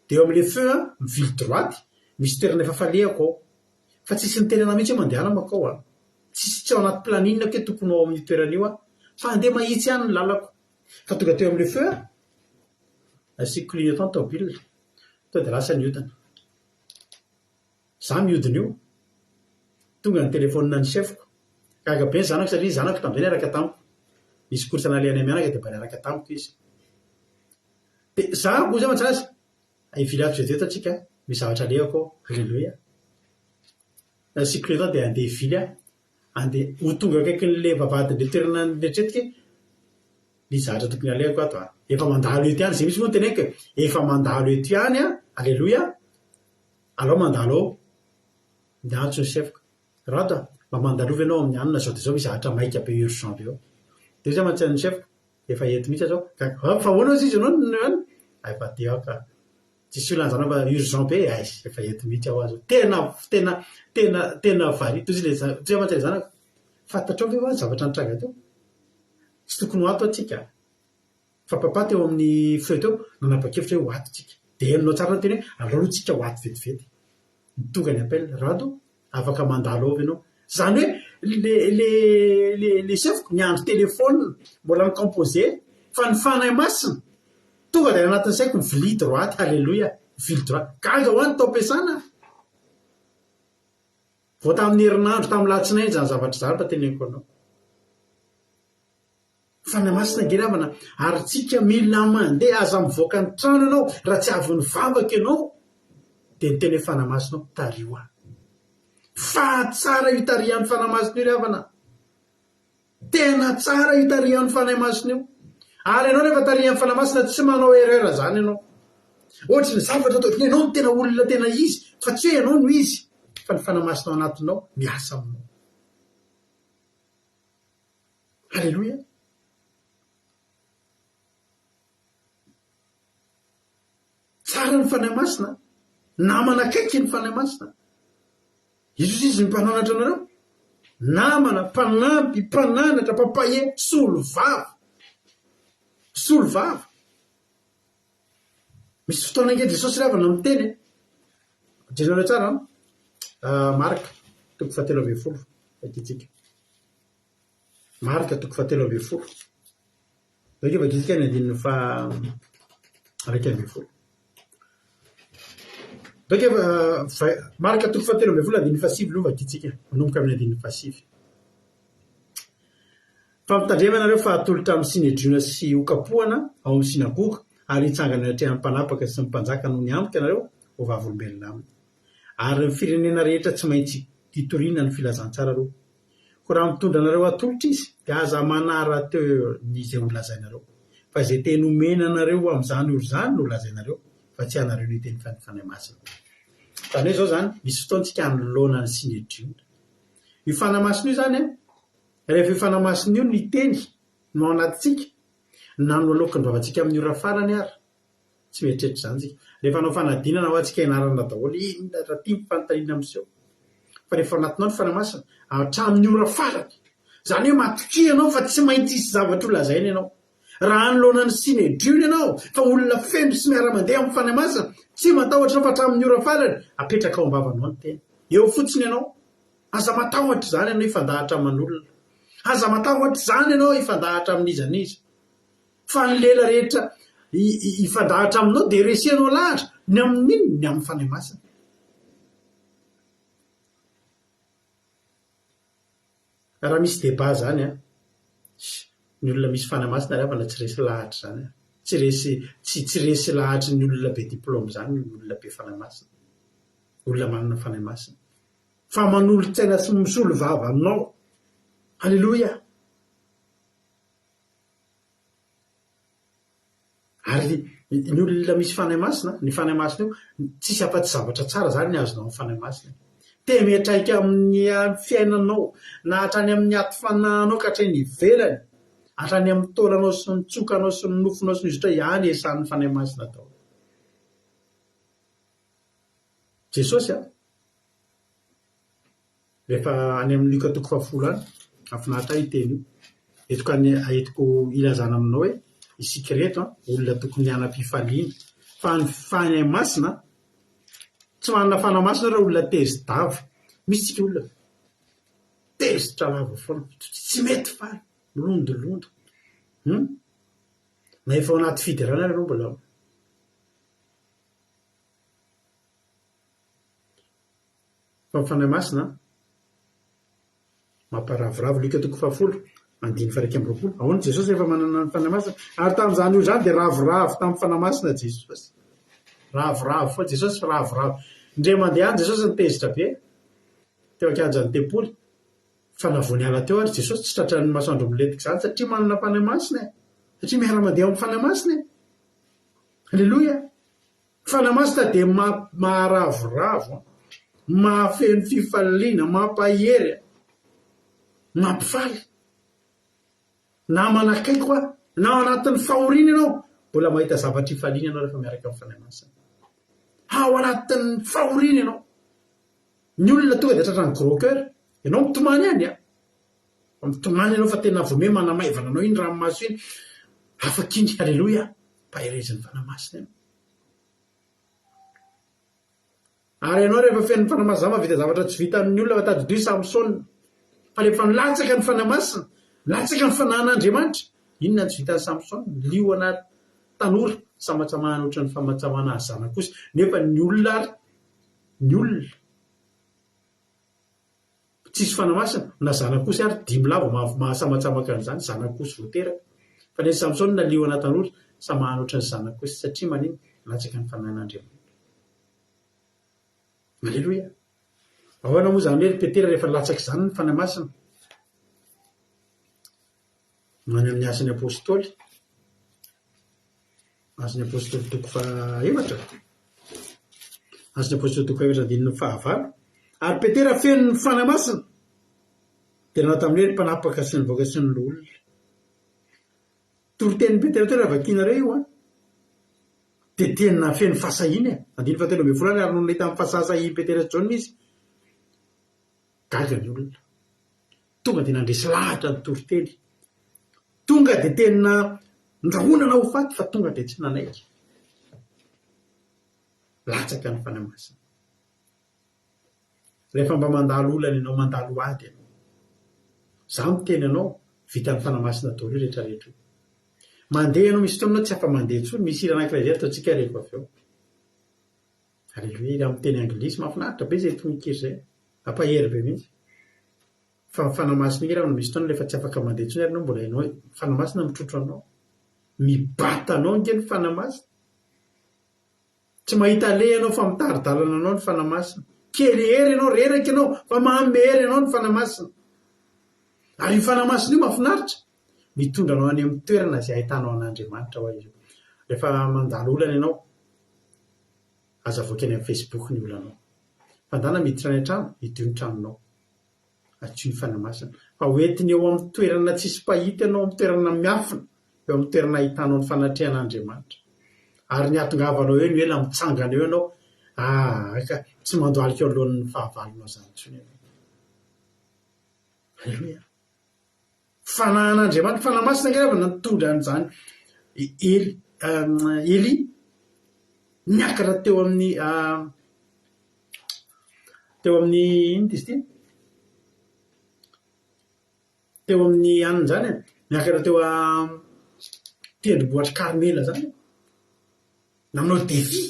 dia eo amin'ilay feu a mivily droite misy toerana efa falehako ao fa tsisy nitenena mihitsy hoe mandehana manko ao a tsisy tsy ao anaty planinina ke tokony ao amin'ny toerana io a fa andeha mahitsy ihany ny lalako fa tonga teo amin'ilay feu a asiako clignotant tômôbila to dia lasa niodina za miodina io tonga ny telefonina ny chefko gaga be ny zanako satria zanako tamin'izay niaraka tamiko misy korsana alehany mianaka dia mba niaraka tamiko izy dia za ozy amantsy azy ivily ato zay teto atsika misy zavatra alehako ao alleloia asiako clignotant dia andeha ivily a andeha ho tonga akaikin'le vavahadin'le toerana retretika ny zavatra tokony alehako ato a efa mandalo eto ihany zay misy moa ny teneniko efa mandalo eto ihany a alleloia alao mandalo ao miantso ny chefko rato a mba mandalovy ianao amin'ny anina zao dia zao misy zavatra maika be urgent be ao dia izy amantsy ny chefko efa ento mihitsy azao fa hoana izy ianao ny efa dia ka tsisy olanjanao fa urgent be ay efa ento mihitsy ao azo tena vari toy izy amantsy le zanako fantatrao ve hoa zavatra nitranga teo tsy tokony ho ato atsika fa papa teo amin'ny feu teo nanapa-kevitra hoe ho ato tsika dia henonao tsara ny teny hoe alao aloha tsika ho ato vetivety nitonga ny appel rato afaka mandalo ao ianao zany hoe le chefko niandro telefona mbola micomposé fa ny fanahy masina tonga dia anatin'ny saiko mivily droite alleloia vily droite gaga ho any tao ampiasana vao tamin'ny herinandro tamin'ny latsinainy zany zavatra zany mba teneniko anao fanahy masina ngeravana ary tsika mila mandeha aza mivoaka ny trano ianao raha tsy avy ny vavaka ianao dia ny teny hoe fanahy masina ao tario a fa tsara hitarihan'ny fanahy masina io ravana tena tsara hitarihan'ny fanahy masina io ary ianao rehefa tarihan'ny fanahy masina tsy manao erreur zany ianao ohatra ny zavatra atao ianao no tena olona tena izy fa tsy hoe ianao no izy fa ny fanahy masina ao anatinao miasa aminao alleloia tsara ny fanahy masina namana akaiky ny fanahy masina izy ny mpananatra anareo namana mpanampy mpananatra papaye solo vava misy fotoana ange jesosy ravana miteny jenareo tsara marika toko 17 vakitsika marika toko 17 bakeo vakitsika ny andininy fa 1 bakeo marika toko 17 andininy fa 7 aloha vakitsika manomboka amin'ny andininy fa 7 fampitandremanareo fa atolotra amin'ny sinedriona sy okapohana ao amin'ny sinagoga ary hitsangana atrehan'ny mpanapaka sy ny mpanjaka noho ny amika anareo ho vavolombelona aminy ary ny firenena rehetra tsy maintsy hitoriana ny filazantsara aloha ko raha mitondra anareo atolotra izy dia aza manara teo nyizay holazainareo fa izay teny omena anareo amin'izany oro zany no holazainareo fa tsy anareo ny teny fanahy masina zany hoe zao zany misy fotoantsika anoloana ny sinedriona io fanahy masina io zany a rehefa io fanahy masina io ny teny no ao anatintsika nano aloka ny vavantsika amin'ny ora farany ary tsy mieritreritra zany tsika rehefa anao fanadinana ho antsika ianarana daholo inona raha tia mifanontaniana amin'izao fa rehefa anatinao ny fanahy masina hatramin'ny ora farany zany hoe matoki ianao fa tsy maintsy isy zavatra ho lazaina ianao raha anoloana ny sinedriona ianao fa olona feno sy miara-mandeha amin'ny fanahy masina tsy matahotra anao fa hatramin'ny ora farany apetraka ao am-bavanao ny tena eo fotsiny ianao aza matahotra zany ianao ifandahatra amin'olona aza matahotra zany ianao ifandahatra amin'izaniza fa ny lela rehetra ifandahatra aminao dia resianao lahatra ny amin'iny ny amin'ny fanahy masina raha misy débat zany a ny olona misy fanahy masina ravana tsy resy lahatra zany a tsy resy lahatra ny olona be diplôme zany ny olona be fanahy masina olona manana fanahy masina fa manolo-tsaina sy misolo vava aminao alleloia ary ny olona misy fanahy masina ny fanahy masina io tsisy afa-tsy zavatra tsara zany ny azonao amin'ny fanahy masina temetraika amin'ny fiainanao na hatrany amin'ny aty fanahinao ka hatrany ivelany, hatrany amin'ny tôlanao sy ny tsokanao sy ny nofonao sy ny zotra ihany esan'ny fanahy masina tao. Jesosy rehefa any amin'ny Luka 10 any afinaritra iteny io, etiko ilazana aminao hoe isika reto olona tokony hanam-pifaliana, fa ny fanahy masina tsy manana fanahy masina raha olona tezidava. Misy tsika olona tezitra lava foana, tsy mety faly, londolondo. Na efa ao anaty fidirana ianao mbola fa ny fanahy masina mamparavoravo. Luka 10:1-20. Ahoana Jesosy rehefa manana ny fanahy masina, ary tamin'izany olo zany dia ravoravo tamin'ny fanahy masina Jesosy. Ravoravo fa Jesosy ravoravo. Indray mandeha any Jesosy nitezitra be teo ankianjan'ny tempoly, fa navony ala teo ary Jesosy tsy tratran'ny masoandro miletika izany satria manana fanahy masina, satria miara-mandeha amin'ny fanahy masina. Halleloia. Fanahy masina dia maharavoravo, mahafeno fifaliana, mampahery, mampifaly. Na manakaiky na anatin'ny fahoriana ianao mbola mahita zavatra ifaliana ianao rehefa miaraka amin'ny fanahy masina. Ao anatin'ny fahoriana ianao. Ny olona tonga dia tratran'ny gros cœur, ianao mitomany any mitomany ianao fa tena vome manamaivana anao iny ranomaso iny afaka iny. Halleloia. Paherezin'ny fanahy masina iny. Ary ianao rehefa feno fanahy masina mahavita zavatra tsy vita amin'ny olona, fa tadidio Samson. Fa rehefa nilatsaka ny fanahy masina, nilatsaka ny fanahin'Andriamanitra, inona tsy vitan'ny Samson? Liona tanora samatsamahana ohatran'ny famatsamahana azy zanaka kosa. Nefa ny olona tsisy fanahy masina na zanaka kosa ary 5 lava mahasamatsamaka an'izany zanaka kosa voateraka. Fa ny Samson na liona tanora samahana ohatran'ny zanaka kosa satria manino latsaka ny fanahin'Andriamanitra. Halleloia. Ahoana moa izany hoe Petera rehefa latsaka izany ny fanahy masina? Any amin'ny Asan'ny Apôstôly, Asan'ny Apôstôly 4. Asan'ny Apôstôly 4:9. Ary Petera feno ny fanahy masina dia nanao tamin'ny hoe mpanapaka sy ny vahoaka sy ny olona. Toritenin'ny Petera teo raha vakiana reo io dia tena feno fahasahiana. 9:7 ary no nahita amin'ny fahasahian'i Petera sy Jaona izy, gaga ny olona. Tonga dia nandresy lahatra ny toriteny. Tonga dia tena ndrahonana ho faty fa tonga dia tsy nanaiky. Latsaka ny fanahy masina. Rehefa mba mandalo olana ianao, mandalo ady ianao, za miteny ianao vita ny fanahy masina daholo rehetra rehetra. Mandeha ianao misy fotoana tsy afa mandeha intsony, misy hira anankiray izay ataontsika rehefa avy eo. Halleluia. Raha miteny anglisy mahafinaritra be izay tononkira izay, ampahery be mihitsy. Fa ny fanahy masina iny raha misy fotoana rehefa tsy afaka mandeha intsony ianao mbola ianao fanahy masina mitrotro anao, mibata anao nge ny fanahy masina. Tsy mahita le ianao fa mitaridalana anao ny fanahy masina. Kely hery ianao, reraka ianao fa mamery ianao ny fanahy masina. Ary io fanahy masina io mahafinaritra, mitondra anao any amin'ny toerana izay ahitanao an'Andriamanitra ho izy. Rehefa mandalo olana ianao, aza avoaka any amin'ny Facebook ny olanao. Fandana miditra any an-trano, hidio ny tranonao. Atsoy ny fanahy masina. Fa hoentiny eo amin'ny toerana tsisy pahita ianao, amin'ny toerana miafina, eo amin'ny toerana ahitanao ny fanatrehan'Andriamanitra. Ary ny atongavanao eo ny hoe na mitsangana eo ianao, tsy mandohalika eo alohan'ny fahavalonao izany intsony ianao. Halleluia. Fanahin'Andriamanitra, fanahy masina angamba nitondra an'izany Eli niakatra teo amin'ny ino izy ity? Teo amin'ny anina izany niakatra teo tendrombohitra Karmela izany. Nanao défi.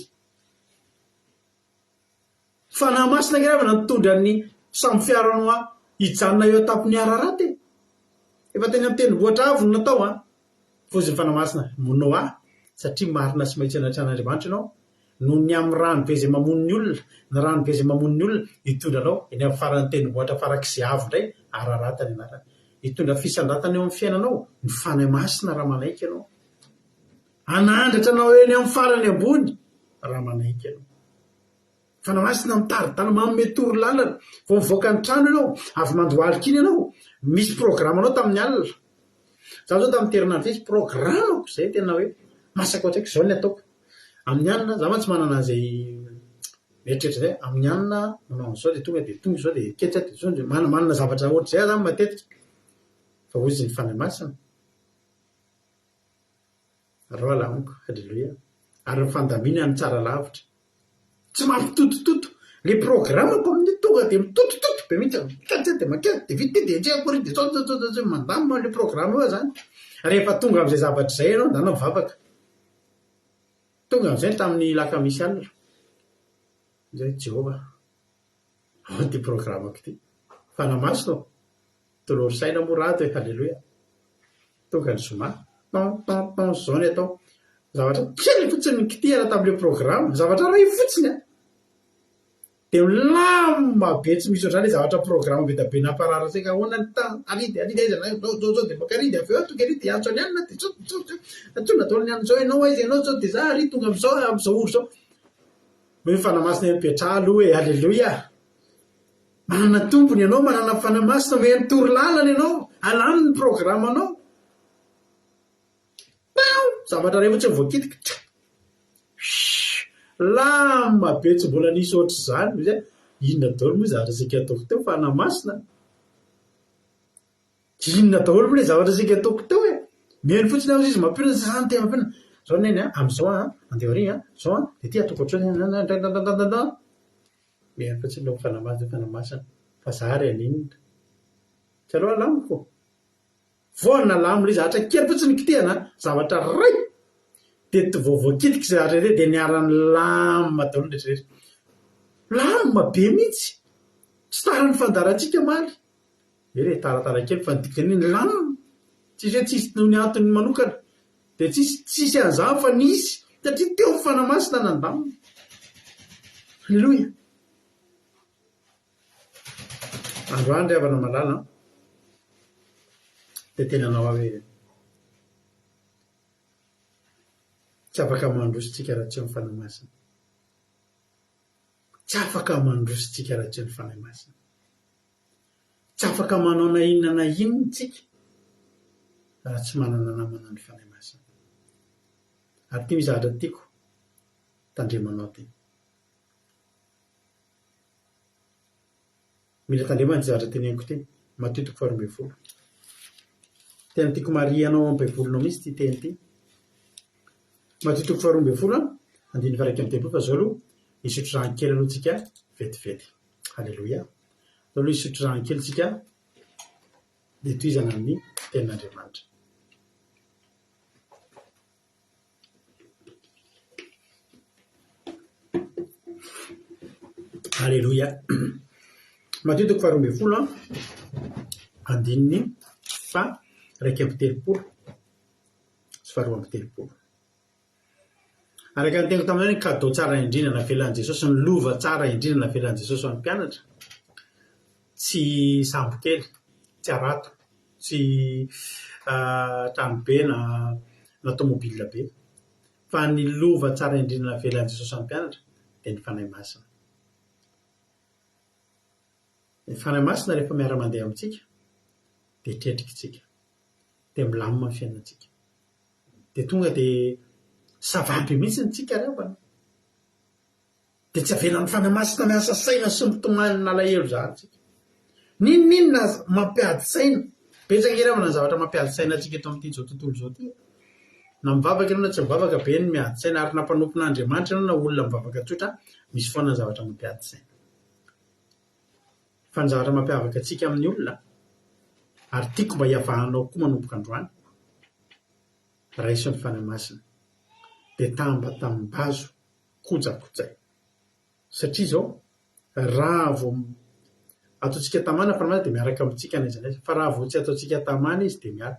Fanahy masina angamba nitondra ny samy fiaranao hijanona eo an-tampon'ny Araraty. Efa teny amin'ny tendrombohitra avo no natao foziny fanahy masina Noa, satria marina sy mahitsy anatran'Andriamanitra ianao. No ny amin'ny rano be izay mamono ny olona, ny rano be izay mamono ny olona hitondra anao eny amin'ny faran'ny tendrombohitra farak'izay avo indray, Araraty ny anarany. Hitondra fisandratana eo amin'ny fiainanao ny fanahy masina raha manaiky ianao. Anandratra anao eny amin'ny farany ambony raha manaiky ianao. fanamasina mitaridana manome toro lalana vo mivoaka ny trano ianao avy mandoalika iny ianao misy programanao tamin'ny alina za zao tamin'ny terinandro izy programako zay tena hoe masaka ohatraiko zao ny ataoko amin'ny alina za mantsy manana zay mieritreritra zay amin'ny alina manao zao de tonga zao de ketra de zao manana zavatra ohatr' zay zany matetika fa ozy ny fanahy masina ro alamiko halleloia ary ny fandamina ny tsara lavitra tsy mampitotototo le programako amin'ny tonga de mitotototo be mihitsy de makety de vite de enjehako de sao mandamina le programa io zany rehefa tonga am'izay zavatra zay ianao da anao mivavaka tonga am'izay tamin'ny lakamisy alina zay Jehova ao ty programako ty fanamasina tolory saina morado hoe halleloia tonga ny zoma tan zao ny atao zavatra kely fotsiny nikitiana tamin'le programa zavatra ray fotsiny a de milama be tsy misy ohatrany zavatra programa be da be namparara tsika ahoana ny ta aridy aiza zao de baka aridy avy eo tonga aridy antso any alina de atsona ataony any zao ianao aiza ianao zao de za ary tonga am'izao oro zao hoe fanamasina mipetraha aloha hoe halleloia manana tompony ianao manana fanamasina mihany tory lalana ianao alany ny programanao zavatra ray fotsiny voakitika lama be tsy mbola nisy ohatr' zany zay inona daholo moa zavatra sika ataoko teo fanamasina inona daholo moa le zavatra sika ataoko teo e mihany fotsiny ao izy mampirina zany te mampirina zao neny am'izao andeha ariny zao de ty atoko ohatrany mihany fotsiny lo fanamasina fa zary aninona tsy aloha alamiko voana lamo le zavatra kely fotsiny kitihana zavatra ray de voakitika zay zavatra zay de niarany lama daholo rehetrarehetra lama be mihitsy tsy tarany fandarantsika maly ere taratara kely fa nidikany lama tsisy hoe tsisy noho ny antony manokana de tsisy an'izany fa nisy satria teo fanamasina nandamina halleloia androany ry havana malala de tena nao hoe tsy afaka mandrositsika raha tsy eo ny fanahy masina tsy afaka mandrositsika raha tsy eo ny fanahy masina tsy afaka manao na inona na inona tsika raha tsy manana namana ny fanahy masina ary ty mizahatra tiako tandremanao ty mila tandremana ty zavatra teneniko ty Matthieu 12 tena tiako marianao ampevolonao misy ty teny ty Matthieu 12 andiny varaiky amy tempolo fa zao aloha isotro rano kely aloha tsika vetivety halleloia zao aloha isotro rano kely tsika de toizana amin'ny tenin'Andriamanitra halleloia Matthieu 12 andininy fa raiky amby telopolo sy faharoa amby telopolo araka ny teniko tamin'izay ny cadeau tsara indrindra navelan'i Jesosy ny lova tsara indrindra navelan'i Jesosy ho an'ny mpianatra tsy sambo kely tsy arato tsy trano be na tomobile be fa ny lova tsara indrindra navelan'i Jesosy ho an'ny mpianatra de ny fanahy masina ny fanahy masina rehefa miara-mandeha amintsika de tretrikitsika de milamina ny fiainantsika de tonga de savampy mihitsy ntsika reopana de tsy avelan'ny fanahy masina miasa saina sy mitomany nalahelo zany tsika ninona mampiady saina betsaka kely amana ny zavatra mampiady saina atsika eto amin'ity zao tontolo zao ty na mivavaka ianao na tsy mivavaka be ny miady saina ary nampanompon'Andriamanitra ianao na olona mivavaka tsotra misy foana ny zavatra mampiady saina fa ny zavatra mampiavaka atsika amin'ny olona ary tiako mba hiavahanao koa manomboka androany raiso ny fanahy masina de tamba tambazo kojakotsay satria zao raha vo ataotsika tamana fa de miaraka amintsika na izanaiza fa raha vo tsy ataotsika tamana izy de miara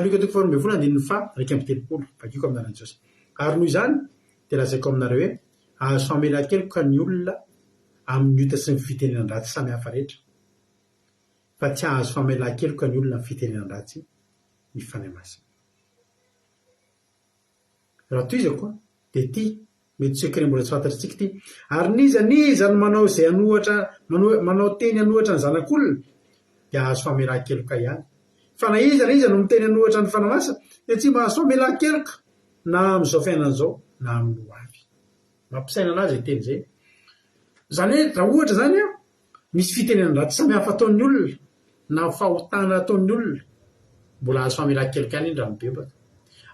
Luka 12 andininy fa raiky amby telopolo vakiko amin'anan'i Jesosy ary noho izany de lazaiko aminareo hoe azo famelan-keloka ka ny olona amin'ny ota sy ny fitenenan-dratsy samy hafa rehetra fa tsy azo famelan-keloka ny olona amin'ny fitenenan-dratsy ny fanahy masina raha toy izao koa de ty mety sekre mbola tsy fantatritsika ty ary niza no manao zay anohatra manao teny anohatra ny zanak'olona dia azo famelan-keloka ihany fa na iza no miteny anohatra ny fanamasa dia tsy mahazo famelan-keloka na amin'izao fiainana zao na amin'ny ho avy mampisaina anazy teny zay zany hoe raha ohatra zany a misy fitenenana ratsy samihafa ataon'ny olona na fahotana ataon'ny olona mbola azo famelan-keloka ihany iny raha mibebaka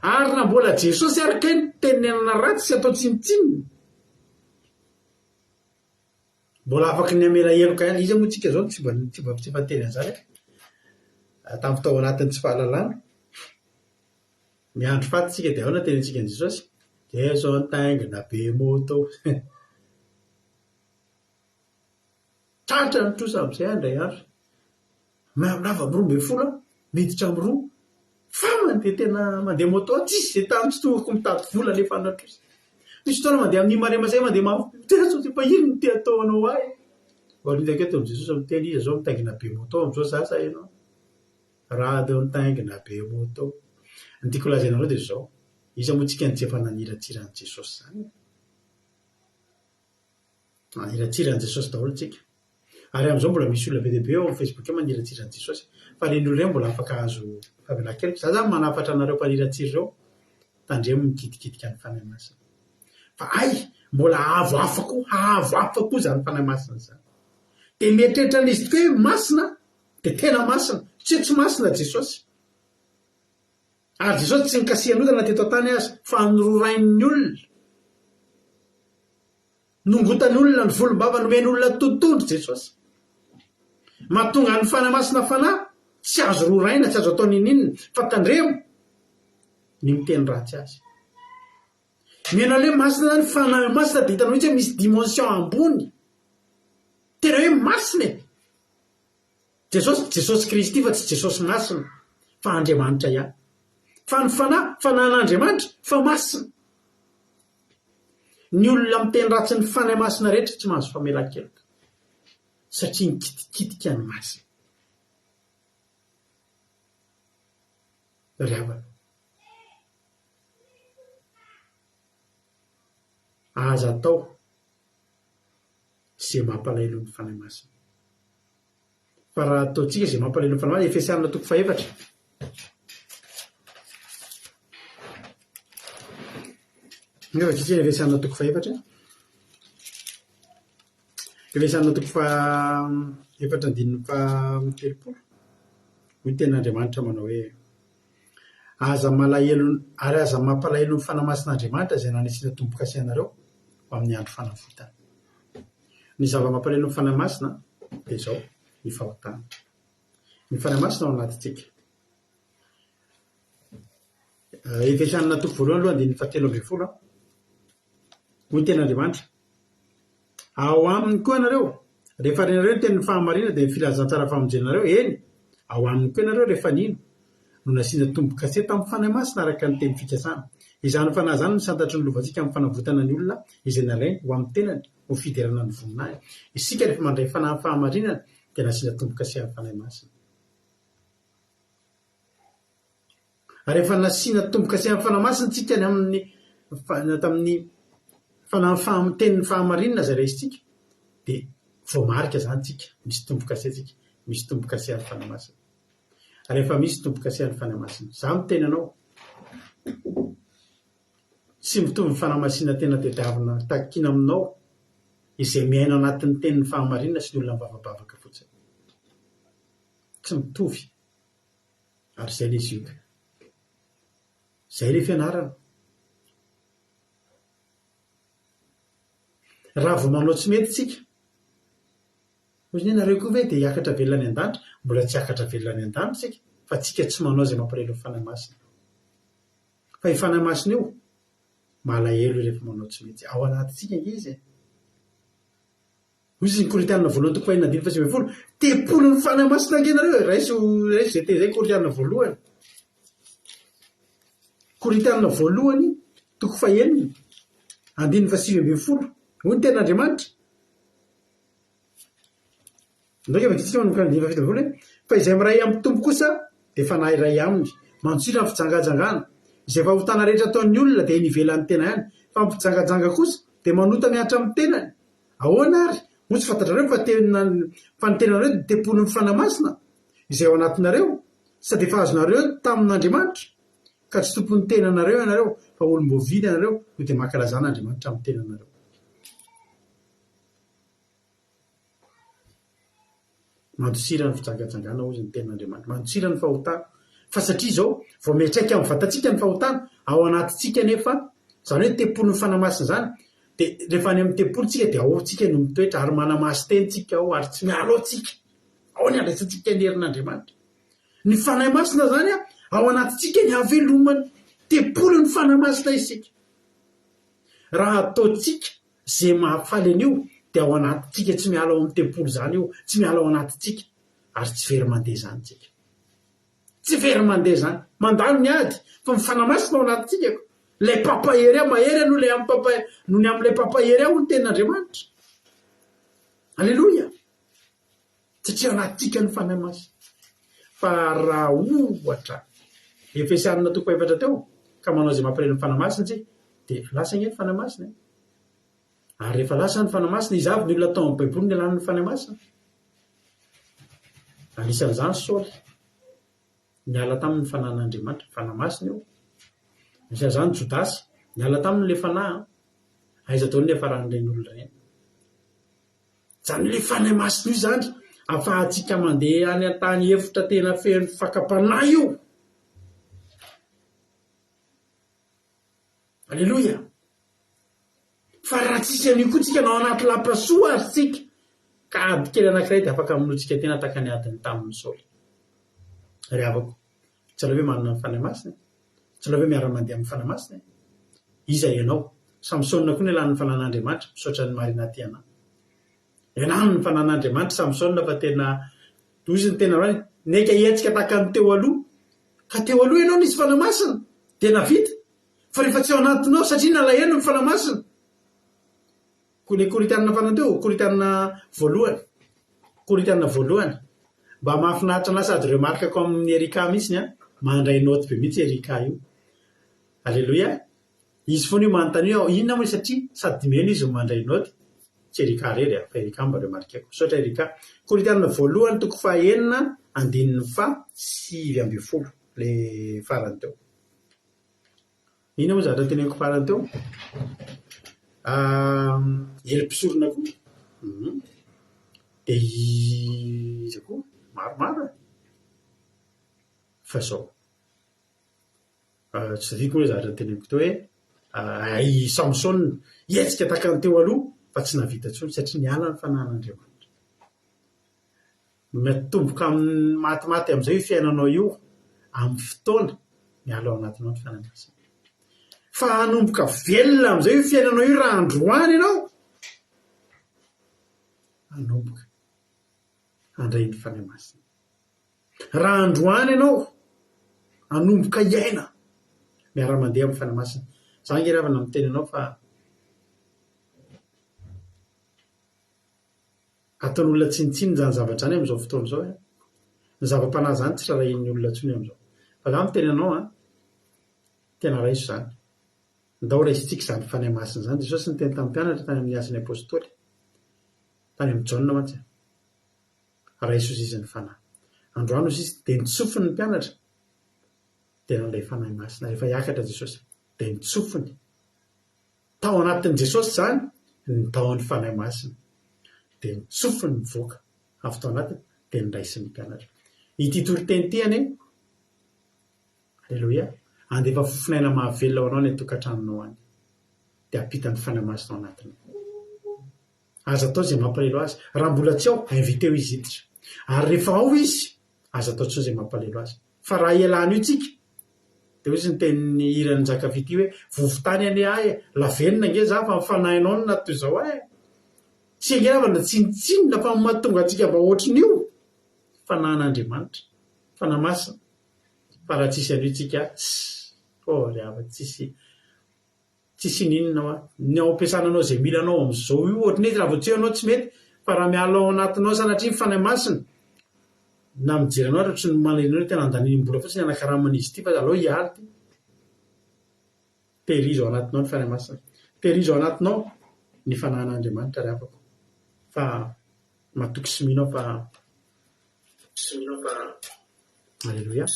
ary na mbola Jesosy araka ny tenenana ratsy sy atao tsinotsinony mbola afaky ny amela heloka ihany izy moa tsika zao tsy fateny an'izany tamin'ny fotoana anatin'ny tsy fahalalana miandro faty tsika dia ahoana tenentsika an' Jesosy Jesosy nitaingina be moto tratra ny trosa amin'izay andray andro lava amin'ny 12 miditra amin'ny 2 fa mandeha tena mandeha moto tsisy zay tany tsy tokako mitady vola nefa natrosa misy fotoana mandeha amin'ny maremasay mandeha Jesosy fa ino no te ataonao ahy valindako eto amin'i Jesosy amin'ny teny izy zao mitaingina be moto amin'izao zasa ianao raha deo nitaingina be moto ny tiako lazaina anao dia zao izy moa tsika ny tsy efa naniratsiran'i Jesosy zany naniratsiran'i Jesosy daholo tsika ary amin'izao mbola misy olona be dia be eo amin'ny Facebook eo maniratsiran'i Jesosy fa reny olona ireny mbola afaka azo famelan-keloka za zany manafatra anareo mpaniratsiry ireo tandremo mikitikidika ny fanahy masina fa ay mbola avo afako zany fanahy masina zany dia mieritreritra an'izy tokoa hoe masina dia tena masina tsy masina Jesosy ary Jesosy tsy nikasihan'olona teto an-tany azy fa nororain'ny olona nongotany olona ny volombava nomeny olona tontondro Jesosy mahatonga ny fanahy masina fanahy tsy azo roraina tsy azo atao ninina fa tandremo ny miteny ratsy azy mena hoe masina zany fanahy masina dia hitanao mihitsy hoe misy dimension ambony tena hoe masina Jesosy Kristy fa tsy Jesosy masina fa Andriamanitra ihany fa ny fanahyn'Andriamanitra fa masina ny olona miteny ratsy ny fanahy masina rehetra tsy mahazo famelan-keloka satria nikitikitika ny masina ry havana aza atao zay mampalahelo ny fanahy masina fa raha ataontsika zay mampalahelo ny fanahy masina Efesianina 4:4 nefa kitsina Efesianina 4:4 Efesianina 4:4 hoy ten'Andriamanitra manao hoe aza malahelo ary aza mampalahelo ny fanahy masin'Andriamanitra zay nanasiana tombo-kase anareo amin'ny andro fanavotana ny zava-mampalahelo ny fanahy masina dia zao ny fahotana ny fanahy masina ao anatintsika Efesianina 4:1 aloha andiny 7:20 hoy ten'Andriamanitra ao aminy koa ianareo rehefa renareo ny tenin'ny fahamarina dia ny filazantsara famonjenareo eny ao aminy koa ianareo rehefa nino no nasiana tombo-kase tamin'ny fanahy masina araka ny teny fikasana izany fanahy zany misantatry ny lovantsika amin'ny fanavotana ny olona izay nalainy ho amin'ny tenany ho fiderana ny voninahiny isika rehefa mandray fanahy fahamarinana dia nasiana tombo-kase amin'ny fanahy masina rehefa nasiana tombo-kase amin'ny fanahy masina tsika ny amin'ny tamin'ny tenin'ny fahamarinana zay raha izytsika dia voamarika zany tsika misy tombo-kase tsika misy tombo-kase amin'ny fanahy masina rehefa misy tombo-kase amin'ny fanahy masina za miteny anao tsy mitovy ny fanahy masina tena tediavina takina aminao izay miaina anatin'ny tenin'ny fahamarinana sy ny olona mivavabavaka fotsiny tsy mitovy ary zay le izy io zay le fianarana raha vao manao tsy mety tsika ozy ny nareo koa ve dia hiakatra velona any an-danitra mbola tsy hiakatra velona any an-danitra tsika fa tsika tsy manao zay mampalahelo ny fanahy masina fa i fanahy masina io malahelo rehefa manao tsy mety ao anatintsika izy ozy ny Korintana voalohany 1:9 tepolo ny fanahy masina angenareo raiso zay te zay Korintana voalohany Korintana voalohany 1:9 hoy ny ten'Andriamanitra ndraiky vakitsika manokana fa izay miray amin'ny tombo kosa dia fanahy iray aminy mantsira ny fijangajangana izay fahotana rehetra ataon'ny olona dia nivelan'ny tena ihany fampijangajanga kosa dia manota miatra amin'ny tenany. Ahoana ary moa tsy fantatrareo fa ny tenanareo dia tempony ny fanamasina izay ao anatinareo sady efa azonareo tamin'Andriamanitra ka tsy tompony tenanareo ianareo fa olom-boavidy ianareo no dia mankalazan'Andriamanitra amin'ny tenanareo. Mandosira ny fijangajangana ozy ny tenan'Andriamanitra, mandosira ny fahotana. Fa satria izao vao miatraika amin'ny vatantsika ny fahotana ao anatintsika nefa izany hoe tempony ny fanamasina izany dia rehefa any amin'ny tempony tsika dia ao tsika no mitoetra ary manamasy tenitsika ao ary tsy mialo atsika ao ny andraisantsika ny herin'Andriamanitra. Ny fanahy masina zany ao anatintsika ny havelomany tempony ny fanahy masina isika. Raha ataontsika izay mahafaly an'io dia ao anatintsika tsy miala ao amin'ny tempony izany io, tsy miala ao anatintsika ary tsy very mandeha zany tsika. Tsy very mandeha zany, mandalo ny ady fa ny fanahy masina ao anatintsika. Ilay papahery mahery no ny amin'ilay papahery ao ny tenan'Andriamanitra. Alleloia. Satria anatintsika ny fanahy masina. Fa raha ohatra Efesianina 4 teo ka manao izay mampireny ny fanahy masina tsika dia lasa ny fanahy masina. Ary rehefa lasa ny fanahy masina izy avy ny olona tao amin'ny Baiboly ny alàn'ny fanahy masina. Anisan'izany Saoly niala tamin'ny fanahyn'Andriamanitra, fanahy masina io. Anisan'izany Jodasy niala tamin'ilay fanahy, aiza taony nefa ran'ireny olona ireny. Izany ilay fanahy masina io zany ahafahantsika mandeha any an-tany efitra tena feno fakapanahy io. Alleloia. Fa raha tsisy an'io koa tsika nao anaty lapasoa ary tsika ka ady kely anankiray dia afaka hamonoantsika tena tahaka ny adiny tamin'ny Saoly. Ry havako, tsy aleo hoe manana ny fanahy masina, tsy aleo hoe miara-mandeha amin'ny fanahy masina. Iza ianao? Samsona koa ny alan'ny fanan'Andriamanitra misaotra ny marina ty anahy. Ianano ny fanan'Andriamanitra Samsona fa tena dozy ny tena hoe neka hiatsika tahaka ny teo aloha. Ka teo aloha ianao nisy fanahy masina tena vita. Fa rehefa tsy ao anatinao satria nalahelo ny fanahy masina. Le Korintana fanateo, Korintana voalohany. Mba mahafinaritra anahy sady ireo marikako amin'ny Erika mihitsy mandray noty be mihitsy Erika io. Alleloia. Izy foana io manontany io inona moa satria sady meno izy mandray noty. Tsy Erika rery fa Erika mba ireo marikako. Saotra Erika. Korintana voalohany 4:9-9 le farany teo. Inona moa zavatra teneniko farany teo? Eri-pisorona koa. Dia izy koa maromaro. Fa zao tsy adiko hoe zavatra teneniko teo hoe Samsona hiatsika tahaka ny teo aloha fa tsy navita intsony satria niala ny fanan'Andriamanitra. Matomboka amin'ny matimaty amin'izay io fiainanao io amin'ny fotoana miala ao anatinao ny fanahy masina. Fa hanomboka velona amin'izay io fiainanao io raha androany ianao. Hanomboka handray ny fanahy masina. Raha androany ianao hanomboka iaina miara-mandeha amin'ny fanahy masina. Izany nge ravana amin'ny tenanao fa ataon'olona tsinitsiny zany zavatra zany amin'izao fotoana izao. Ny zava-panahy zany tsy rarahin'ny olona tsony amin'izao. Fa za amin'ny tenanao tena raiso izany. Ndao raisitsika izany fanahy masina izany. Jesosy ny teny tamin'ny mpianatra tany amin'ny asin'ny apôstôly. Tany amin'ny Jaona mantsy. Raiso izy ny fanahy. Androany izy dia nitsofiny ny mpianatra. Dia nandray fanahy masina. Rehefa hiakatra Jesosy dia nitsofiny. Tao anatin'i Jesosy izany ny taon'ny fanahy masina. Dia nitsofiny mivoaka. Avy tao anatiny dia niraisiny ny mpianatra. Ity toriteny ity anie. Alleloia. Andefa fofinaina mahavelona ho anao ny tokantranonao any. Dia ampitany fanahy masina ao anatiny. Aza atao izay mampalelo azy. Raha mbola tsy ao, invité izy hiditra. Ary rehefa ao izy, aza atao tsy izay mampalelo azy. Fa raha ialany io tsika, dia hoy izy ny tenin'ny hiran'ny Jakavity hoe vovotany ane ahy, lavenina nge za fa mifanahinao no natao izao ahy. Tsy angeravana tsinitsinina fa mahatonga antsika mba ohatrin'io. Fanan'Andriamanitra, fanahy masina. Fa raha tsisy an'io tsika, ry hava tsisy ninona ny ao ampiasananao izay milanao amin'izao io ohatriny hoe raha vao tsy eo anao tsy mety fa raha miala ao anatinao sanatria ny fanahy masina na mijery anao tsy ny manenao hoe tena andaninim-bola fotsiny anakaramana izy ity fa aleo hialy ty. Tehirizy ao anatinao ny fanahy masina. terizo anatinao ny fanan'Andriamanitra ry afako fa matoky siminao fa alleluia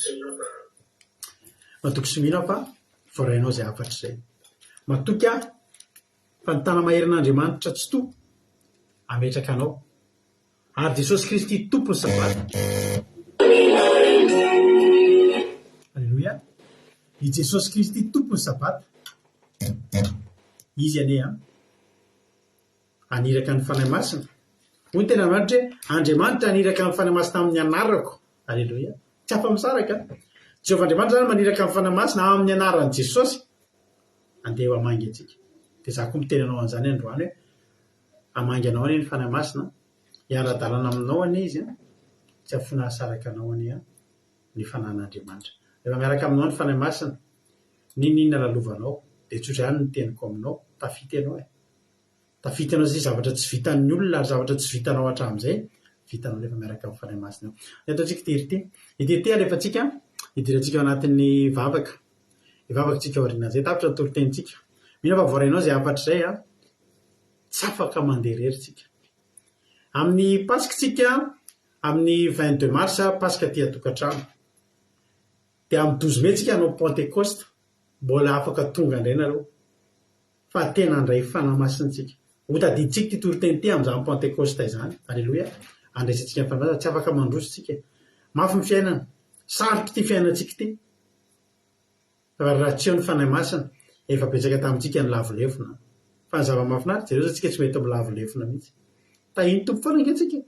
matoky siminao fa voarainao zay afatra zay matoky fa ny tana maherin'Andriamanitra tsy to ametraka anao ary Jesosy Kristy tompony sabata alleluia i Jesosy Kristy tompony sabata izy ane aniraka ny fanahy masina hoy ny tena maritra hoe Andriamanitra aniraka ny fanahy masina amin'ny anarako alleluia tsy afa-misaraka Jehovah Andriamanitra zany maniraka ny fanahy masina amin'ny anaran'i Jesosy andeha ho amangy antsika dia za koa miteny anao an'izany androany hoe amangy anao ane ny fanahy masina hiara-dalana aminao ane izy tsy afinahasaraka anao ane ny fanan'Andriamanitra rehefa miaraka aminao ny fanahy masina ninona lalovanao dia tsotra ihany ny teniko aminao tafity ianao zay zavatra tsy vitan'ny olona ary zavatra tsy vitanao hatramin'izay vitanao rehefa miaraka amin'ny fanahy masina ny ataontsika ity alefantsika hidirantsika anatin'ny vavakatsika aorianan'izay tapitra ny torotenitsika mino fa voarainao zay afatra zay tsy afaka mandeha reritsika amin'ny pasikatsika amin'ny 22 mars pasika ty atokantrano dia amin'ny 12 mai tsika hanao pentecoste mbola afaka tonga indray nareo fa tena andray fanahy masintsika hotadiditsika ty toroteny ty amin'izany pentecoste izany alleluia andraisantsika ny fanahy tsy afaka mandrositsika mafy ny fiainana sarotra ty fiainantsika ty raha tsy eo ny fanahy masina efa betsaka tamintsika ny lavolefona fa ny zava-mahafinaritra zay atsika tsy mety amin'ny lavolefona mihitsy tahiny tompo foana antsika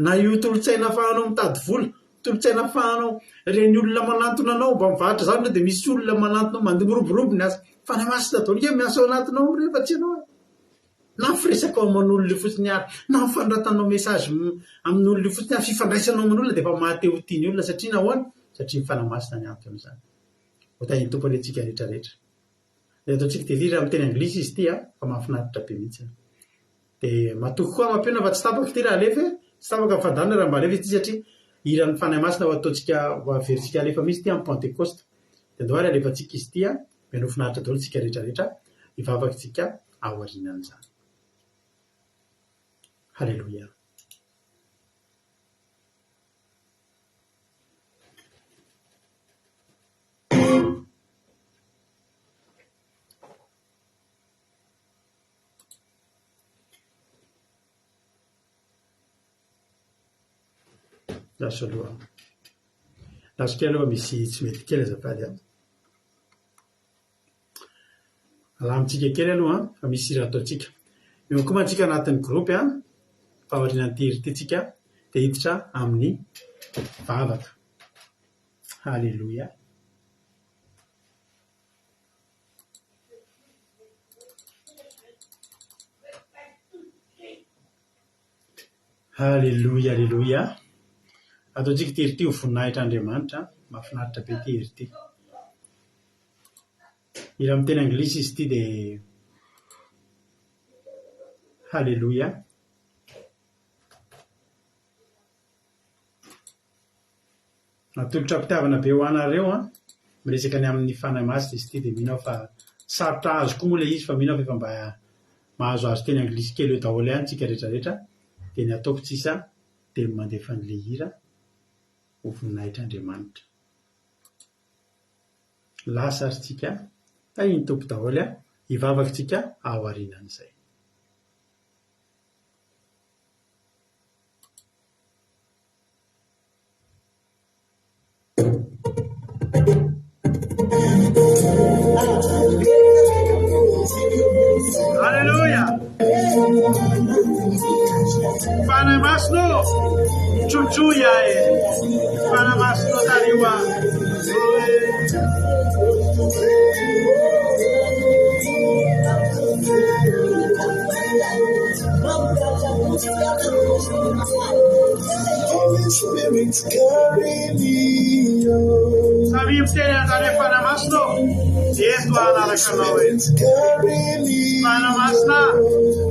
na io tolotsaina afahanao mitady vola tolotsaina afahanao reny olona manantona anao mba mivahatra zany dia misy olona manantonao mandeha miroborobo ny asa fanahy masina daolia miasa ao anatinao rehefa tsy ianao na firesaka ao amin'olona fotsiny ary na mifandrantanao mesazy amin'olona fotsiny ary fifandraisanao amin'olona dia efa mahateo tiany olona satria nahoana satria ny fanahy masina ny antony izany ho tahiny tompo anetsika rehetrarehetra dia ataontsika telira amin'ny teny anglisy izy ity fa mahafinaritra be mihitsy dia matoky koa mampiona fa tsy tapaka ity raha alefa tsy tapaka mifandana raha mba alefa ity satria iran'ny fanahy masina ho ataontsika ho averintsika alefa misy ity amin'ny pentecoste dia andohary alefantsika izy ity miano finaritra daholo tsika rehetrarehetra hivavakantsika aorianan'izany halleluia lasokely aloha misy tsy mety kely azafady alamitsika kely aloha fa misy raha ataontsika mihokoa mantsika anatin'ny gropy fa aorianan'ny terititsika dia hiditra amin'ny vavaka halleluia halleluia alleluia ataontsika terity ho voninahitra Andriamanitra mahafinaritra be terity ira amin'ny teny anglisy izy ity dia halleluia natolotra mpitiavana be ho anareo miresaka ny amin'ny fanahy masina izy ity dia minao fa sarotra azo koa moa ilay izy fa minao fa efa mba mahazo azo teny anglisy kely eo daholo ihany tsika rehetrarehetra dia ny ataoko tsisa dia mandefa n'ilay hira ho voninahitra Andriamanitra lasa arytsika iny tompo daholo hivavakantsika ao aorianan'izay halleluia fanahy masino tsotsoy fanahy masino tariwa Holy Spirit, carry me. Sabi mtele andare fanahy masino eto anaraka anao fanahy masina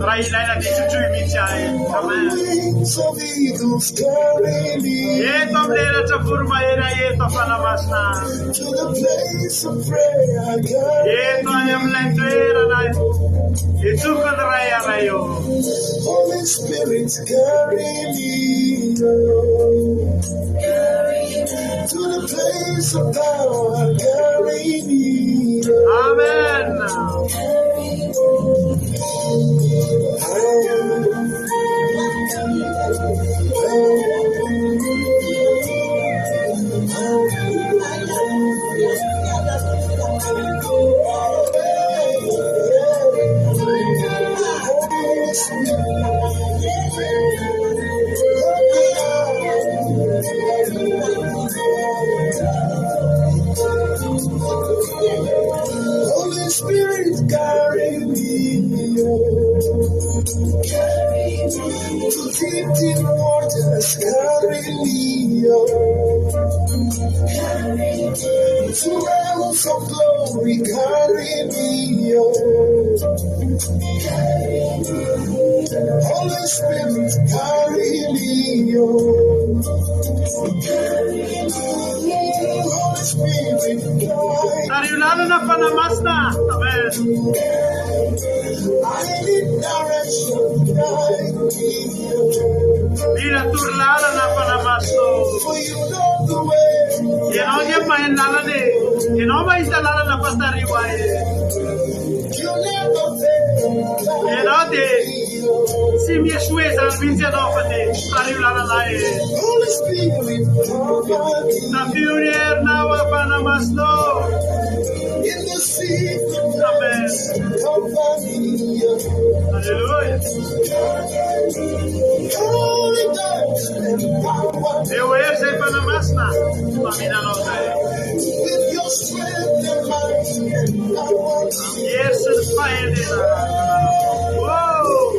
raha ilaina dia tsotsoy mihitsy amen eto amin'ny elatra voromahery eto fanahy masina eto any amin'ny Holy Spirit, carry me to the place of power. Carry me. Amen. Holy Spirit, carry me to deep, deep waters. Carry me to realms of glory. Carry me. Holy Spirit, carry me. Holy Spirit, Tariulala na panamasta. Amen. I need direction. Guide me. Dila turlala na panamasto. For you know the way. Yenonye pahenala de. Yenoma isalala na pastariwaye. You never fail. Yenode. Si mi esue salvinze dofate. Tariulala lae. Holy Spirit, cover me Na fiurier na wa panamasto. in the secret Amen. place. Cover me. Hallelujah. Holy Ghost, empower me Eu esse panamasta. Pamina nota. with your strength and might. Empower me. Yes, it's fire. Whoa.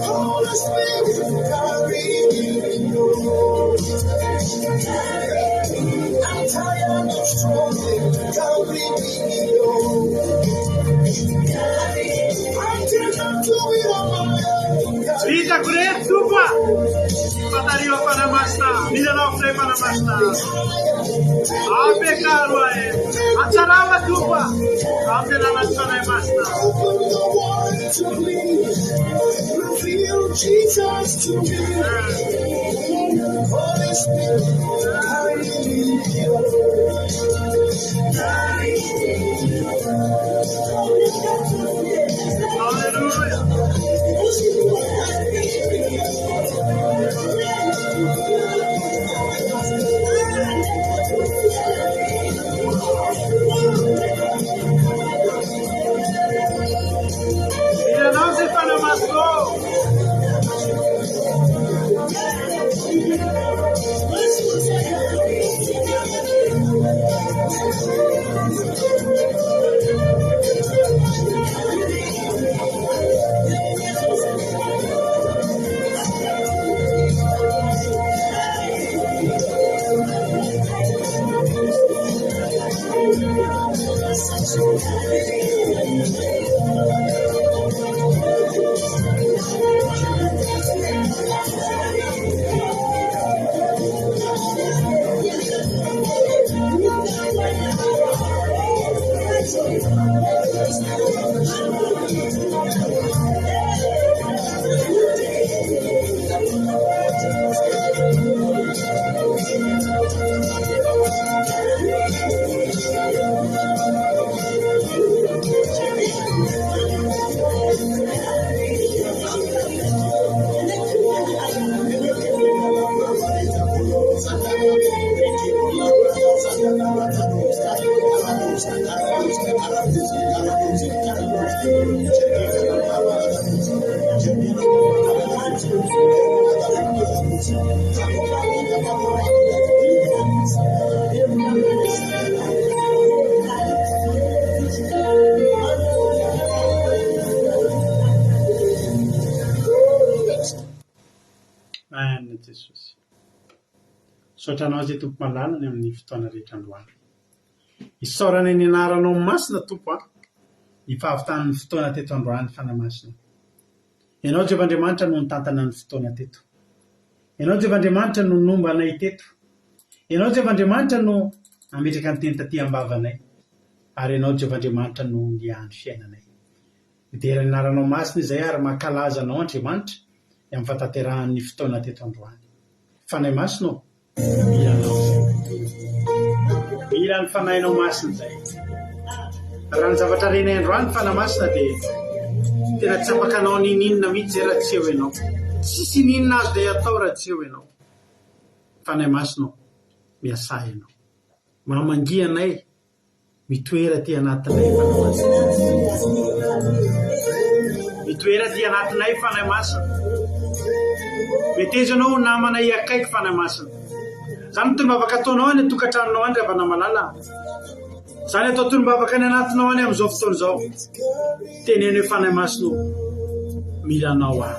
Holy Spirit, carry me. I'm tired of struggling. Carry me. I cannot do it on my own. Vita kuret tupa. Patario panamasta. Vida no fle panamasta. Ape karwae. Acharawa tupa. Ape na panamasta. Open the water to me. Reveal Jesus to me. Holy Spirit, carry me. Hallelujah. Vida no se panamasto. Jesosy. Saotranao zay tompo malalany amin'ny fotoana rehetra androany. Isaorana ny anaranao masina tompo ny fahavitan'ny fotoana teto androany fanamasina. Ianao Jehovah'Andriamanitra no nitantana ny fotoana teto. Ianao Jehovah'Andriamanitra no nomba anay teto. Ianao Jehovah'Andriamanitra no ametraka ny teny taty ambavanay. Ary ianao Jehovah'Andriamanitra no niany fiainanay. Midera ny anaranao masina izay ary mankalaza anao Andriamanitra amin'ny fahatanterahan'ny fotoana teto androany. Fanahy masinao, milanao. Mila ny fanahinao masina izay. Raha ny zavatra renay androany fanahy masina dia tena tsy afaka anao ninina mihitsy raha tsy eo ianao. Tsisy ninina azo dia atao raha tsy eo ianao. Fanahy masinao, miasa ianao. Mamangy anay, mitoera ty anatinay fanahy masina. Mitoera ty anatinay fanahy masina. Meteza anao namanay akaiky fanahy masina. Zany tolombavaka ataonao any tokantranonao any Ravana Malala. Zany atao tolombavaka ny anatinao any amin'izao fotoana izao. Teneno hoe fanahy masina, milanao ahy.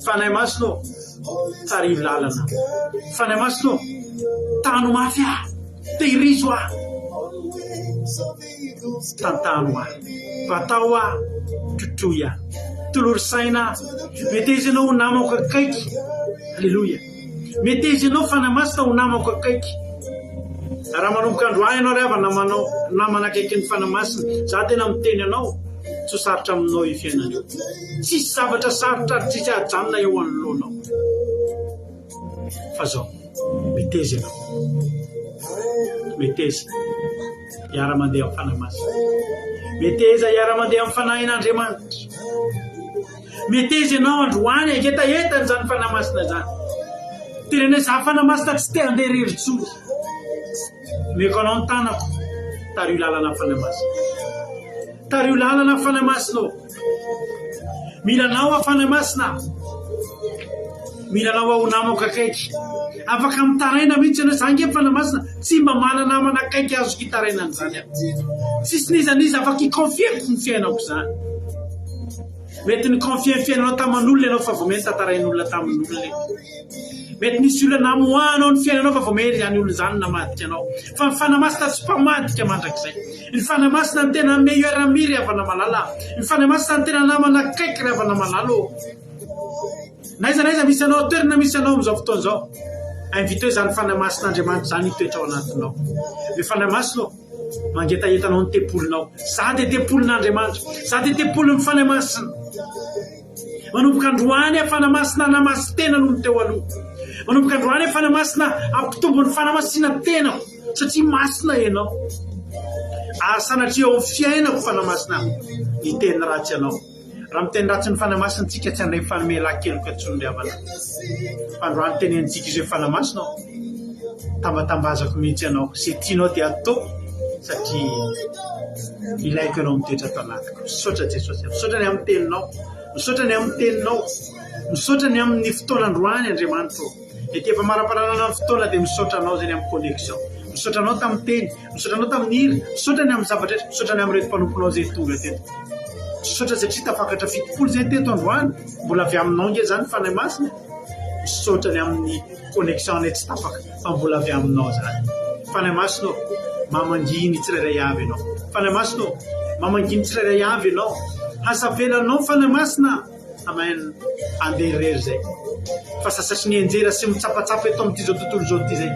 Fanahy masina, tarivo lalana. Fanahy masina, tano mafy ahy. Tehirizo ahy. Tantano ahy. Vatao ahy. Totroy ahy. Tolorosaina ahy. Meteza anao namako akaiky. Alleluia. Meteza anao fanahy masina ho namako akaiky. Raha manomboka androany ianao rehefa namana akaiky ny fanahy masina, za tena miteny anao, tsy ho sarotra aminao io fiainanao. Tsisy zavatra sarotra tsisy ajanona eo anoloanao. Fa zao, meteza ianao. Meteza. Iara-mandeha amin'ny fanahy masina. Meteza iara-mandeha amin'ny fanahin'Andriamanitra. Meteza ianao androany aketaetany zany fanahy masina zany. Tenenay za fanahy masina tsy te handeha rery-tsony. Meko anao ny tanako, tario lalana fanahy masina. Tario lalana fanahy masina. Milanao fanahy masina. Milanao ho namako akaiky. Afaka mitaraina mihitsy ianao zany ke fanahy masina, tsy mba mana namana akaiky azo kitarainana zany aho. Tsisy nizaniza afaka ikonfieko ny fiainako zany. Mety ny konfie ny fiainanao tamin'olona ianao fa vao mety tantarain'olona tamin'olona. Mety nisy olona namoahanao ny fiainanao fa vao mety izany olona izany namadika anao. Fa ny fanahy masina tsy mpamadika mandrakizay. Ny fanahy masina ny tena meilleur ami Ravana Malala. Ny fanahy masina ny tena namana akaiky Ravana Malala. Naiza misy anao toerana misy anao amin'izao fotoana izao. Invite izany fanahy masin'Andriamanitra zany hitoetra ao anatinao. Ny fanahy masina mangetaentanao ny tempolinao. Za dia tempolin'Andriamanitra. Za dia tempolin'ny fanahy masina. Manomboka androany fanahy masina namasy tena no ny teo aloha. Manomboka androany fanahy masina ampitombo ny fanahy masina tena satria masina ianao. Sanatria eo fiainako fanahy masina ny teny ratsy ianao. Raha miteny ratsy ny fanahy masina tsika tsy andray fanomelakeloka antsony ry havana. Fa androany tenentsika izy hoe fanahy masina tambatambazako mihitsy ianao. Izay tianao dia atao satria ilaiko ianao mitoetra atao anatiko. Misaotra Jesosy. Misaotra ny amin'ny teninao. Misaotra ny amin'ny teninao. Misaotra ny amin'ny fotoana androany Andriamanitra. Ety efa maraparana ny fotoana dia misaotra anao zany amin'ny connexion. Misaotra anao tamin'ny teny. Misaotra anao tamin'ny hira. Misaotra ny amin'ny zavatra rehetra. Misaotra ny amin'ny reto mpanomponao zay tonga teto. Misaotra satria tafakatra fitopolo zay teto androany. Mbola avy aminao nge zany fanahy masina. Misaotra ny amin'ny connexion ny tsy tapaka fa mbola avy aminao zany. Fanahy masina mamanginy tsirairay avy ianao. Fanahy masina mamanginy tsirairay avy ianao. Hasavelanao fanahy masina. Amen. Andeha irery zay. Fa sasatry ny enjera sy mitsapatsapa eto amin'ity zao tontolo zao ity zay.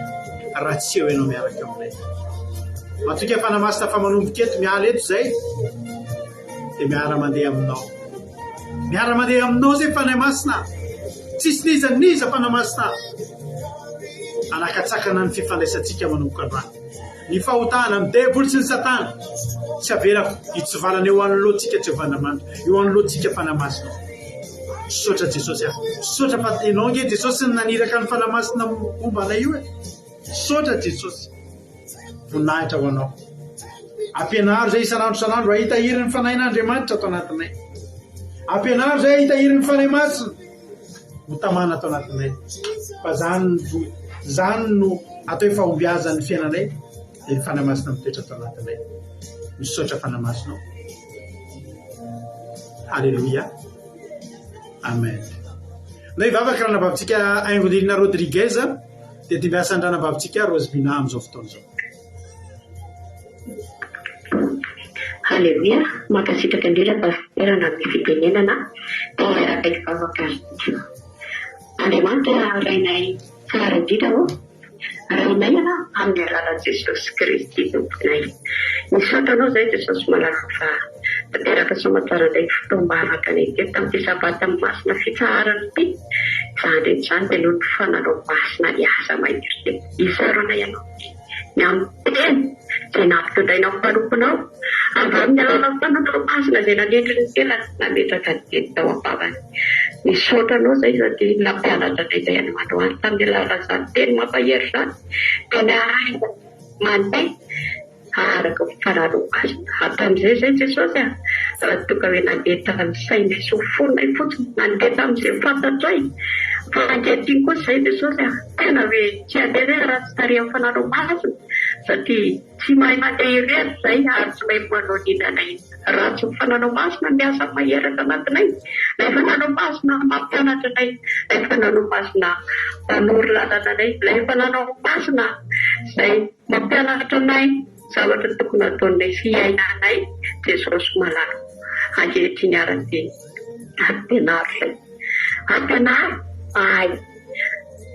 Raha tsy eo ianao miaraka aminay. Matoka fanahy masina fa manomboka eto miala eto zay. Dia miara-mandeha aminao. Miara-mandeha aminao zay fanahy masina. Tsisy niza fanahy masina. Anakatsakana ny fifandraisantsika manomboka androany. Ny fahotana ny devil sy ny satana. Tsy avelako hitsovalana eo anoloantsika Jehovah'Andriamanitra. Eo anoloantsika fanahy masina. Misaotra Jesosy aho. Misaotra fa ianao nge Jesosy naniraka ny fanahy masina momba anay io e. Misaotra Jesosy. Voninahitra ho anao. Ampianaro zay isanandro ahitahiry ny fanahin'Andriamanitra atao anatinay. Ampianaro zay ahitahiry ny fanahy masina. Ho tamana atao anatinay. Fa zany no atao efa hombiazan'ny fiainanay. Dia ny fanahy masina mitoetra atao anatinay. Misaotra fanahy masina. Halleluia. Amen. Ndray vavaka rana babitsika Aingoline Rodriguez dia ty miasa andrana babitsika Rosemina amin'izao fotoana izao. Haleluia, makasitraka indrindra pastorana amin'ny fitenenana dia araka ivavaka Andriamanitra rainay tsara indrindra ho rainay amin'ny alalan'i Jesosy Kristy tomponay. Misaotra anao izay Jesosy malaza fa tanteraka soamatsaranay fotoam-bavaka anay teo tamin'ity sabata amin'ny masina fitsaharana ity. Izany rehetra izany dia noho ny fananao masina ny asa mahery teo. Isaronay ianao ny amin'ny teny izay nampitondraina amin'ny mpanomponao avy amin'ny alalan'ny fananao masina izay nanendry ny telana nametraka ny teny tao am-bavany. Misaotra anao izay satria nampianatra anay izay any mandoany tamin'ny alalan'izany teny mampahery izany dia niarahana mandeha araka fananao masina. Hatramin'izay izay Jesosy raha toka hoe nandeha tamin'ny sainay sy fonay fotsiny nandeha tamin'izay fantatray fa ankehitriny koa izay Jesosy tena hoe tsy handeha raha tsy tarehan'ny fananao masina satria tsy mahay mandeha irery izay ary tsy mahay manao ninanay raha tsy fananao masina miasa maheraka anatinay. Ilay fananao masina mampianatra anay, ilay fananao masina manoro lalana anay, ilay fananao masina izay mampianatra anay zavatra tokony ataonay fiainanay. Jesosy malalo ankehitriny ary ampianaro izay ampianaro ay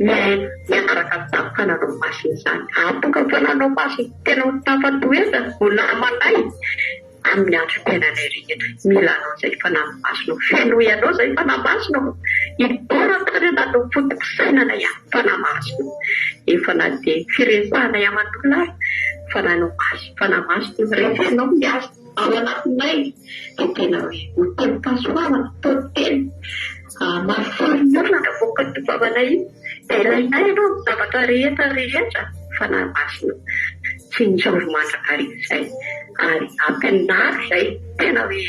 miaraka amin'ny fananao masina izany. Atoka fananao masina tena ho tafatoetra ho namanay amin'ny androm-piainanay rehetra. Mila anao izay fananao masina, feno ianao izay fananao masina, itoraka rena no fotokosainana ihany fananao masina. Efa na dia firesahana aman-tolary fananao masina rehefa ianao miasa ao anatinay dia tena hoe ho teny fahasoavana toteny mahafolon'olona voakativavanay dia ilainay ianao zavatra rehetra fananao masina tsy njoro mandrakariva izay ary ampianary izay tena hoe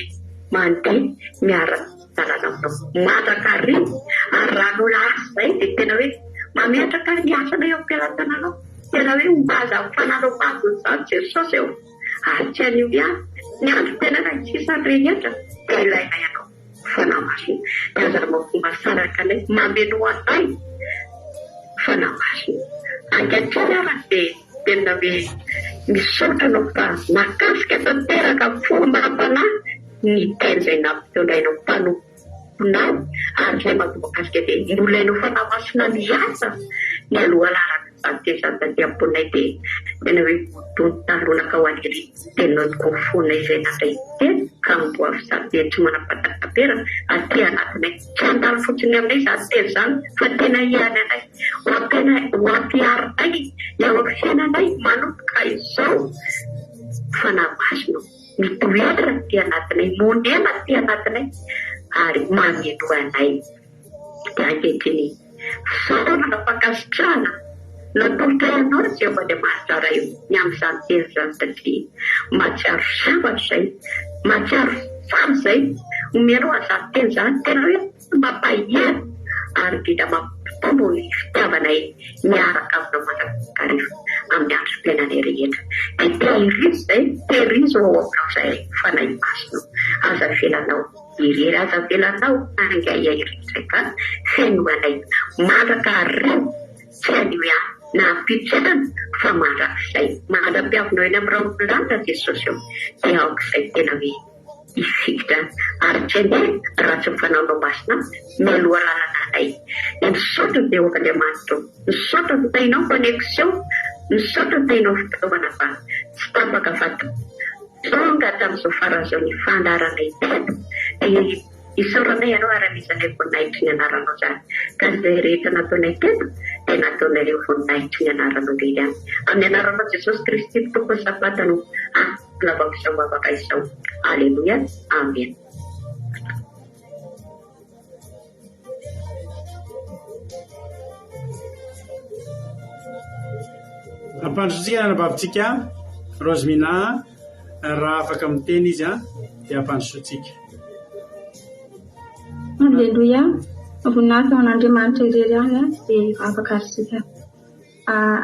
mandeha miara-dalana aminao mandrakariva ary raha no lasa izay dia tena hoe mametraka ny asana eo am-pialantananao. Tena hoe mbaza amin'ny fananao masina izany Jesosy eo ary tsy anio ihany ny andro tena na tsisany rehetra dia ilaina ianao fananao masina. Dia aza mafomba saraka anay mameno anay fananao masina. Ankehitriny ary dia tena hoe misaotra anao fa nakasika tanteraka fomba hampanahy ny teny izay nampitondrainao mpanomponao ary izay mampivokasika dia nolainao fananao masina miasa ny aloha laraka zany dia tena hoe tontaronaka ho an'iry tena kofonay izay natray teny ka miboavy sary dia tsy manapataka-pera aty anatinay tsy andalo fotsiny aminay izany teny izany fa tena ihany anay ho ampiarinay eo amin'ny fiainanay manomboka izao fananao masina mitoerana ty anatinay, monena ty anatinay ary mameno anay. Dia ankehitriny fisaorana nampakasitrahana natolotranao Jehovah-Andriamanitra ray ny amin'izany teny izany satria mahatsiaro zavatra izay, mahatsiaro valo izay omenao an'izany teny izany tena hoe mampahery ary vida mampitombo ny fitiavanay miaraka aminao mandrakariva amin'ny androm-piainanay rehetra. Dia tehirizo izay, tehirizo ao aminao izay fanahy masina. Aza velanao irery, aza velanao angaia irery ka feno anay mandrakariva tsy anio ihany na ampitrerana fa mandrakizay mandram-piavinao eny amin'ny raolon'andra Jesosy eo dia aoka izay tena hoe ifikitra ary tsy andeha raha tsy mifananao masina mialoha lalana anay. Misaotra Jehovah-Andriamanitra, misaotra fitainao connexion, misaotra fitainao fitaovana fa tsy tapaka vato tonga tamin'izao faran'izao ny fandaranay teto dia isaoranay ianao ara-misanay voninahitry ny anaranao izany ka izay rehetra nataonay teto dia nataonareo voninahitry ny anaranao indray ihany amin'ny anaranao Jesosy Kristy tompony sabatano lavako izao vavaka izao. Aleluia, amen. Ampandrotsika anababitsika Rosemina raha afaka miteny izy dia ampandrosotsika. Aleluia, voninahitra ho an'Andriamanitra irery ihany dia afaka arsika.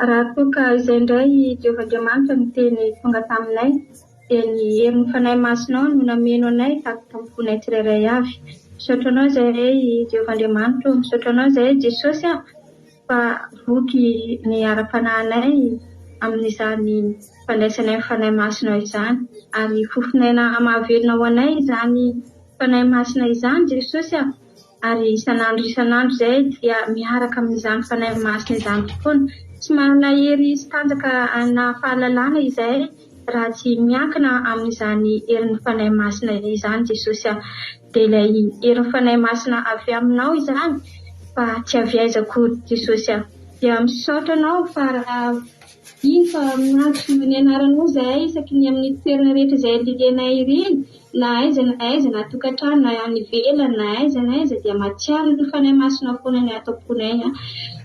Raha toka izay indray Jehovah-Andriamanitra miteny tonga taminay dia ny herin'ny fanahy masinao no nameno anay tamin'ny fonay tsirairay avy misaotra anao zay Jehovandriamanitra, misaotra anao zay Jesosy fa voky ny ara-panahinay amin'izany fandraisanay fanahy masinao izany, ary fofinaina mahavelona ho anay izany fanahy masina izany Jesosy ary isan'andro zay dia miaraka amin'izany fanahy masina izany foana, tsy manana hery sy tanjaka na fahalalana izay raha tsy miankina amin'izany herin'ny fanahy masina izany Jesosy dia ilay herin'ny fanahy masina avy aminao izany fa tsy avy aiza akory Jesosy dia misaotra anao fa raha iny fa miantso ny anaranao zahay isaky ny amin'ny toerana rehetra izay lilenay ireny, na aiza na tokantrano na any ivelany na aiza dia matsiaro ny fanahy masina foana ny ataponay,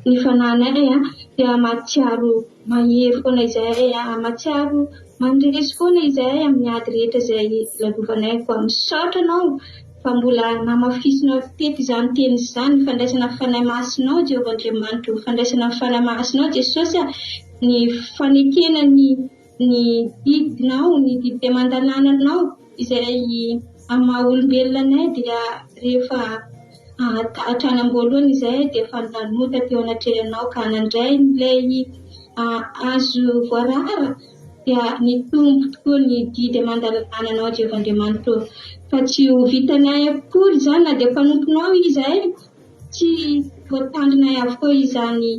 ny fanahinay dia matsiaro mahery foana izay, matsiaro mandresy foana izay amin'ny ady rehetra izay lalovanay. Koa misaotra anao fa mbola namafisinao teto izany teny izany ny fandraisana fanahy masinao Jehovandriamanitra, fandraisana fanahy masinao Jesosy, ny fanekena ny didinao, ny didy aman-dalananao izay amin'ny olombelonanay dia rehefa hatrany am-boalohany izay dia efa nanota teo anatrehanao ka nandray ilay azo voarara dia nitombo tokoa ny didy aman-dalananao Jehovandriamanitra, fa tsy ho vitanay akory izany na dia mpanomponao izay tsy voatandrinay avokoa izany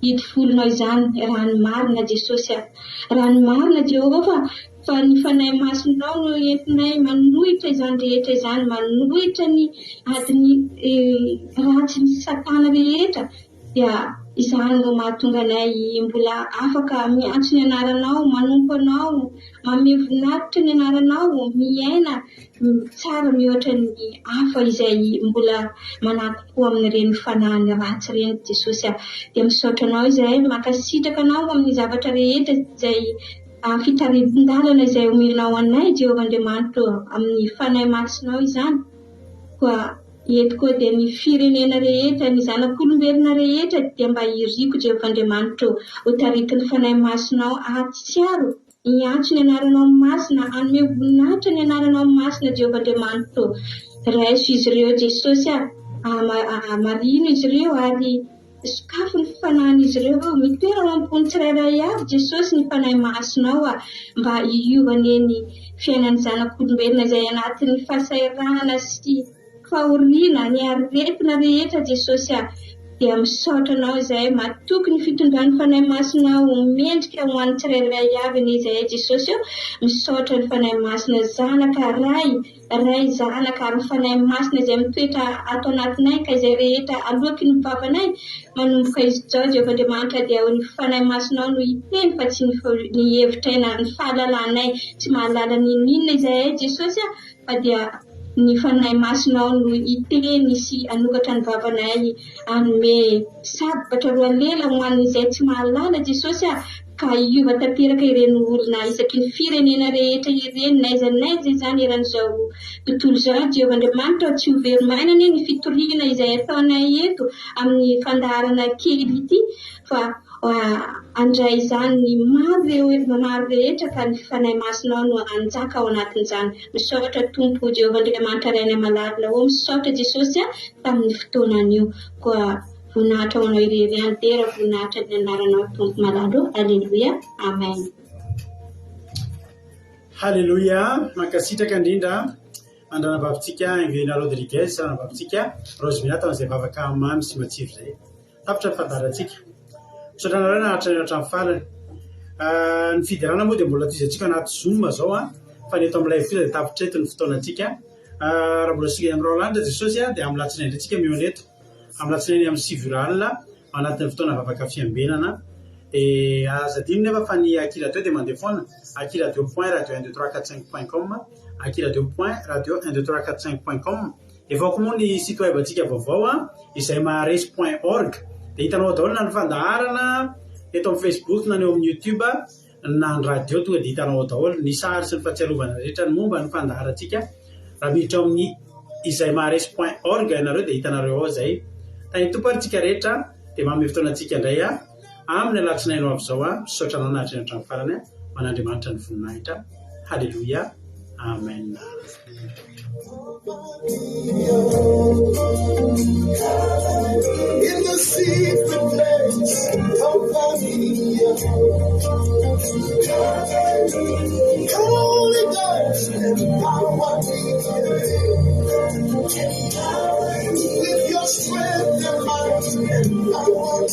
didy volonao izany, raha ny marina Jesosy, raha ny marina Jehovah fa ny fanahy masinao no entinay manohitra izany rehetra izany, manohitra ny adiny ratsy ny satana rehetra dia izany no mahatonga anay mbola afaka miantso ny anaranao, manompo anao, mamevonaritra ny anaranao, miaina tsara mihoatra ny hafa izay mbola manakokoa amin'ireny fanahiny ratsy ireny Jesosy. Dia misaotra anao izay makasitraka anao amin'ny zavatra rehetra izay fitaritin-dalana izay omenao anay Jehovandriamanitra amin'ny fanahy masinao izany. Koa eto koa dia ny firenena rehetra, ny zanak'olombelona rehetra dia mba iriko Jehovandriamanitra ho taritin'ny fanahy masinao ahatsiaro, hiantso ny anaranao masina, hanome voninahitra ny anaranao masina Jehovandriamanitra. Raiso izy ireo Jesosy, marino izy ireo ary sokafo ny fanahin'izy ireo, mitoerana ambony tsirairay avy Jesosy ny fanahy masinao mba hiovany ny fiainan'ny zanak'olombelona izay anatin'ny fahasahiranana sy fahoriana, ny aretina rehetra Jesosy. Dia misaotra anao izay matoky ny fitondran'ny fanahy masinao mendrika ho an'ny tsirairay avy izay Jesosy. Misaotra ny fanahy masina zanaka ray zanaka ary ny fanahy masina izay mitoetra ato anatinay ka izay rehetra alohaky ny vavanay manomboka izy zao Jehovandriamanitra dia ny fanahy masinao no hiteny fa tsy ny hevitraina, ny fahalalanay tsy mahalala ninona izay Jesosy fa dia ny fanahy masinao no hiteny sy anokatra ny vavanay hanome sabatra roa lela ho an'izay tsy mahalala Jesosy ka hiova tanteraka ireny olona isaky ny firenena rehetra ireny n'aiza izany eran'izao tontolo izao Jehovandriamanitra, tsy ho veromainana ny fitoriana izay ataonay eto amin'ny fandaharana kely ity fa andray izany ny maro rehetra ka ny fanahy masinao no anjaka ao anatin'izany. Misaotra Tompo Jehovandriamanitra rainay malalina ho misaotra Jesosy tamin'ny fotoanan'io, koa voninahitra ho anao irery ihany tera, voninahitra ny anaranao Tompo malalo. Alleluia, amen. Halleluia, mankasitraka indrindra andranam-bavitsika Ingéna Rodriguez, andranam-bavitsika Rosemina tamin'izay vavaka mamy sy matsiro izay tapitra ny fandarantsika. Misaotra anareo naharitra ny hatramin'ny farany. Ny fidirana moa dia mbola toizantsika anaty Zoom zao fa ny eto amin'ny live dia tapitra eto ny fotoanantsika. Raha mbola sika amin'ny Rolandra Jesosy dia amin'ny latsinainy ndretsika mioneto amin'ny latsinainy amin'ny 7 alina anatin'ny fotoana vavaka fiambenana. Azadino nefa fa ny Aki Radio dia mandeha foana, akiradio.radio12345.com, akiradio.radio12345.com. Efa koa moa ny site web antsika vaovao izay maharesy.org. Dia hitanao daholo na ny fandaharana eto amin'ny Facebook na eo amin'ny YouTube na ny radio, tonga dia hitanao daholo ny sary sy ny fahatsiarovana rehetra ny momba ny fandaharantsika. Raha miditra amin'ny izay maharesy.org ianareo dia hitanareo ao izay. Tany tompo ary tsika rehetra dia mamy fotoanantsika indray amin'ny alatsinainy avy izao misaotra anao nahatrany hatramin'ny farany manandriamanitra ny voninahitra. Halleluia, amen. In the secret place of Maria, Holy Ghost, empower me with your strength and might, empower me.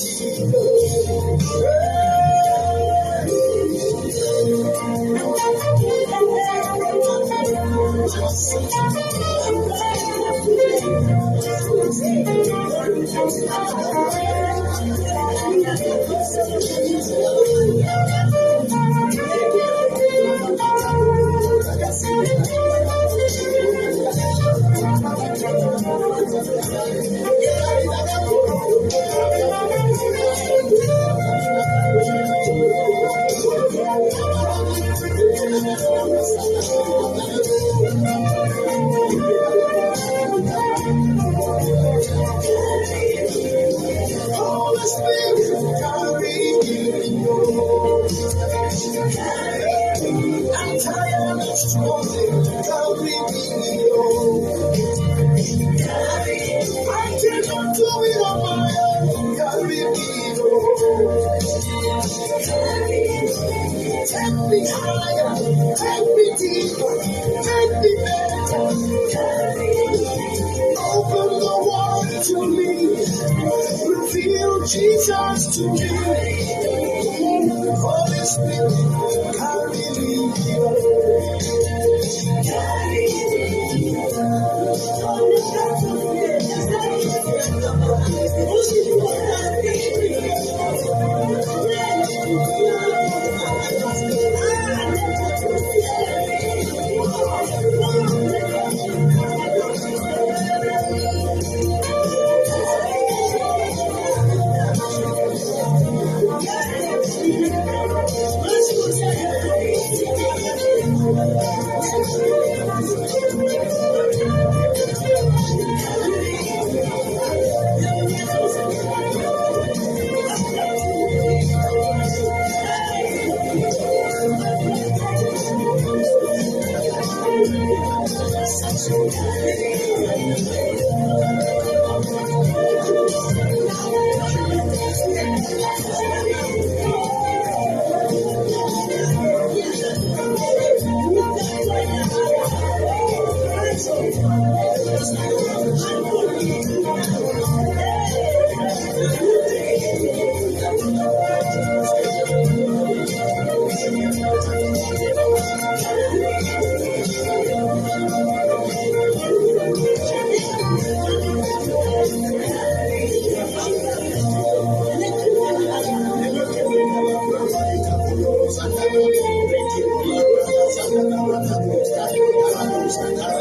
Holy Spirit, carry me. I'm tired of struggling, carry me. I cannot do it on my own, carry me. Take me higher, take me deeper, take me better. Open the water to me, reveal Jesus to me. Holy Spirit, carry me. Thank you.